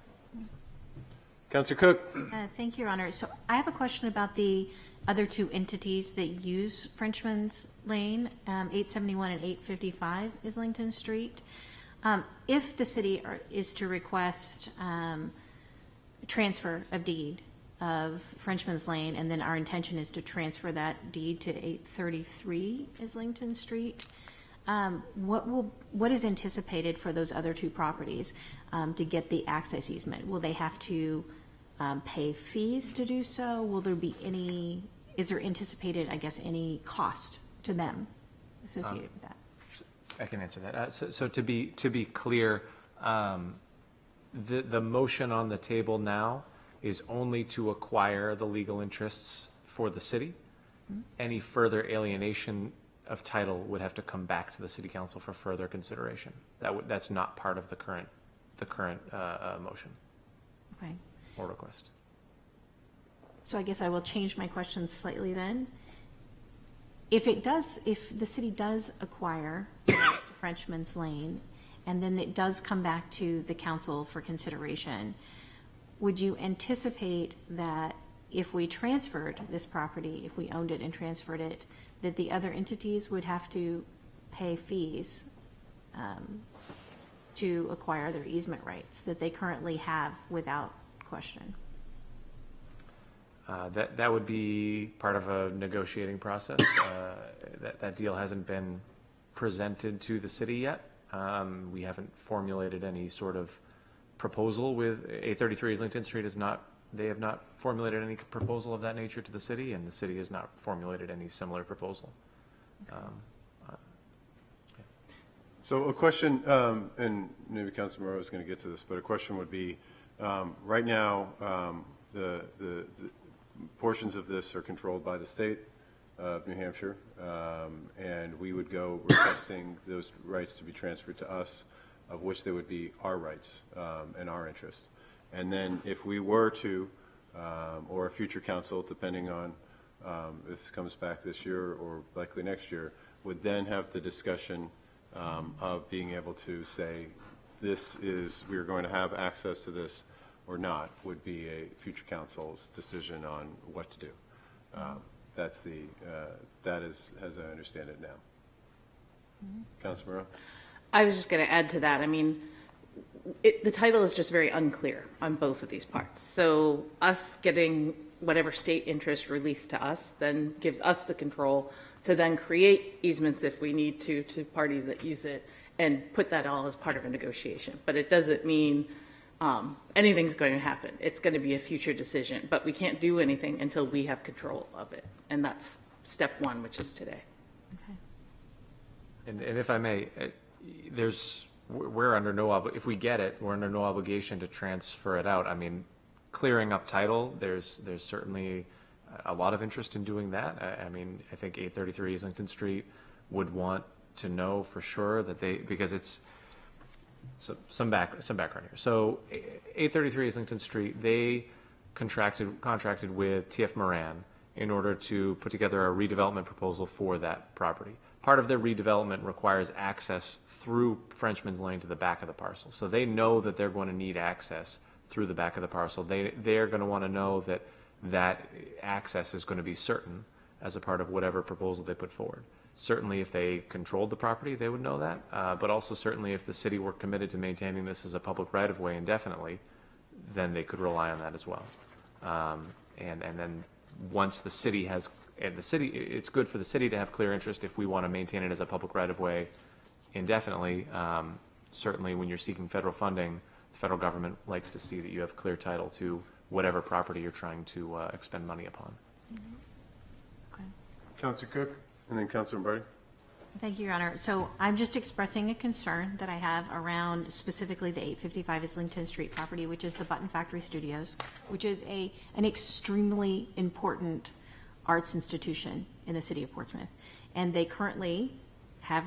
Councilor Cook. Thank you, Your Honor. So I have a question about the other two entities that use Frenchman's Lane, 871 and 855 Islington Street. If the city is to request transfer of deed of Frenchman's Lane, and then our intention is to transfer that deed to 833 Islington Street, what is anticipated for those other two properties to get the access easement? Will they have to pay fees to do so? Will there be any, is there anticipated, I guess, any cost to them associated with that? I can answer that. So to be clear, the motion on the table now is only to acquire the legal interests for the city. Mm-hmm. Any further alienation of title would have to come back to the city council for further consideration. That's not part of the current motion. Okay. Or request. So I guess I will change my question slightly then. If the city does acquire the rights to Frenchman's Lane, and then it does come back to the council for consideration, would you anticipate that if we transferred this property, if we owned it and transferred it, that the other entities would have to pay fees to acquire their easement rights that they currently have without question? That would be part of a negotiating process. That deal hasn't been presented to the city yet. We haven't formulated any sort of proposal with 833 Islington Street. They have not formulated any proposal of that nature to the city, and the city has not formulated any similar proposal. So a question, and maybe Councilor Moreau is going to get to this, but a question would be, right now, the portions of this are controlled by the state of New Hampshire, and we would go requesting those rights to be transferred to us, of which they would be our rights and our interest. And then if we were to, or a future council, depending on if this comes back this year or likely next year, would then have the discussion of being able to say, we are going to have access to this or not, would be a future council's decision on what to do. That is, as I understand it now. Mm-hmm. Councilor Moreau? I was just going to add to that. I mean, the title is just very unclear on both of these parts. So us getting whatever state interest released to us then gives us the control to then create easements if we need to parties that use it and put that all as part of a negotiation. But it doesn't mean anything's going to happen. It's going to be a future decision, but we can't do anything until we have control of it. And that's step one, which is today. Okay. And if I may, we're under if we get it, we're under no obligation to transfer it out. I mean, clearing up title, there's certainly a lot of interest in doing that. I mean, I think 833 Islington Street would want to know for sure that because it's, some background here. So 833 Islington Street, they contracted with TF Moran in order to put together a redevelopment proposal for that property. Part of their redevelopment requires access through Frenchman's Lane to the back of the parcel. So they know that they're going to need access through the back of the parcel. They're going to want to know that access is going to be certain as a part of whatever proposal they put forward. Certainly if they controlled the property, they would know that, but also certainly if the city were committed to maintaining this as a public right-of-way indefinitely, then they could rely on that as well. And then once the city has, it's good for the city to have clear interest if we want to maintain it as a public right-of-way indefinitely. Certainly when you're seeking federal funding, the federal government likes to see that you have clear title to whatever property you're trying to expend money upon. Okay. Councilor Cook, and then Councilor Lombardi. Thank you, Your Honor. So I'm just expressing a concern that I have around specifically the 855 Islington Street property, which is the Button Factory Studios, which is an extremely important arts institution in the city of Portsmouth. And they currently have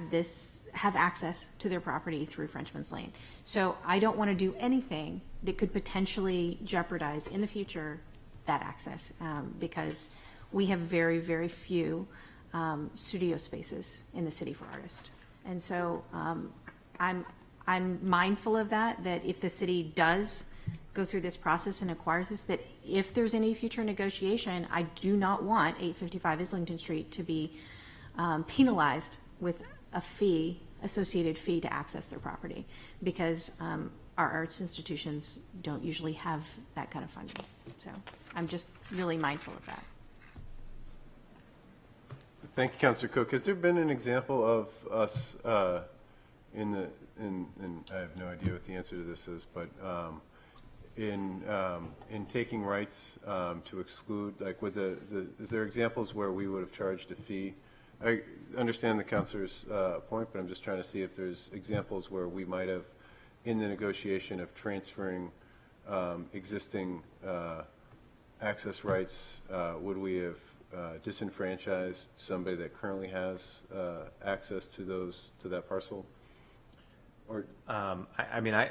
access to their property through Frenchman's Lane. So I don't want to do anything that could potentially jeopardize in the future that access, because we have very, very few studio spaces in the city for artists. And so I'm mindful of that if the city does go through this process and acquires this, that if there's any future negotiation, I do not want 855 Islington Street to be penalized with a associated fee to access their property, because our arts institutions don't usually have that kind of funding. So I'm just really mindful of that. Thank you, Councilor Cook. Has there been an example of us and I have no idea what the answer to this is, but in taking rights to exclude, like is there examples where we would have charged a fee? I understand the councilor's point, but I'm just trying to see if there's examples where we might have, in the negotiation of transferring existing access rights, would we have disenfranchised somebody that currently has access to that parcel? Or I mean, I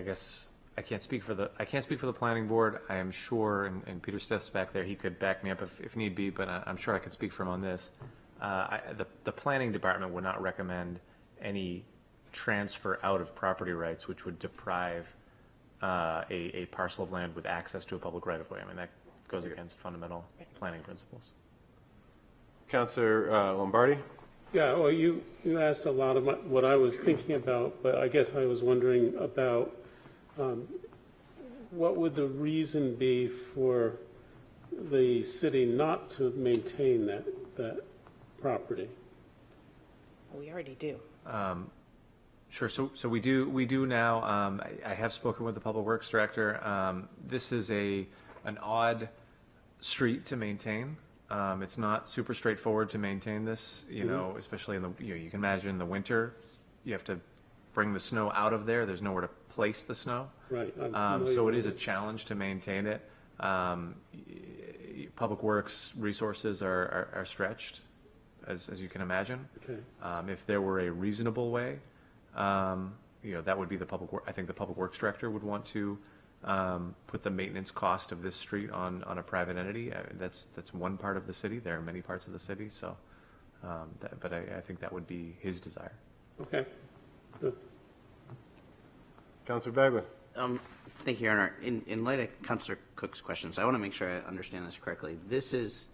guess I can't speak for the planning board. I am sure, and Peter Stith's back there, he could back me up if need be, but I'm sure I could speak for him on this. The planning department would not recommend any transfer out of property rights which would deprive a parcel of land with access to a public right-of-way. I mean, that goes against fundamental planning principles. Councilor Lombardi? Yeah, well, you asked a lot of what I was thinking about, but I guess I was wondering about what would the reason be for the city not to maintain that property? We already do. Sure. So we do now. I have spoken with the Public Works Director. This is an odd street to maintain. It's not super straightforward to maintain this, especially in you can imagine in the winter, you have to bring the snow out of there. There's nowhere to place the snow. Right. So it is a challenge to maintain it. Public Works resources are stretched, as you can imagine. Okay. If there were a reasonable way, that would be I think the Public Works Director would want to put the maintenance cost of this street on a private entity. That's one part of the city. There are many parts of the city, so but I think that would be his desire. Okay. Good. Councilor Bagwell. Thank you, Your Honor. In light of Councilor Cook's questions, I want to make sure I understand this correctly. This is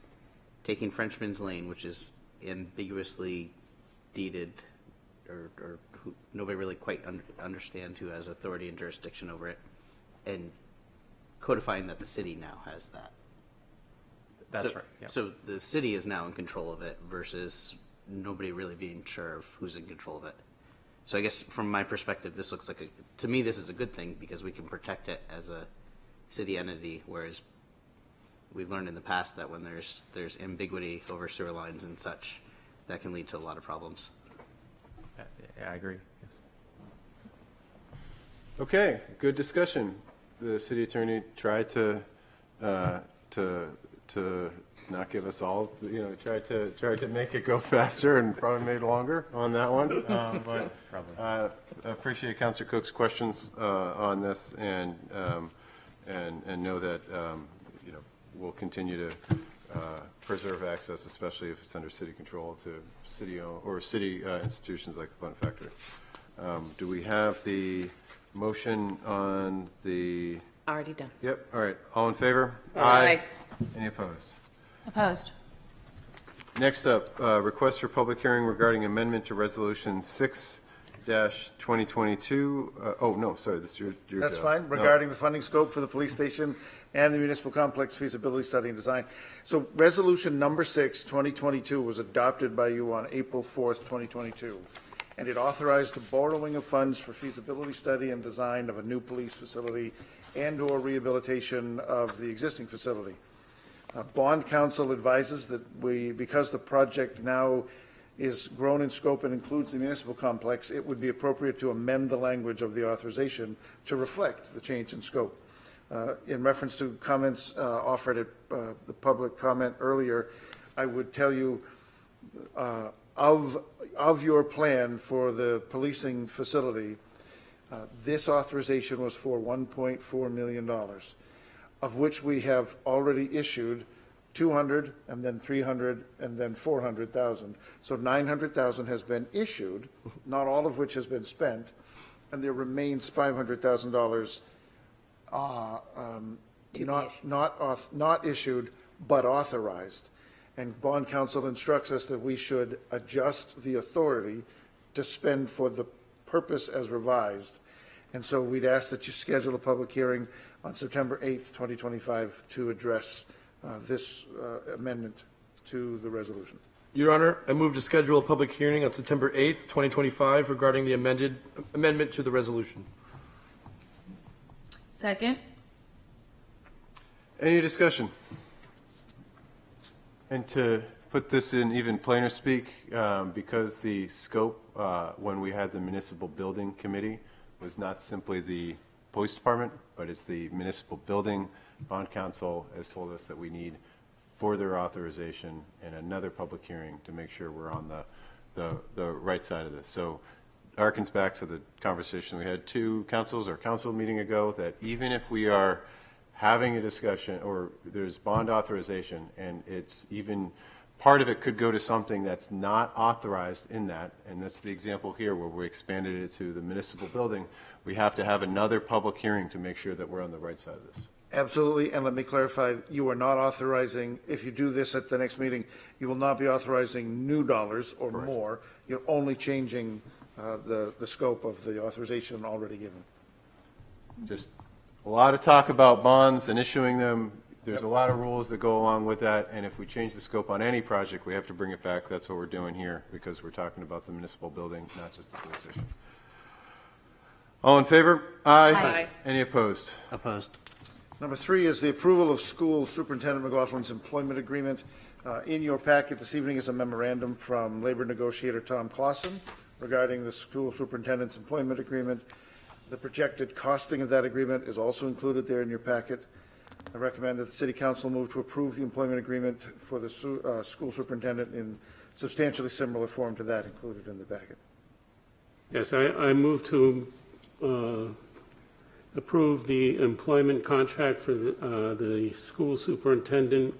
taking Frenchman's Lane, which is ambiguously deeded, or nobody really quite understands who has authority and jurisdiction over it, and codifying that the city now has that. That's right. Yeah. So the city is now in control of it versus nobody really being sure of who's in control of it. So I guess from my perspective, this looks like to me, this is a good thing because we can protect it as a city entity, whereas we've learned in the past that when there's ambiguity over sewer lines and such, that can lead to a lot of problems. Yeah, I agree, yes. Okay, good discussion. The city attorney tried to not give us all, tried to make it go faster and probably made longer on that one. But I appreciate Councilor Cook's questions on this, and know that we'll continue to preserve access, especially if it's under city control, to city institutions like the Bun Factory. Do we have the motion on the? Already done. Yep. All right. All in favor? Aye. Any opposed? Opposed. Next up, request for public hearing regarding amendment to Resolution 6-2022. Oh, no, sorry, this is your That's job. fine, No. regarding the funding scope for the police station and the municipal complex feasibility study and design. So resolution number 6, 2022 was adopted by you on April 4th, 2022. And it authorized the borrowing of funds for feasibility study and design of a new police facility and/or rehabilitation of the existing facility. Bond counsel advises that because the project now is grown in scope and includes the municipal complex, it would be appropriate to amend the language of the authorization to reflect the change in scope. In reference to comments offered at the public comment earlier, I would tell you of your plan for the policing facility, this authorization was for $1.4 million, of which we have already issued 200, and then 300, and then 400,000. So 900,000 has been issued, not all of which has been spent, and there remains $500,000 not issued, but authorized. And bond counsel instructs us that we should adjust the authority to spend for the purpose as revised. And so we'd ask that you schedule a public hearing on September 8th, 2025 to address this amendment to the resolution. Your Honor, I move to schedule a public hearing on September 8th, 2025 regarding the amendment to the resolution. Second. Any discussion? And to put this in even plainer speak, because the scope, when we had the municipal building committee, was not simply the police department, but it's the municipal building. Bond counsel has told us that we need further authorization and another public hearing to make sure we're on the right side of this. So harkens back to the conversation we had two council meeting ago, that even if we are having a discussion or there's bond authorization and it's even part of it could go to something that's not authorized in that, and that's the example here where we expanded it to the municipal building, we have to have another public hearing to make sure that we're on the right side of this. Absolutely, and let me clarify, you are not authorizing, if you do this at the next meeting, you will not be authorizing new dollars or more. You're only changing the scope of the authorization already given. Just a lot of talk about bonds and issuing them. There's a lot of rules that go along with that, and if we change the scope on any project, we have to bring it back. That's what we're doing here, because we're talking about the municipal building, not just the police station. All in favor? Aye. Aye. Any opposed? Opposed. Number 3 is the approval of School Superintendent McLaughlin's employment agreement. In your packet this evening is a memorandum from labor negotiator Tom Clausen regarding the school superintendent's employment agreement. The projected costing of that agreement is also included there in your packet. I recommend that the City Council move to approve the employment agreement for the school superintendent in substantially similar form to that included in the packet. Yes, I move to approve the employment contract for the school superintendent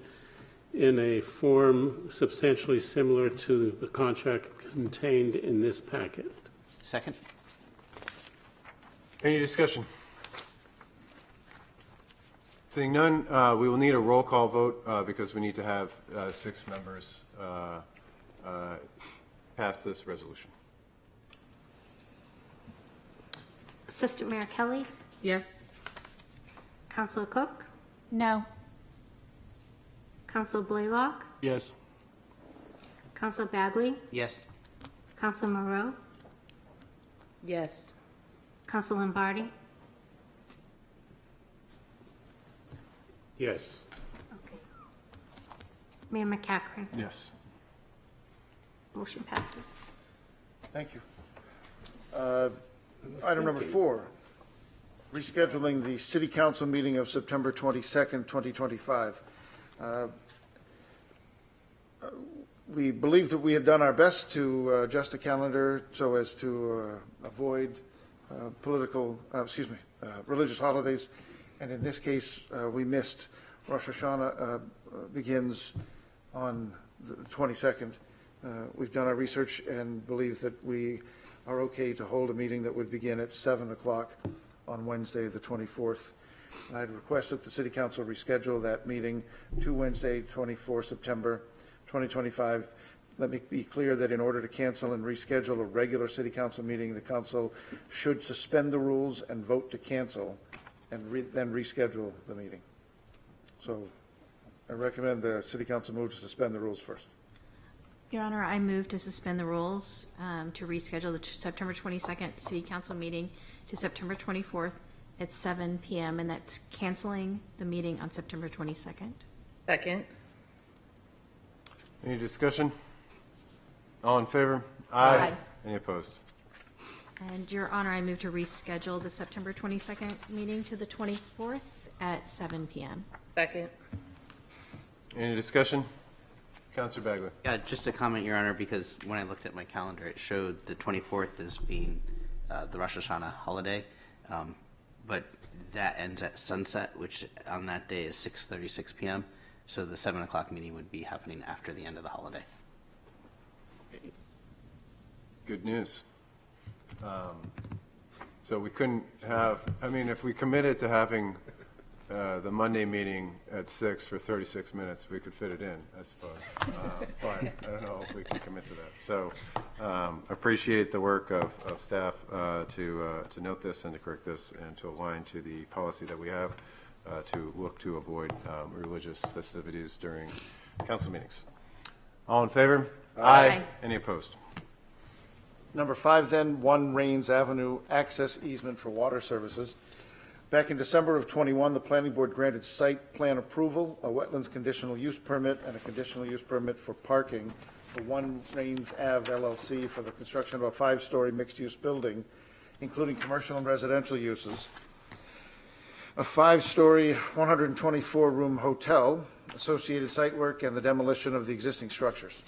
in a form substantially similar to the contract contained in this packet. Second. Any discussion? Seeing none, we will need a roll call vote because we need to have 6 members pass this resolution. Assistant Mayor Kelly? Yes. Councilor Cook? No. Councilor Blaylock? Yes. Councilor Bagley? Yes. Councilor Moreau? Yes. Councilor Lombardi? Yes. Okay. Mayor McCackron? Yes. Motion passes. Thank you. Item number 4, rescheduling the city council meeting of September 22nd, 2025. We believe that we had done our best to adjust the calendar so as to avoid religious holidays. And in this case, we missed Rosh Hashanah begins on the 22nd. We've done our research and believe that we are okay to hold a meeting that would begin at 7 o'clock on Wednesday, the 24th. And I'd request that the City Council reschedule that meeting to Wednesday, 24 September 2025. Let me be clear that in order to cancel and reschedule a regular City Council meeting, the Council should suspend the rules and vote to cancel and then reschedule the meeting. So I recommend the City Council move to suspend the rules first. Your Honor, I move to suspend the rules to reschedule the September 22nd City Council meeting to September 24th at 7 p.m. and that's canceling the meeting on September 22nd. Second. Any discussion? All in favor? Aye. Any opposed? And Your Honor, I move to reschedule the September 22nd meeting to the 24th at 7 p.m. Second. Any discussion? Councilor Bagley. Yeah, just a comment, Your Honor, because when I looked at my calendar, it showed the 24th as being the Rosh Hashanah holiday, but that ends at sunset, which on that day is 6:36 p.m., so the 7 o'clock meeting would be happening after the end of the holiday. Good news. So we couldn't have, I mean, if we committed to having the Monday meeting at 6 for 36 minutes, we could fit it in, I suppose. But I don't know if we can commit to that. So appreciate the work of staff to note this and to correct this and to align to the policy that we have to look to avoid religious festivities during council meetings. All in favor? Aye. Any opposed? Number 5, then, 1 Rains Avenue access easement for water services. Back in December of 21, the planning board granted site plan approval, a wetlands conditional use permit, and a conditional use permit for parking for 1 Rains Ave LLC for the construction of a 5-story mixed-use building, including commercial and residential uses, a 5-story, 124-room hotel, associated site work, and the demolition of the existing structures.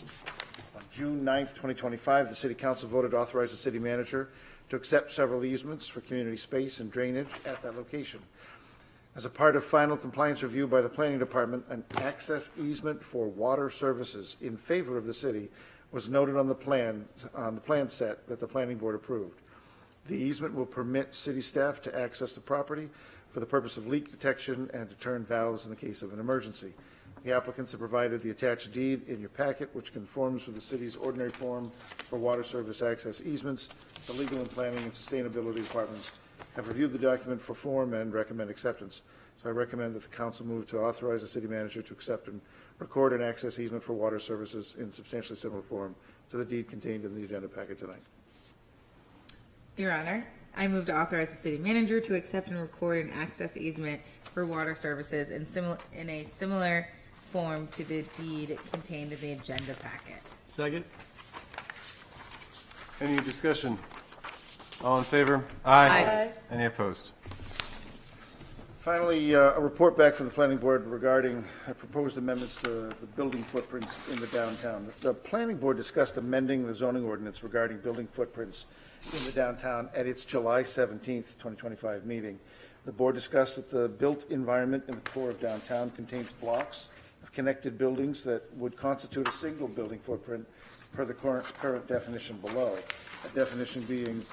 On June 9th, 2025, the City Council voted to authorize the city manager to accept several easements for community space and drainage at that location. As a part of final compliance review by the Planning Department, an access easement for water services in favor of the city was noted on the plan set that the Planning Board approved. The easement will permit city staff to access the property for the purpose of leak detection and to turn valves in the case of an emergency. The applicants have provided the attached deed in your packet, which conforms with the city's ordinary form for water service access easements. The legal and planning and sustainability departments have reviewed the document for form and recommend acceptance. So I recommend that the council move to authorize the city manager to accept and record an access easement for water services in substantially similar form to the deed contained in the agenda packet tonight. Your Honor, I move to authorize the city manager to accept and record an access easement for water services in a similar form to the deed contained in the agenda packet. Second. Any discussion? All in favor? Aye. Any opposed? Finally, a report back from the planning board regarding proposed amendments to the building footprints in the downtown. The planning board discussed amending the zoning ordinance regarding building footprints in the downtown at its July 17th, 2025 meeting. The board discussed that the built environment in the core of downtown contains blocks of connected buildings that would constitute a single building footprint per the current definition below. That definition being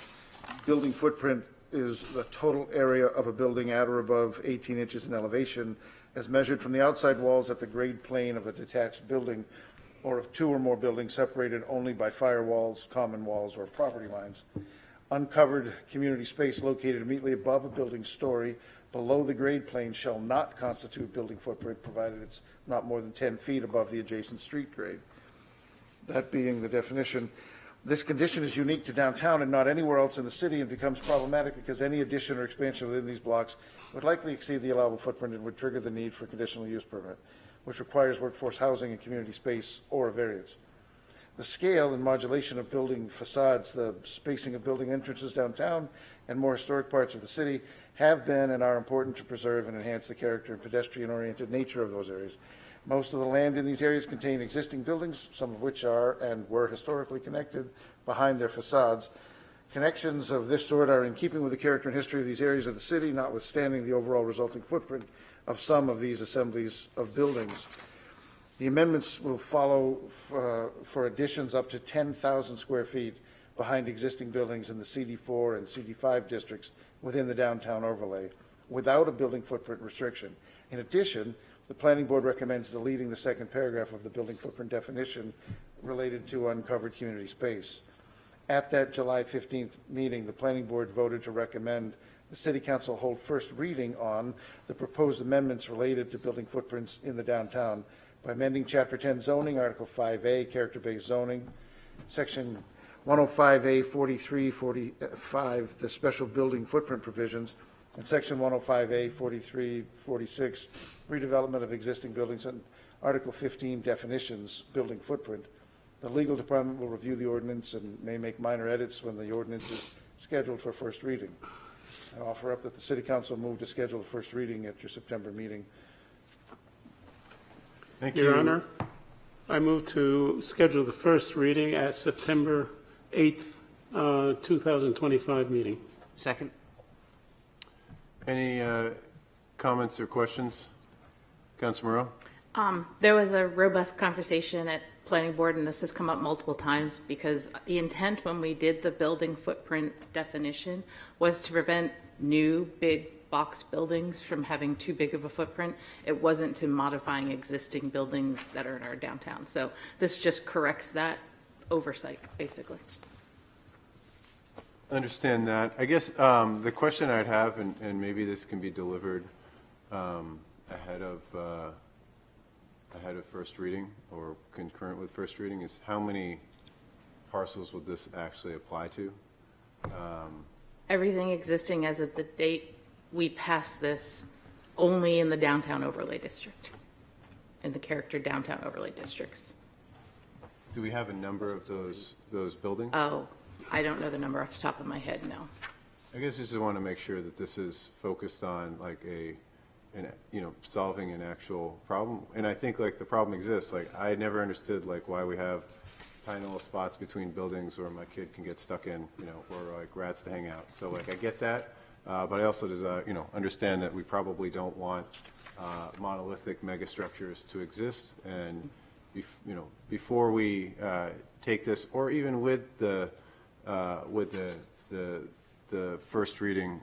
building footprint is the total area of a building at or above 18 inches in elevation as measured from the outside walls at the grade plane of a detached building or of 2 or more buildings separated only by firewalls, common walls, or property lines. Uncovered community space located immediately above a building story below the grade plane shall not constitute building footprint provided it's not more than 10 feet above the adjacent street grade. That being the definition. This condition is unique to downtown and not anywhere else in the city and becomes problematic because any addition or expansion within these blocks would likely exceed the allowable footprint and would trigger the need for a conditional use permit, which requires workforce housing and community space or a variance. The scale and modulation of building facades, the spacing of building entrances downtown, and more historic parts of the city have been and are important to preserve and enhance the character and pedestrian-oriented nature of those areas. Most of the land in these areas contain existing buildings, some of which are and were historically connected behind their facades. Connections of this sort are in keeping with the character and history of these areas of the city, notwithstanding the overall resulting footprint of some of these assemblies of buildings. The amendments will follow for additions up to 10,000 square feet behind existing buildings in the CD4 and CD5 districts within the downtown overlay, without a building footprint restriction. In addition, the Planning Board recommends deleting the second paragraph of the building footprint definition related to uncovered community space. At that July 15th meeting, the Planning Board voted to recommend the City Council hold first reading on the proposed amendments related to building footprints in the downtown by amending Chapter 10 zoning, Article 5A, character-based zoning, Section 105A 43-45, the special building footprint provisions, and Section 105A 43-46, redevelopment of existing buildings, and Article 15, definitions, building footprint. The legal department will review the ordinance and may make minor edits when the ordinance is scheduled for first reading. I offer up that the City Council move to schedule a first reading at your September meeting. Thank Your you. Honor, I move to schedule the first reading at September 8th, 2025 meeting. Second. Any comments or questions? Councilor Moreau? There was a robust conversation at Planning Board, and this has come up multiple times, because the intent when we did the building footprint definition was to prevent new big box buildings from having too big of a footprint. It wasn't to modifying existing buildings that are in our downtown. So this just corrects that oversight, basically. Understand that. I guess the question I'd have, and maybe this can be delivered ahead of first reading or concurrent with first reading, is how many parcels would this actually apply to? Everything existing as of the date we passed this only in the downtown overlay district, in the character downtown overlay districts. Do we have a number of those buildings? Oh, I don't know the number off the top of my head, no. I guess I just want to make sure that this is focused on like solving an actual problem. And I think like the problem exists. Like I never understood like why we have tiny little spots between buildings where my kid can get stuck in, or like rats to hang out. So like I get that, but I also understand that we probably don't want monolithic megastructures to exist. And before we take this, or even with the first reading,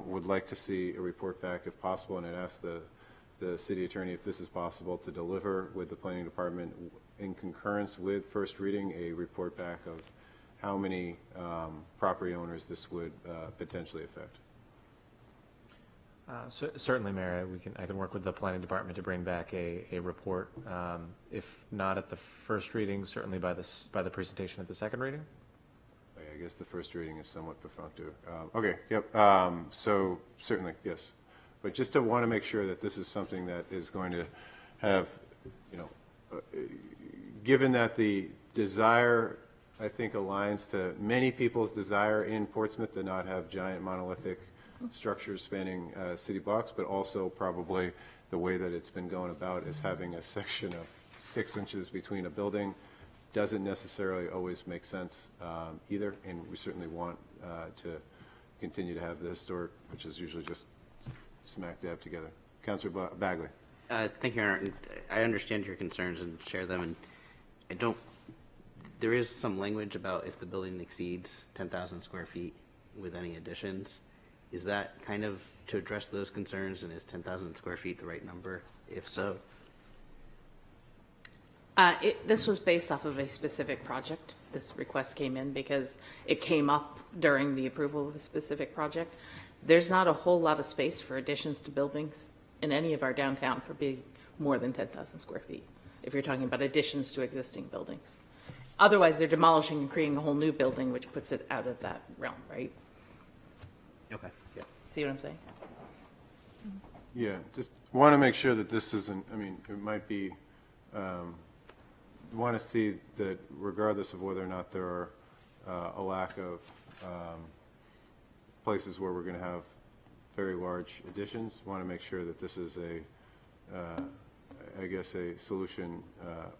would like to see a report back if possible, and I'd ask the city attorney if this is possible to deliver with the planning department in concurrence with first reading a report back of how many property owners this would potentially affect. Certainly, Mayor, I can work with the planning department to bring back a report. If not at the first reading, certainly by the presentation at the second reading. I guess the first reading is somewhat perfunctory. Okay, yep. So certainly, yes. But just to want to make sure that this is something that is going to have, given that the desire, I think, aligns to many people's desire in Portsmouth to not have giant monolithic structures spanning city blocks, but also probably the way that it's been going about is having a section of 6 inches between a building doesn't necessarily always make sense either, and we certainly want to continue to have the historic, which is usually just smack dab together. Councilor Bagley. Thank you, Your Honor. I understand your concerns and share them, and there is some language about if the building exceeds 10,000 square feet with any additions. Is that kind of to address those concerns, and is 10,000 square feet the right number? If so? This was based off of a specific project. This request came in because it came up during the approval of a specific project. There's not a whole lot of space for additions to buildings in any of our downtown for being more than 10,000 square feet, if you're talking about additions to existing buildings. Otherwise, they're demolishing and creating a whole new building, which puts it out of that realm, right? Okay. Yeah. See what I'm saying? Yeah, just want to make sure that this isn't, it might be want to see that regardless of whether or not there are a lack of places where we're going to have very large additions, want to make sure that this is I guess, a solution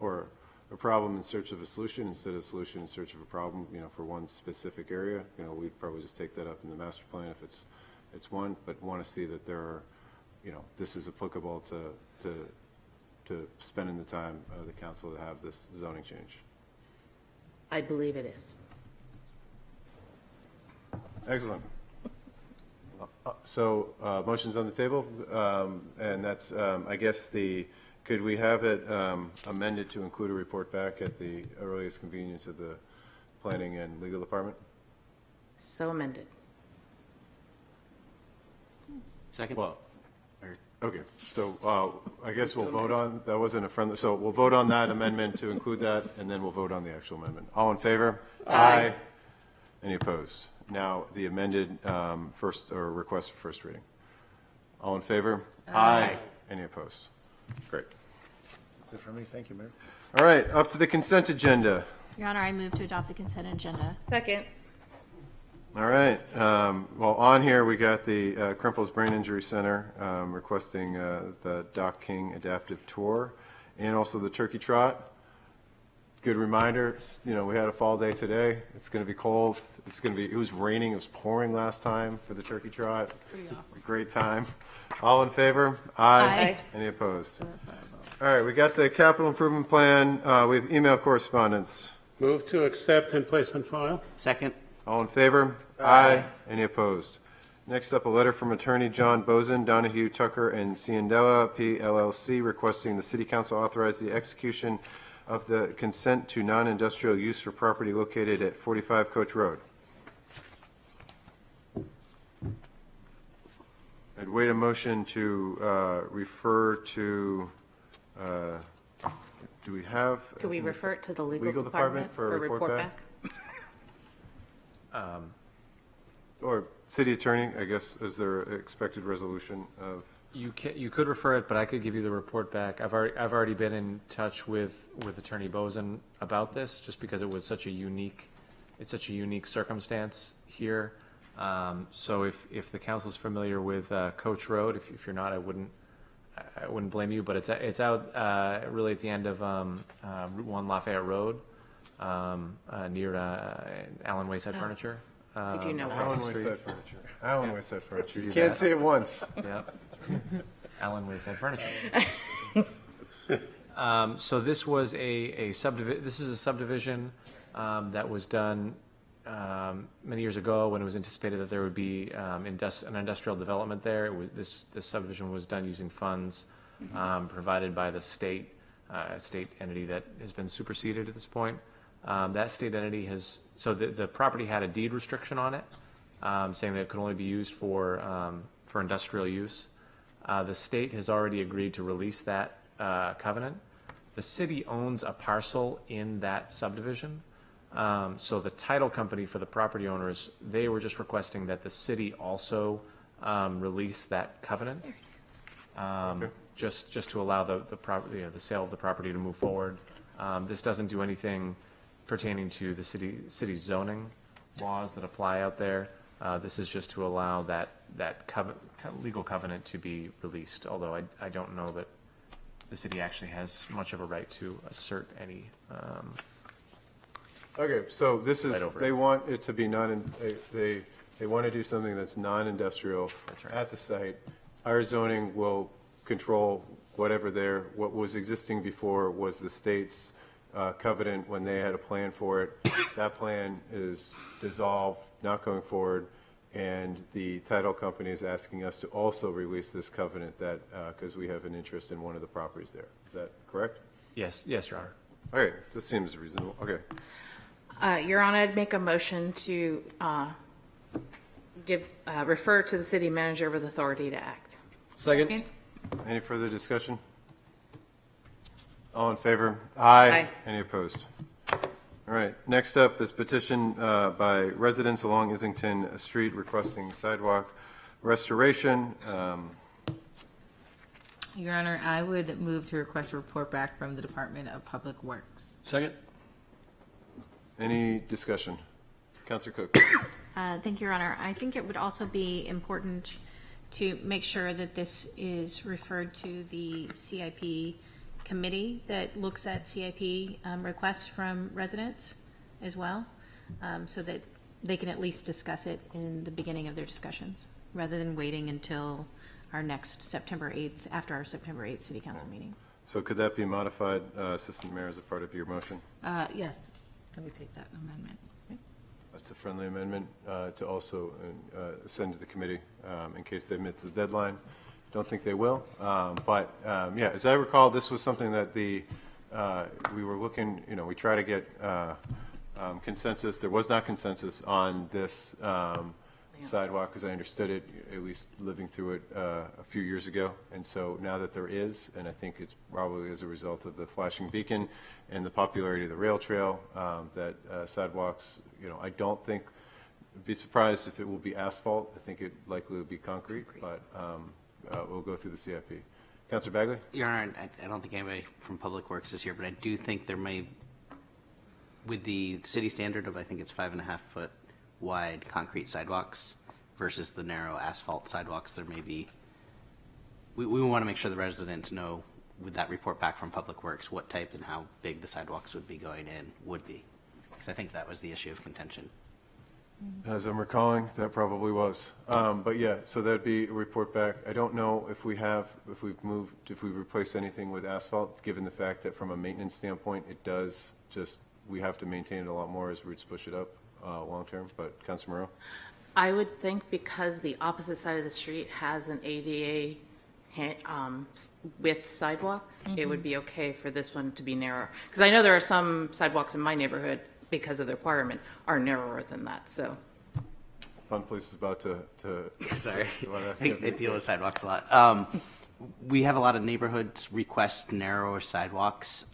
or a problem in search of a solution instead of a solution in search of a problem, for one specific area. We'd probably just take that up in the master plan if it's one, but want to see that there are, this is applicable to spending the time of the council to have this zoning change. I believe it is. Excellent. So, motion's on the table, and that's, I guess, could we have it amended to include a report back at the earliest convenience of the planning and legal department? So amended. Second? Well, okay, so I guess we'll vote on, that wasn't a friendly, so we'll vote on that amendment to include that, and then we'll vote on the actual amendment. All in favor? Aye. Any opposed? Now, the amended request for first reading. All in favor? Aye. Any opposed? Great. That's it for me. Thank you, Mayor. All right, up to the consent agenda. Your Honor, I move to adopt the consent agenda. Second. All right, well, on here, we got the Crimples Brain Injury Center requesting the Doc King Adaptive Tour and also the Turkey Trot. Good reminder, we had a fall day today. It's going to be cold. It was raining. It was pouring last time for the Turkey Trot. Pretty awful. Great time. All in favor? Aye. Any opposed? All right, we got the capital improvement plan. We have email correspondence. Move to accept and place on file. Second? All in favor? Aye. Any opposed? Next up, a letter from attorney John Bozen, Donahue, Tucker, and Ciandella, P.LLC, requesting the city council authorize the execution of the consent to non-industrial use for property located at 45 Coach Road. I'd wait a motion to refer to, do we have? Could we refer it to the legal department for a report back? Or city attorney, I guess, is there an expected resolution of? You could refer it, but I could give you the report back. I've already been in touch with Attorney Bozen about this, just because it was such a unique circumstance here. So if the council's familiar with Coach Road, if you're not, I wouldn't blame you. But it's out really at the end of Route 1 Lafayette Road, near Allen Wayside Furniture. We do know Allen Wayside Furniture. Allen Wayside Furniture. You can't say it once. Yeah. Allen Wayside Furniture. So this was a subdivision. This is a subdivision that was done many years ago when it was anticipated that there would be an industrial development there. This subdivision was done using funds provided by the state entity that has been superseded at this point. That state entity the property had a deed restriction on it, saying that it could only be used for industrial use. The state has already agreed to release that covenant. The city owns a parcel in that subdivision. So the title company for the property owners, they were just requesting that the city also release that covenant, just to allow the sale of the property to move forward. This doesn't do anything pertaining to the city's zoning laws that apply out there. This is just to allow that legal covenant to be released, although I don't know that the city actually has much of a right to assert any. Okay, so this is, Right over they it. want it to be they want to do something that's non-industrial at the site. Our zoning will control whatever what was existing before was the state's covenant when they had a plan for it. That plan is dissolved, not going forward, and the title company is asking us to also release this covenant because we have an interest in one of the properties there. Is that correct? Yes, Your Honor. Okay, this seems reasonable. Okay. Your Honor, I'd make a motion to refer to the city manager with authority to act. Second. Any further discussion? All in favor? Aye. Aye. Any opposed? All right, next up is petition by residents along Islington Street requesting sidewalk restoration. Your Honor, I would move to request a report back from the Department of Public Works. Second. Any discussion? Counselor Cook. Thank you, Your Honor. I think it would also be important to make sure that this is referred to the CIP committee that looks at CIP requests from residents as well, so that they can at least discuss it in the beginning of their discussions, rather than waiting until our next September 8th, after our September 8th City Council meeting. So could that be modified, Assistant Mayor, as a part of your motion? Yes, I would take that amendment. That's a friendly amendment to also send to the committee in case they miss the deadline. Don't think they will. But yeah, as I recall, this was something that we were looking, we try to get consensus. There was not consensus on this sidewalk, as I understood it, at least living through it a few years ago. And so now that there is, and I think it's probably as a result of the flashing beacon and the popularity of the rail trail, that sidewalks, I don't think, I'd be surprised if it will be asphalt. I think it likely will be concrete, but we'll go through the CIP. Councilor Bagley? Your Honor, I don't think anybody from Public Works is here, but I do think there may, with the city standard of, I think it's 5.5 foot wide concrete sidewalks versus the narrow asphalt sidewalks, there may be, we want to make sure the residents know with that report back from Public Works what type and how big the sidewalks would be going in would be. Because I think that was the issue of contention. As I'm recalling, that probably was. But yeah, so that'd be a report back. I don't know if we replace anything with asphalt, given the fact that from a maintenance standpoint, it does just, we have to maintain it a lot more as roots push it up long-term. But Councilor Moreau? I would think because the opposite side of the street has an ADA width sidewalk, it would be okay for this one to be narrower. Because I know there are some sidewalks in my neighborhood, because of the requirement, are narrower than that, so. Fun place is about to Sorry, I deal with sidewalks a lot. We have a lot of neighborhoods request narrower sidewalks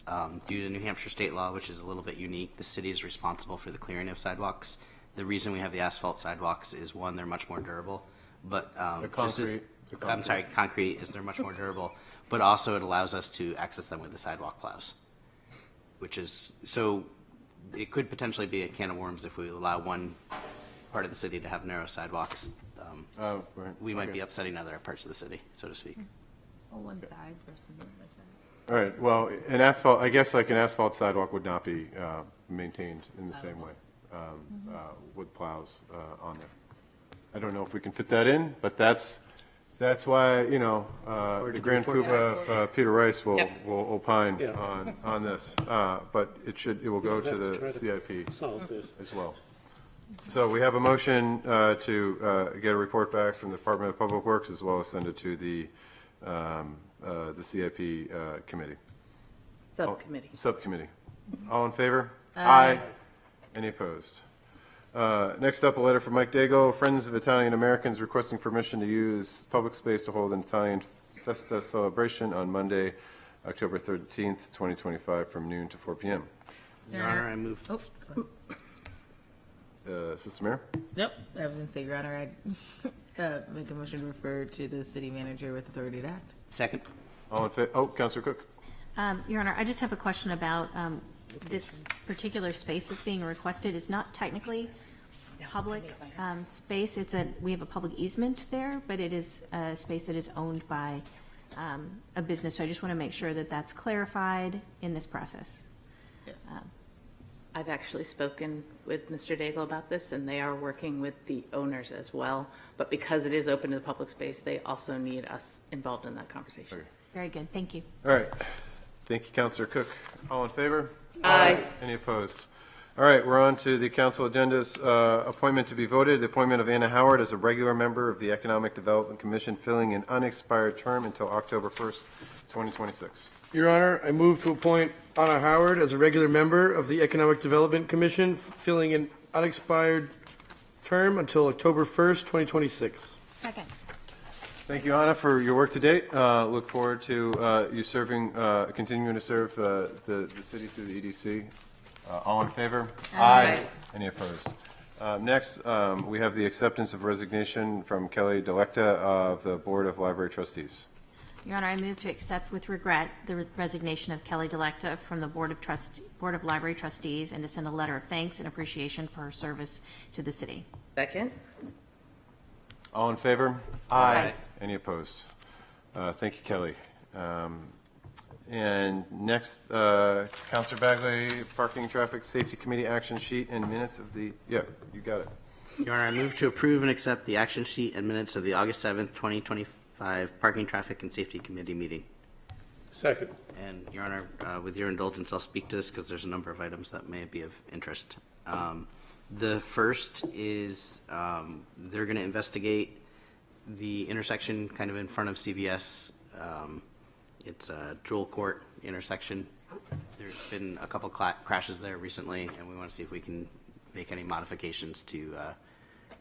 due to New Hampshire state law, which is a little bit unique. The city is responsible for the clearing of sidewalks. The reason we have the asphalt sidewalks is, one, they're much more durable, but concrete is they're much more durable, but also it allows us to access them with the sidewalk plows, which is, so it could potentially be a can of worms if we allow one part of the city to have narrow sidewalks. We might be upsetting other parts of the city, so to speak. Well, one side versus the other side. All right, well, an asphalt, I guess like an asphalt sidewalk would not be maintained in the same way with plows on there. I don't know if we can fit that in, but that's why, the Grand Poobah, Peter Rice will opine on this. But it will go to the CIP as well. So we have a motion to get a report back from the Department of Public Works, as well as send it to the CIP committee. Subcommittee. All in favor? Aye. Any opposed? Next up, a letter from Mike Dago, Friends of Italian Americans, requesting permission to use public space to hold an Italian Festa celebration on Monday, October 13th, 2025, from noon to 4 p.m. Your Honor, I move. Assistant Mayor? Yep, I was going to say, Your Honor, I'd make a motion to refer to the city manager with authority to act. Second. All in favor? Oh, Councilor Cook. Your Honor, I just have a question about this particular space that's being requested is not technically public space. We have a public easement there, but it is a space that is owned by a business. So I just want to make sure that that's clarified in this process. Yes. I've actually spoken with Mr. Daigle about this, and they are working with the owners as well. But because it is open to the public space, they also need us involved in that conversation. Okay. Very good. Thank you. All right. Thank you, Councilor Cook. All in favor? Aye. Any opposed? All right, we're on to the council agendas. Appointment to be voted, the appointment of Anna Howard as a regular member of the Economic Development Commission, filling an unexpired term until October 1st, 2026. Your Honor, I move to appoint Anna Howard as a regular member of the Economic Development Commission, filling an unexpired term until October 1st, 2026. Second. Thank you, Anna, for your work to date. Look forward to you continuing to serve the city through the EDC. All in favor? Aye. Any opposed? Next, we have the acceptance of resignation from Kelly Delecta of the Board of Library Trustees. Your Honor, I move to accept with regret the resignation of Kelly Delecta from the Board of Library Trustees and to send a letter of thanks and appreciation for her service to the city. Second. All in favor? Aye. Any opposed? Thank you, Kelly. And next, Counselor Bagley, Parking Traffic Safety Committee action sheet and minutes of the, yeah, you got it. Your Honor, I move to approve and accept the action sheet and minutes of the August 7th, 2025 Parking Traffic and Safety Committee meeting. Second. And Your Honor, with your indulgence, I'll speak to this because there's a number of items that may be of interest. The first is they're going to investigate the intersection kind of in front of CVS. It's a Jewel Court intersection. There's been a couple crashes there recently, and we want to see if we can make any modifications to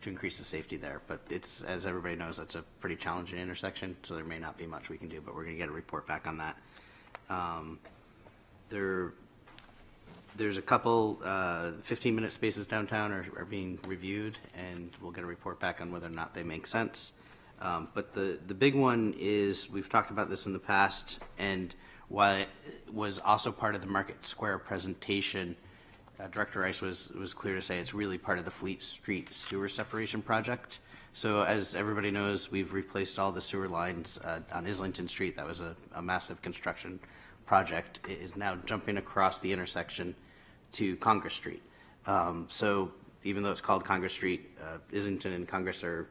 increase the safety there. But it's, as everybody knows, that's a pretty challenging intersection, so there may not be much we can do, but we're going to get a report back on that. There's a couple 15-minute spaces downtown are being reviewed, and we'll get a report back on whether or not they make sense. But the big one is, we've talked about this in the past, and while it was also part of the Market Square presentation, Director Rice was clear to say it's really part of the Fleet Street sewer separation project. So as everybody knows, we've replaced all the sewer lines on Islington Street. That was a massive construction project. It is now jumping across the intersection to Congress Street. So even though it's called Congress Street, Islington and Congress are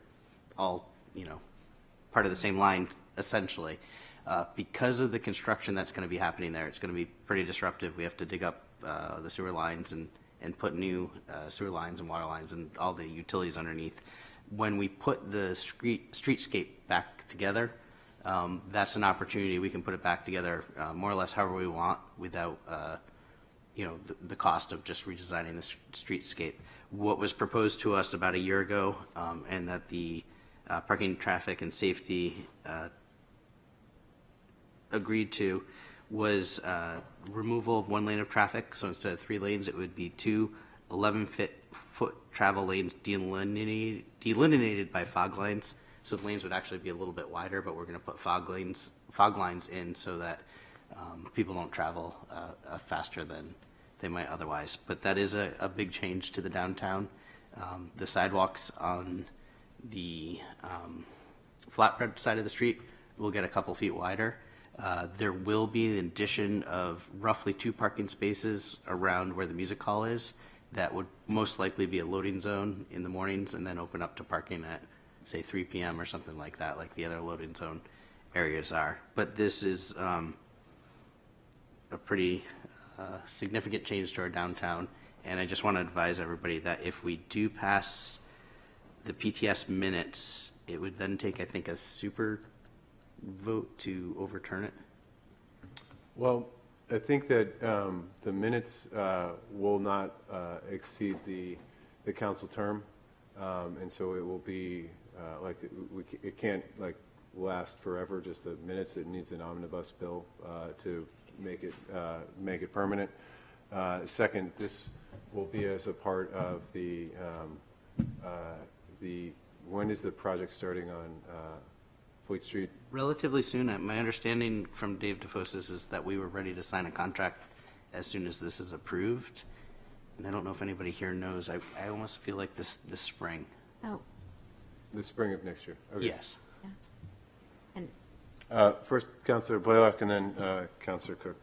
all, part of the same line, essentially. Because of the construction that's going to be happening there, it's going to be pretty disruptive. We have to dig up the sewer lines and put new sewer lines and water lines and all the utilities underneath. When we put the streetscape back together, that's an opportunity. We can put it back together more or less however we want without the cost of just redesigning the streetscape. What was proposed to us about a year ago, and that the Parking, Traffic, and Safety agreed to, was removal of one lane of traffic. So instead of 3 lanes, it would be 2 11-foot travel lanes delineated by fog lines. So the lanes would actually be a little bit wider, but we're going to put fog lines in so that people don't travel faster than they might otherwise. But that is a big change to the downtown. The sidewalks on the flatbed side of the street will get a couple feet wider. There will be an addition of roughly 2 parking spaces around where the music hall is. That would most likely be a loading zone in the mornings and then open up to parking at, say, 3 p.m. or something like that, like the other loading zone areas are. But this is a pretty significant change to our downtown. And I just want to advise everybody that if we do pass the PTS minutes, it would then take, I think, a super vote to overturn it. Well, I think that the minutes will not exceed the council term, and so it will be it can't last forever. Just the minutes. It needs an omnibus bill to make it permanent. Second, this will be as a part of the when is the project starting on Fleet Street? Relatively soon. My understanding from Dave DeFosis is that we were ready to sign a contract as soon as this is approved. And I don't know if anybody here knows. I almost feel like this spring. Oh. The spring of next year. Okay. Yes. Yeah. And First, Councilor Blaylock, and then Councilor Cook.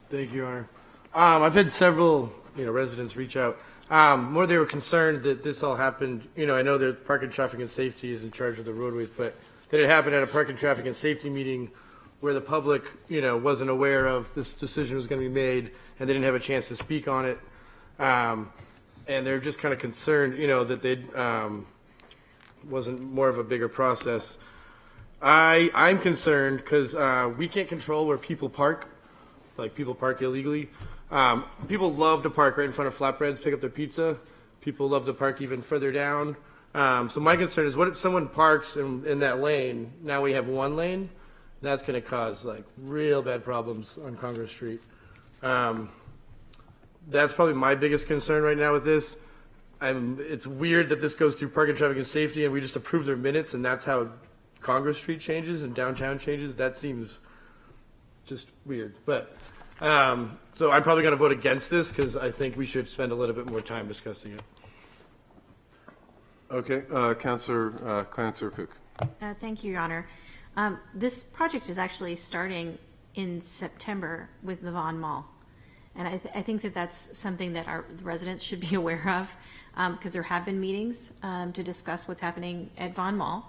Thank you, Your Honor. I've had several, residents reach out. More they were concerned that this all happened. I know that Parking, Traffic, and Safety is in charge of the roadways, but that it happened at a Parking, Traffic, and Safety meeting where the public, wasn't aware of this decision was going to be made, and they didn't have a chance to speak on it. And they're just kind of concerned, that they wasn't more of a bigger process. I'm concerned because we can't control where people park, people park illegally. People love to park right in front of flatbreads, pick up their pizza. People love to park even further down. So my concern is, what if someone parks in that lane? Now we have 1 lane. That's going to cause real bad problems on Congress Street. That's probably my biggest concern right now with this. It's weird that this goes through Parking, Traffic, and Safety, and we just approve their minutes, and that's how Congress Street changes and downtown changes, that seems just weird. But, so I'm probably going to vote against this because I think we should spend a little bit more time discussing it. Okay, Councilor Cook. Thank you, Your Honor. This project is actually starting in September with the Vaughn Mall. And I think that that's something that our residents should be aware of, because there have been meetings to discuss what's happening at Vaughn Mall.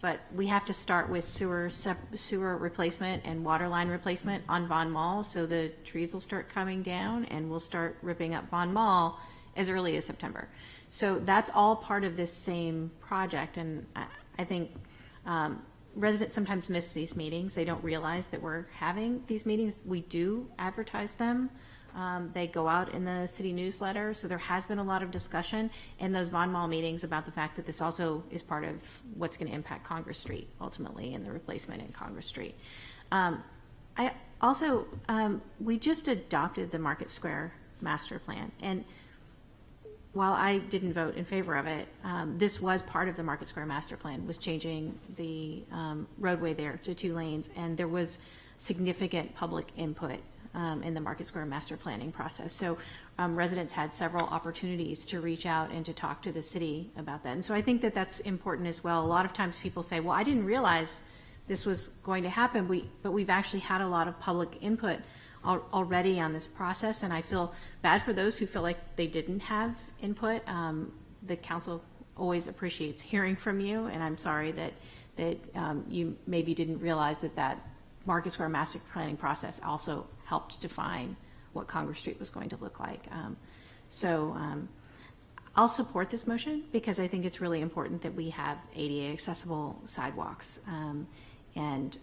But we have to start with sewer replacement and water line replacement on Vaughn Mall, so the trees will start coming down and we'll start ripping up Vaughn Mall as early as September. So that's all part of this same project, and I think residents sometimes miss these meetings. They don't realize that we're having these meetings. We do advertise them. They go out in the city newsletter, so there has been a lot of discussion in those Vaughn Mall meetings about the fact that this also is part of what's going to impact Congress Street ultimately, and the replacement in Congress Street. I also, we just adopted the Market Square Master Plan, and while I didn't vote in favor of it, this was part of the Market Square Master Plan, was changing the roadway there to 2 lanes, and there was significant public input in the Market Square Master Planning process. So residents had several opportunities to reach out and to talk to the city about that. And so I think that that's important as well. A lot of times people say, well, I didn't realize this was going to happen, but we've actually had a lot of public input already on this process, and I feel bad for those who feel like they didn't have input. The council always appreciates hearing from you, and I'm sorry that you maybe didn't realize that Market Square Master Planning process also helped define what Congress Street was going to look like. I'll support this motion because I think it's really important that we have ADA accessible sidewalks. And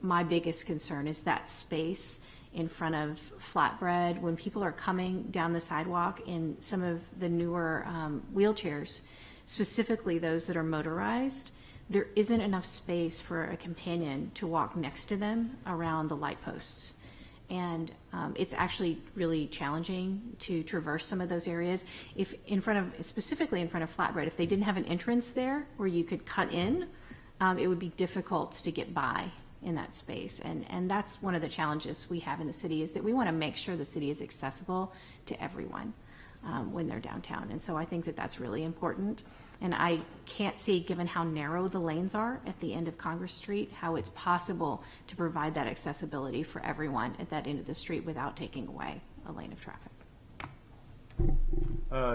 my biggest concern is that space in front of Flatbread, when people are coming down the sidewalk in some of the newer wheelchairs, specifically those that are motorized, there isn't enough space for a companion to walk next to them around the light posts. And it's actually really challenging to traverse some of those areas. If specifically in front of Flatbread, if they didn't have an entrance there where you could cut in, it would be difficult to get by in that space. And that's one of the challenges we have in the city, is that we want to make sure the city is accessible to everyone when they're downtown. And so I think that that's really important. And I can't see, given how narrow the lanes are at the end of Congress Street, how it's possible to provide that accessibility for everyone at that end of the street without taking away a lane of traffic.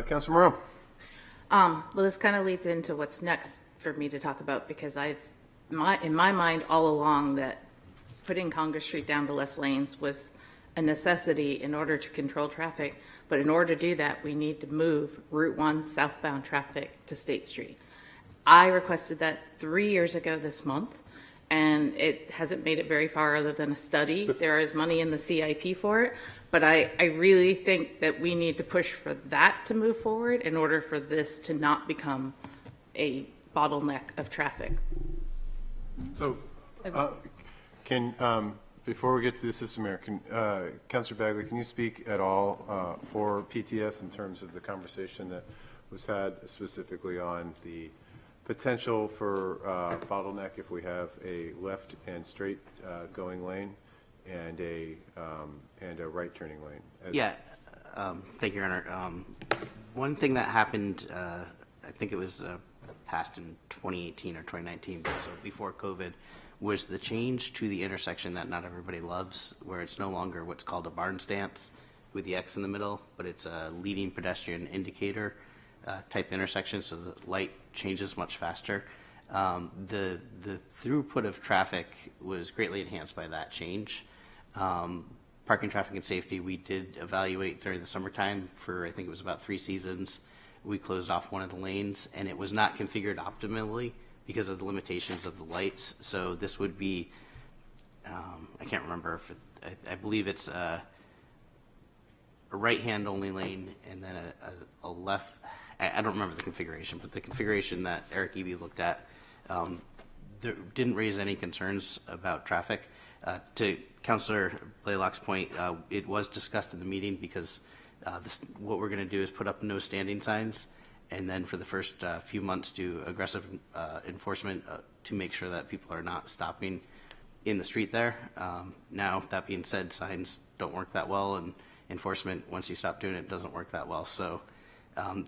Councilor Moreau. Well, this kind of leads into what's next for me to talk about, because in my mind all along that putting Congress Street down to less lanes was a necessity in order to control traffic. But in order to do that, we need to move Route 1 southbound traffic to State Street. I requested that 3 years ago this month, and it hasn't made it very far other than a study. There is money in the CIP for it, but I really think that we need to push for that to move forward in order for this to not become a bottleneck of traffic. So, before we get to the Assistant Mayor, Councilor Bagley, can you speak at all for PTS in terms of the conversation that was had specifically on the potential for bottleneck if we have a left and straight going lane and a right turning lane? Thank you, Your Honor. One thing that happened, I think it was passed in 2018 or 2019, so before COVID, was the change to the intersection that not everybody loves, where it's no longer what's called a barn stance with the X in the middle, but it's a leading pedestrian indicator type intersection, so the light changes much faster. The throughput of traffic was greatly enhanced by that change. Parking, traffic, and safety, we did evaluate during the summertime for, I think it was about 3 seasons. We closed off one of the lanes, and it was not configured optimally because of the limitations of the lights. So this would be, I can't remember if I believe it's a right-hand only lane and then a left. I don't remember the configuration, but the configuration that Eric Eby looked at didn't raise any concerns about traffic. To Councilor Blaylock's point, it was discussed in the meeting because what we're going to do is put up no standing signs, and then for the first few months do aggressive enforcement to make sure that people are not stopping in the street there. Now, that being said, signs don't work that well, and enforcement, once you stop doing it, doesn't work that well. So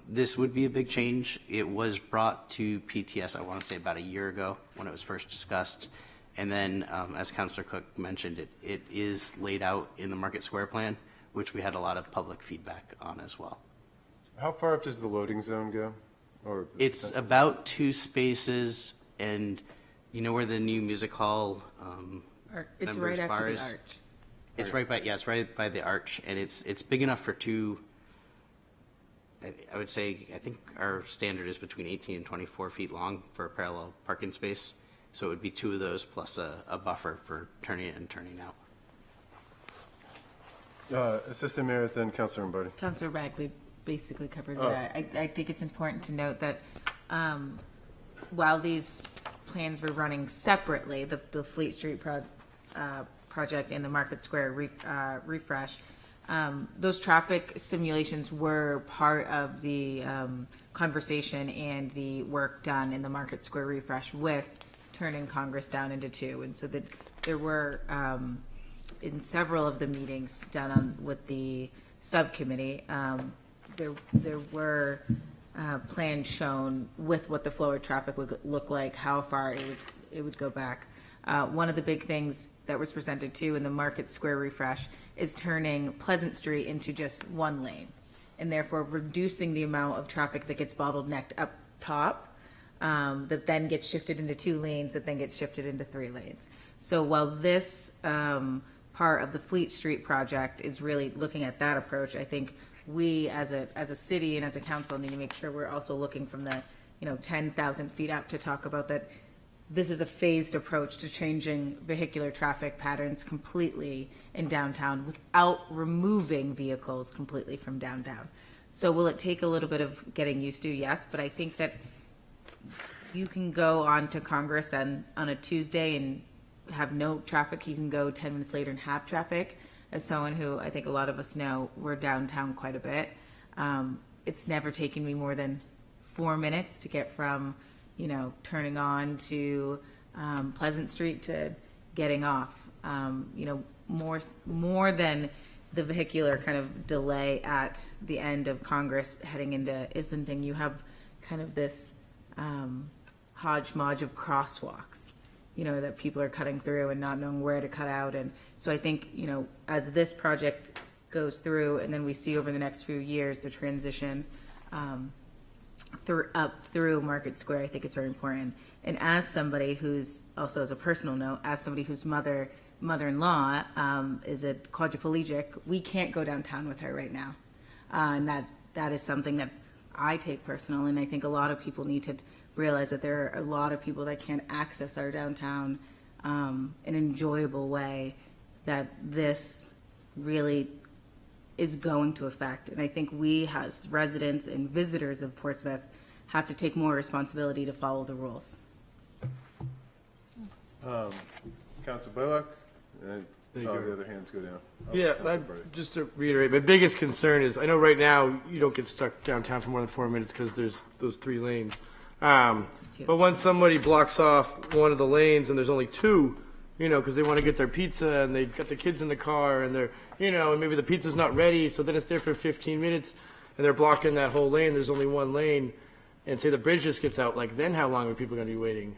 this would be a big change. It was brought to PTS, I want to say about a year ago when it was first discussed. And then, as Councilor Cook mentioned, it is laid out in the Market Square plan, which we had a lot of public feedback on as well. How far up does the loading zone go? Or It's about 2 spaces, and you know where the new music hall It's members right bar after is? the arch. It's right by, yeah, it's right by the arch, and it's big enough for 2. I would say, I think our standard is between 18 and 24 feet long for a parallel parking space. So it would be 2 of those plus a buffer for turning in and turning out. Assistant Mayor, then Councilor Lombardi. Councilor Bagley basically covered that. I think it's important to note that while these plans were running separately, the Fleet Street project and the Market Square refresh, those traffic simulations were part of the conversation and the work done in the Market Square refresh with turning Congress down into 2. And so that there were, in several of the meetings done with the subcommittee, there were plans shown with what the flow of traffic would look like, how far it would go back. One of the big things that was presented too in the Market Square refresh is turning Pleasant Street into just 1 lane, and therefore reducing the amount of traffic that gets bottlenecked up top, that then gets shifted into 2 lanes, that then gets shifted into 3 lanes. So while this part of the Fleet Street project is really looking at that approach, I think we as a city and as a council need to make sure we're also looking from the 10,000 feet up to talk about that. This is a phased approach to changing vehicular traffic patterns completely in downtown without removing vehicles completely from downtown. So will it take a little bit of getting used to? Yes, but I think that you can go on to Congress and on a Tuesday and have no traffic. You can go 10 minutes later and have traffic. As someone who I think a lot of us know, we're downtown quite a bit. It's never taken me more than 4 minutes to get from turning on to Pleasant Street to getting off. More than the vehicular kind of delay at the end of Congress heading into Islington, you have kind of this hodgepodge of crosswalks, that people are cutting through and not knowing where to cut out. And so I think, as this project goes through and then we see over the next few years the transition through Market Square, I think it's very important. And as somebody who's also, as a personal note, as somebody whose mother-in-law is a quadriplegic, we can't go downtown with her right now. And that is something that I take personal, and I think a lot of people need to realize that there are a lot of people that can't access our downtown in an enjoyable way that this really is going to affect. And I think we as residents and visitors of Portsmouth have to take more responsibility to follow the rules. Councilor Blaylock, and I saw the other hands go down. Yeah, just to reiterate, my biggest concern is, I know right now you don't get stuck downtown for more than 4 minutes because there's those 3 lanes. But when somebody blocks off one of the lanes and there's only 2, because they want to get their pizza and they've got the kids in the car and they're, and maybe the pizza's not ready, so then it's there for 15 minutes and they're blocking that whole lane, there's only 1 lane, and say the bridge just gets out, then how long are people going to be waiting?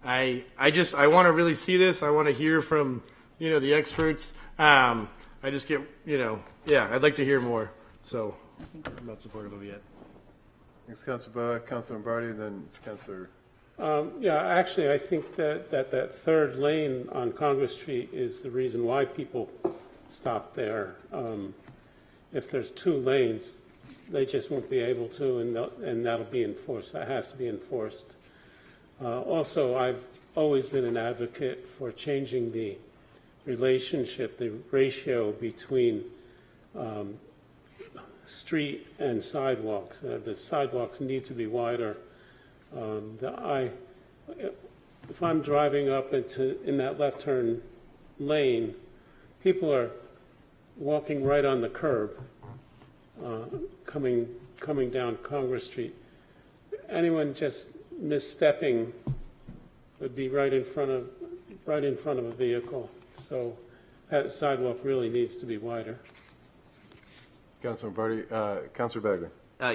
I want to really see this. I want to hear from, the experts. I just get, I'd like to hear more. So I'm not supportive of it yet. Thanks, Councilor Blaylock, Councilor Lombardi, and then Councilor. Actually, I think that 3rd lane on Congress Street is the reason why people stop there. If there's 2 lanes, they just won't be able to, and that'll be enforced. That has to be enforced. Also, I've always been an advocate for changing the relationship, the ratio between street and sidewalks. The sidewalks need to be wider. If I'm driving up in that left turn lane, people are walking right on the curb, coming down Congress Street. anyone just misstepping would be right in front of a vehicle. So that sidewalk really needs to be wider. Councilor Barty, Councilor Bagley.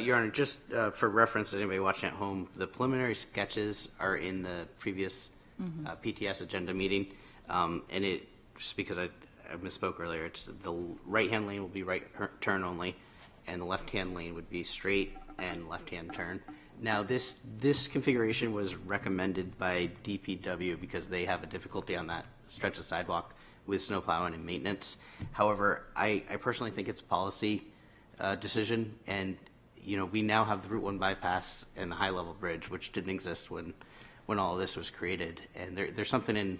Your Honor, just for reference, anybody watching at home, the preliminary sketches are in the previous PTS agenda meeting, and it, just because I misspoke earlier, it's the right-hand lane will be right turn only, and the left-hand lane would be straight and left-hand turn. Now, this configuration was recommended by DPW because they have a difficulty on that stretch of sidewalk with snow plowing and maintenance. However, I personally think it's a policy decision, and we now have the Route 1 bypass and the high-level bridge, which didn't exist when all of this was created. And there's something in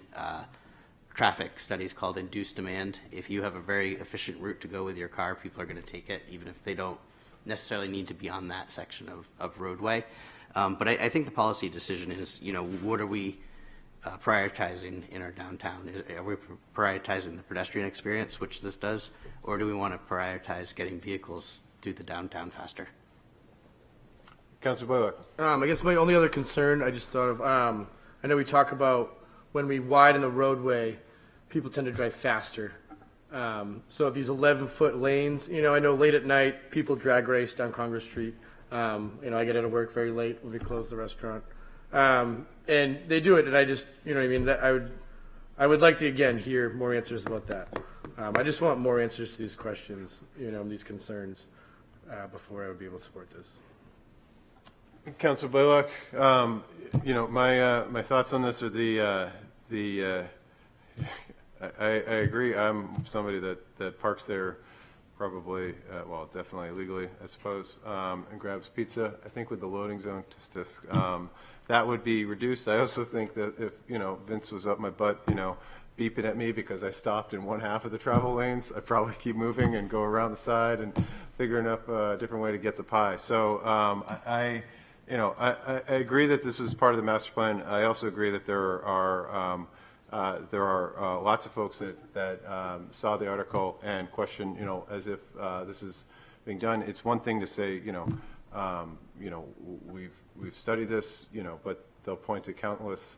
traffic studies called induced demand. If you have a very efficient route to go with your car, people are going to take it, even if they don't necessarily need to be on that section of roadway. But I think the policy decision is, what are we prioritizing in our downtown? Are we prioritizing the pedestrian experience, which this does, or do we want to prioritize getting vehicles through the downtown faster? Councilor Blaylock. I guess my only other concern I just thought of, I know we talk about when we widen the roadway, people tend to drive faster. So if these 11-foot lanes, I know late at night, people drag race down Congress Street. I get out of work very late when we close the restaurant. And they do it, and I just, that I would like to, again, hear more answers about that. I just want more answers to these questions, these concerns, before I would be able to support this. Councilor Blaylock, my thoughts on this are I agree. I'm somebody that parks there probably, definitely illegally, I suppose, and grabs pizza. I think with the loading zone, that would be reduced. I also think that if, Vince was up my butt, beeping at me because I stopped in one half of the travel lanes, I'd probably keep moving and go around the side and figuring up a different way to get the pie. So I agree that this is part of the master plan. I also agree that there are lots of folks that saw the article and question, as if this is being done. It's one thing to say, we've studied this, but they'll point to countless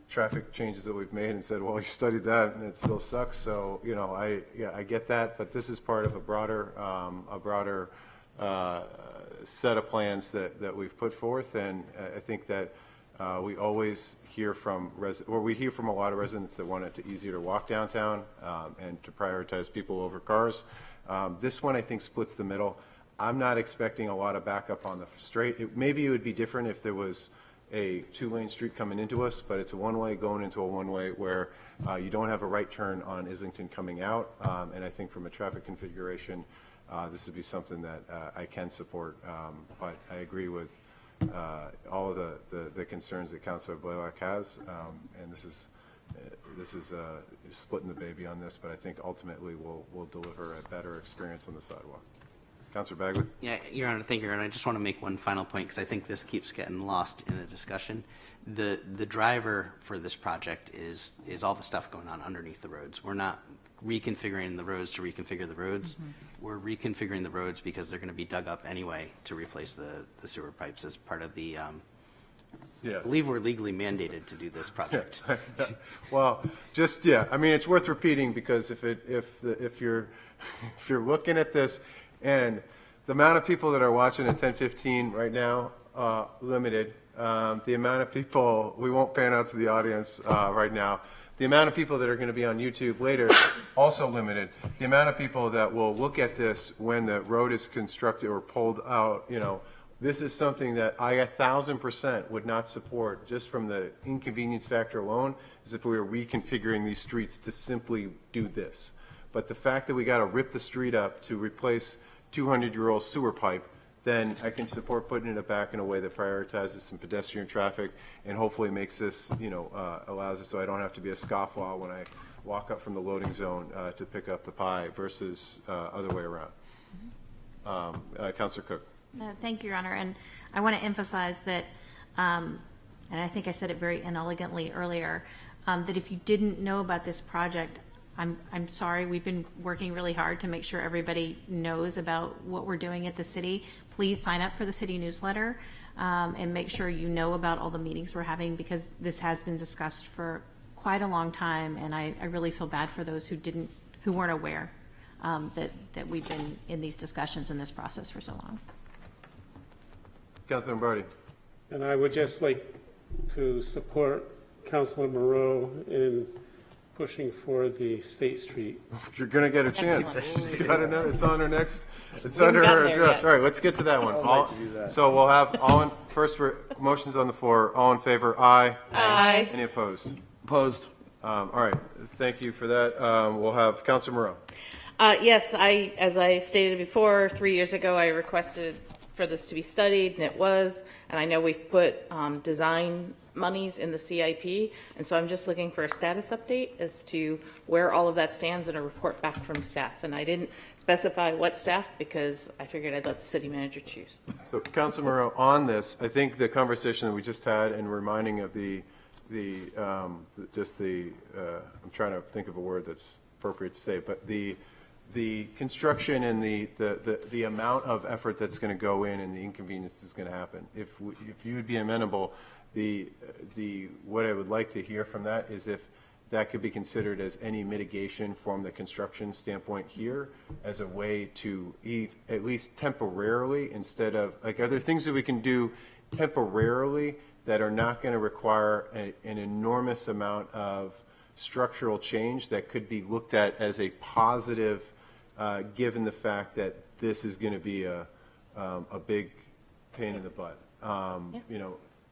traffic changes that we've made and said, well, you studied that and it still sucks. So, I get that, but this is part of a broader set of plans that we've put forth, and I think that we always hear from we hear from a lot of residents that want it easier to walk downtown and to prioritize people over cars. This one, I think, splits the middle. I'm not expecting a lot of backup on the straight. Maybe it would be different if there was a two-lane street coming into us, but it's a one-way going into a one-way where you don't have a right turn on Islington coming out, and I think from a traffic configuration, this would be something that I can support, but I agree with all of the concerns that Councilor Blaylock has, and this is splitting the baby on this, but I think ultimately we'll deliver a better experience on the sidewalk. Councilor Bagley? Yeah, Your Honor, thank you, Your Honor. I just want to make one final point because I think this keeps getting lost in the discussion. The driver for this project is all the stuff going on underneath the roads. We're not reconfiguring the roads to reconfigure the roads. We're reconfiguring the roads because they're going to be dug up anyway to replace the sewer pipes as part of the I believe we're legally mandated to do this project. Well, it's worth repeating because if you're looking at this and the amount of people that are watching at 10:15 right now, limited. The amount of people, we won't pan out to the audience right now. The amount of people that are going to be on YouTube later, also limited. The amount of people that will look at this when the road is constructed or pulled out, this is something that I 1,000% would not support just from the inconvenience factor alone, as if we were reconfiguring these streets to simply do this. But the fact that we got to rip the street up to replace 200-year-old sewer pipe, then I can support putting it back in a way that prioritizes some pedestrian traffic and hopefully makes this, allows it so I don't have to be a scofflaw when I walk up from the loading zone to pick up the pie versus other way around. Councilor Cook. Thank you, Your Honor. And I want to emphasize that, and I think I said it very inelegantly earlier, that if you didn't know about this project, I'm sorry, we've been working really hard to make sure everybody knows about what we're doing at the city. Please sign up for the city newsletter, and make sure you know about all the meetings we're having, because this has been discussed for quite a long time, and I really feel bad for those who weren't aware that we've been in these discussions in this process for so long. Councilor Lombardi. And I would just like to support Councilor Moreau in pushing for the State Street. You're going to get a chance. She's got another, it's on her next, it's We under haven't her gotten there address. yet. All right, let's get to that one. I'd like to do that. So we'll have first motions on the floor. All in favor, aye. Aye. Any opposed? Opposed? All right, thank you for that. We'll have Councilor Moreau. Yes, as I stated before, 3 years ago, I requested for this to be studied, and it was, and I know we've put design monies in the CIP, and so I'm just looking for a status update as to where all of that stands and a report back from staff. And I didn't specify what staff because I figured I'd let the city manager choose. So Councilor Moreau, on this, I think the conversation that we just had and reminding of I'm trying to think of a word that's appropriate to say, but the construction and the amount of effort that's going to go in and the inconvenience that's going to happen. If you would be amenable, what I would like to hear from that is if that could be considered as any mitigation from the construction standpoint here as a way to at least temporarily, instead of, like, are there things that we can do temporarily that are not going to require an enormous amount of structural change that could be looked at as a positive, given the fact that this is going to be a big pain in the butt.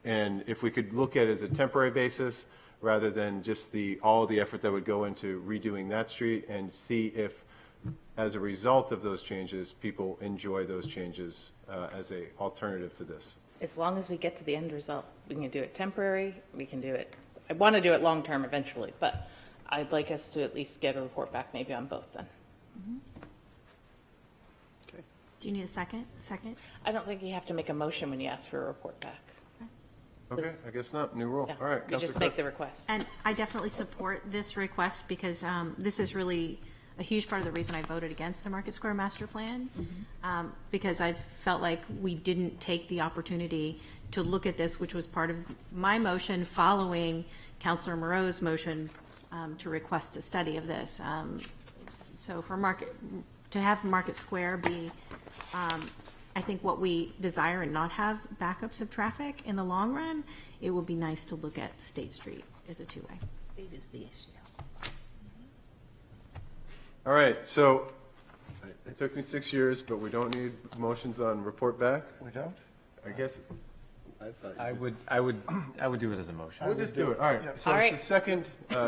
And if we could look at it as a temporary basis rather than just all the effort that would go into redoing that street, and see if, as a result of those changes, people enjoy those changes as a alternative to this. As long as we get to the end result, we can do it temporary, we can do it, I want to do it long-term eventually, but I'd like us to at least get a report back maybe on both then. Okay. Do you need a second? I don't think you have to make a motion when you ask for a report back. Okay, I guess not. New rule. Yeah, All right. we just make the request. And I definitely support this request because this is really a huge part of the reason I voted against the Market Square Master Plan, because I felt like we didn't take the opportunity to look at this, which was part of my motion following Councilor Moreau's motion to request a study of this. So to have Market Square be, I think, what we desire and not have backups of traffic in the long run, it would be nice to look at State Street as a two-way. State is the issue. All right, so it took me 6 years, but we don't need motions on report back? We don't? I guess, I would do it as a motion. we'll just do it. All right, so All it's right. the second,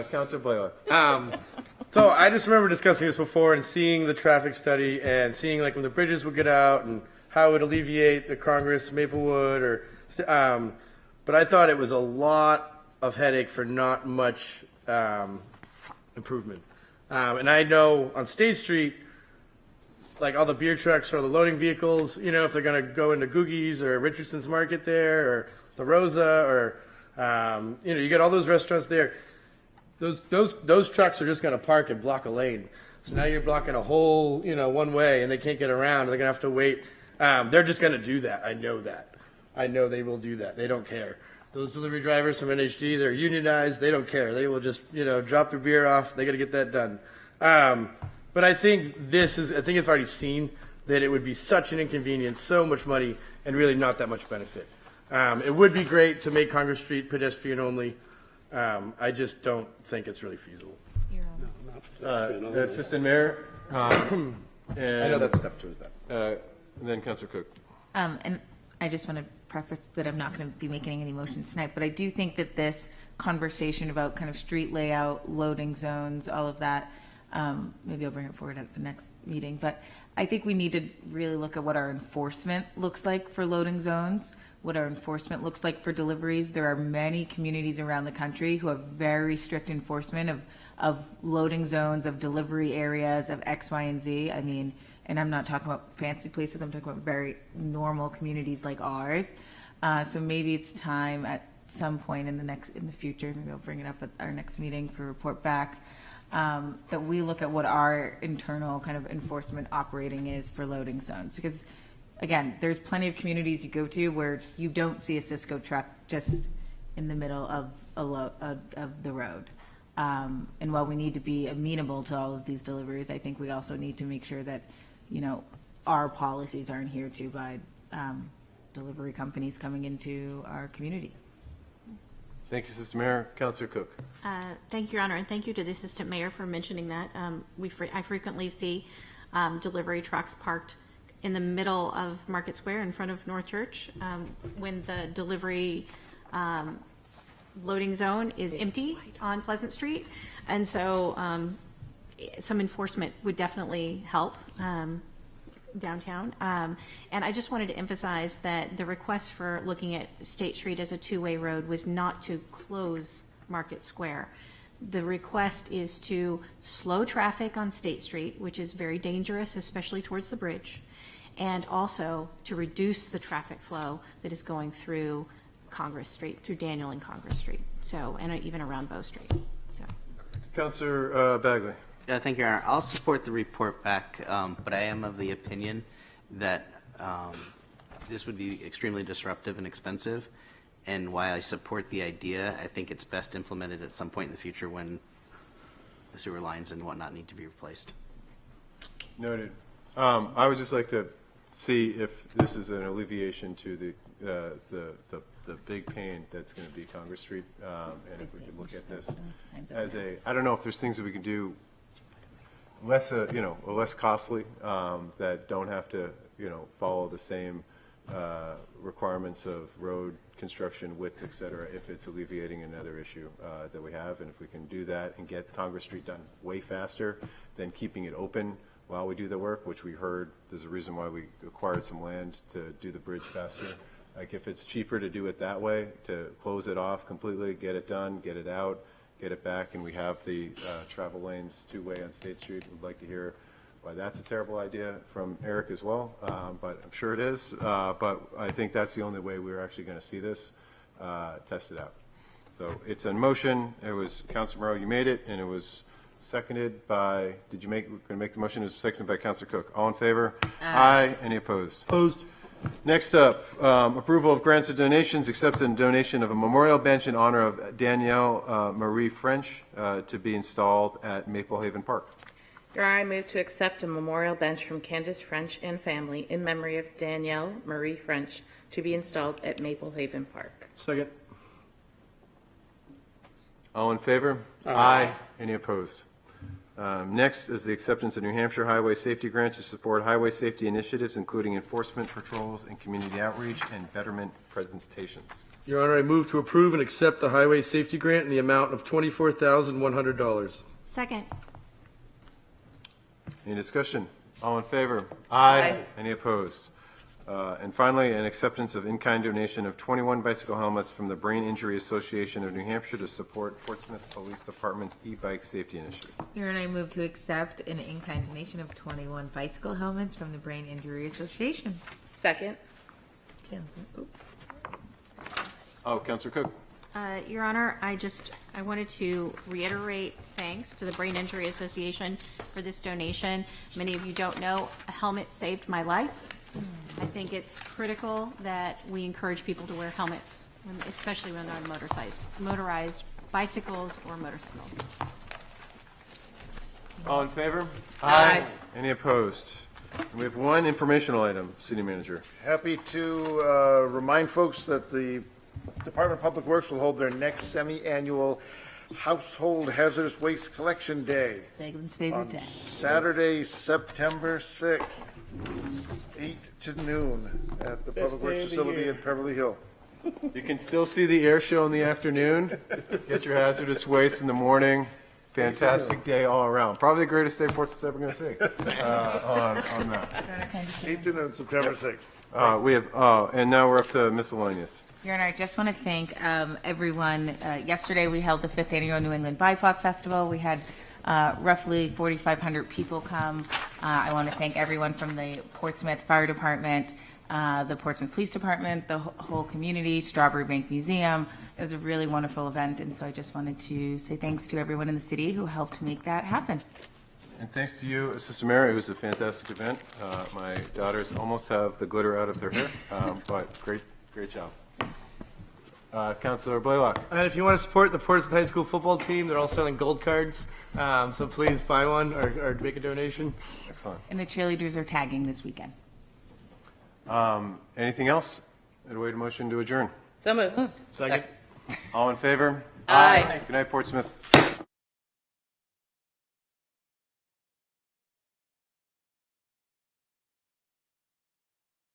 Councilor Blaylock. So I just remember discussing this before and seeing the traffic study and seeing, like, when the bridges would get out and how it would alleviate the Congress, Maplewood, but I thought it was a lot of headache for not much improvement. And I know on State Street, like all the beer trucks or the loading vehicles, if they're going to go into Googie's or Richardson's Market there or the Rosa or, you got all those restaurants there. Those trucks are just going to park and block a lane. So now you're blocking a whole, one way and they can't get around. They're going to have to wait. They're just going to do that. I know that. I know they will do that. They don't care. Those delivery drivers from NHD, they're unionized. They don't care. They will just, drop their beer off. They got to get that done. But I think it's already seen that it would be such an inconvenience, so much money, and really not that much benefit. It would be great to make Congress Street pedestrian only. I just don't think it's really feasible. Assistant Mayor? I know that's step two is that. And then Councilor Cook. And I just want to preface that I'm not going to be making any motions tonight, but I do think that this conversation about kind of street layout, loading zones, all of that, maybe I'll bring it forward at the next meeting, but I think we need to really look at what our enforcement looks like for loading zones, what our enforcement looks like for deliveries. There are many communities around the country who have very strict enforcement of loading zones, of delivery areas, of X, Y, and Z. I mean, and I'm not talking about fancy places, I'm talking about very normal communities like ours. So maybe it's time at some point in the future, maybe I'll bring it up at our next meeting for report back, that we look at what our internal kind of enforcement operating is for loading zones. Because, again, there's plenty of communities you go to where you don't see a Cisco truck just in the middle of of the road. And while we need to be amenable to all of these deliveries, I think we also need to make sure that, our policies are adhered to by delivery companies coming into our community. Thank you, Assistant Mayor. Councilor Cook. Thank you, Your Honor, and thank you to the Assistant Mayor for mentioning that. I frequently see delivery trucks parked in the middle of Market Square in front of North Church when the delivery loading zone is empty on Pleasant Street. And so some enforcement would definitely help downtown. And I just wanted to emphasize that the request for looking at State Street as a two-way road was not to close Market Square. The request is to slow traffic on State Street, which is very dangerous, especially towards the bridge, and also to reduce the traffic flow that is going through Congress Street, through Daniel and Congress Street, and even around Bow Street. So. Councilor Bagley. Yeah, thank you, Your Honor. I'll support the report back, but I am of the opinion that this would be extremely disruptive and expensive. And while I support the idea, I think it's best implemented at some point in the future when the sewer lines and whatnot need to be replaced. Noted. I would just like to see if this is an alleviation to the big pain that's going to be Congress Street, and if we could look at this as I don't know if there's things that we can do less, less costly, that don't have to, follow the same requirements of road construction, width, et cetera, if it's alleviating another issue that we have. And if we can do that and get Congress Street done way faster than keeping it open while we do the work, which we heard there's a reason why we acquired some land to do the bridge faster. Like if it's cheaper to do it that way, to close it off completely, get it done, get it out, get it back, and we have the travel lanes two-way on State Street. We'd like to hear why that's a terrible idea from Eric as well, but I'm sure it is. But I think that's the only way we're actually going to see this tested out. So it's in motion. It was Councilor Moreau, you made it, and it was seconded by, going to make the motion? It was seconded by Councilor Cook. All in favor? Aye. Any opposed? Opposed. Next up, approval of grants and donations, accepted a donation of a memorial bench in honor of Danielle Marie French to be installed at Maple Haven Park. Your Honor, I move to accept a memorial bench from Candace French and family in memory of Danielle Marie French to be installed at Maple Haven Park. Second. All in favor? Aye. Any opposed? Next is the acceptance of New Hampshire Highway Safety Grant to support highway safety initiatives, including enforcement patrols and community outreach and betterment presentations. Your Honor, I move to approve and accept the highway safety grant in the amount of $24,100. Second. Any discussion? All in favor? Aye. Any opposed? And finally, an acceptance of in-kind donation of 21 bicycle helmets from the Brain Injury Association of New Hampshire to support Portsmouth Police Department's e-bike safety initiative. Your Honor, I move to accept an in-kind donation of 21 bicycle helmets from the Brain Injury Association. Second. Oh, Councilor Cook. Your Honor, I wanted to reiterate thanks to the Brain Injury Association for this donation. Many of you don't know, a helmet saved my life. I think it's critical that we encourage people to wear helmets, especially when they're on motorized bicycles or motorcycles. All in favor? Aye. Any opposed? And we have one informational item, City Manager. Happy to remind folks that the Department of Public Works will hold their next semi-annual Household Hazardous Waste Collection Day. Bagman's favorite on day. Saturday, September 6th, 8 to noon at the Best Public Works day of the facility year. in Beverly Hill. You can still see the air show in the afternoon. Get your hazardous waste in the morning. Fantastic day all around. Probably the greatest day Portsmouth's ever going to see on that. 8 to noon, September 6th. We have, and now we're up to miscellaneous. Your Honor, I just want to thank everyone. Yesterday, we held the 5th Annual New England BIPOC Festival. We had roughly 4,500 people come. I want to thank everyone from the Portsmouth Fire Department, the Portsmouth Police Department, the whole community, Strawberry Bank Museum. It was a really wonderful event, and so I just wanted to say thanks to everyone in the city who helped make that happen. And thanks to you, Assistant Mayor. It was a fantastic event. My daughters almost have the glitter out of their hair, but great job. Councilor Blaylock. And if you want to support the Portsmouth High School football team, they're all selling gold cards. So please buy one or make a donation. Excellent. And the cheerleaders are tagging this weekend. Anything else? I'd wait a motion to adjourn. So moved. Second. All in favor? Aye. Good night, Portsmouth.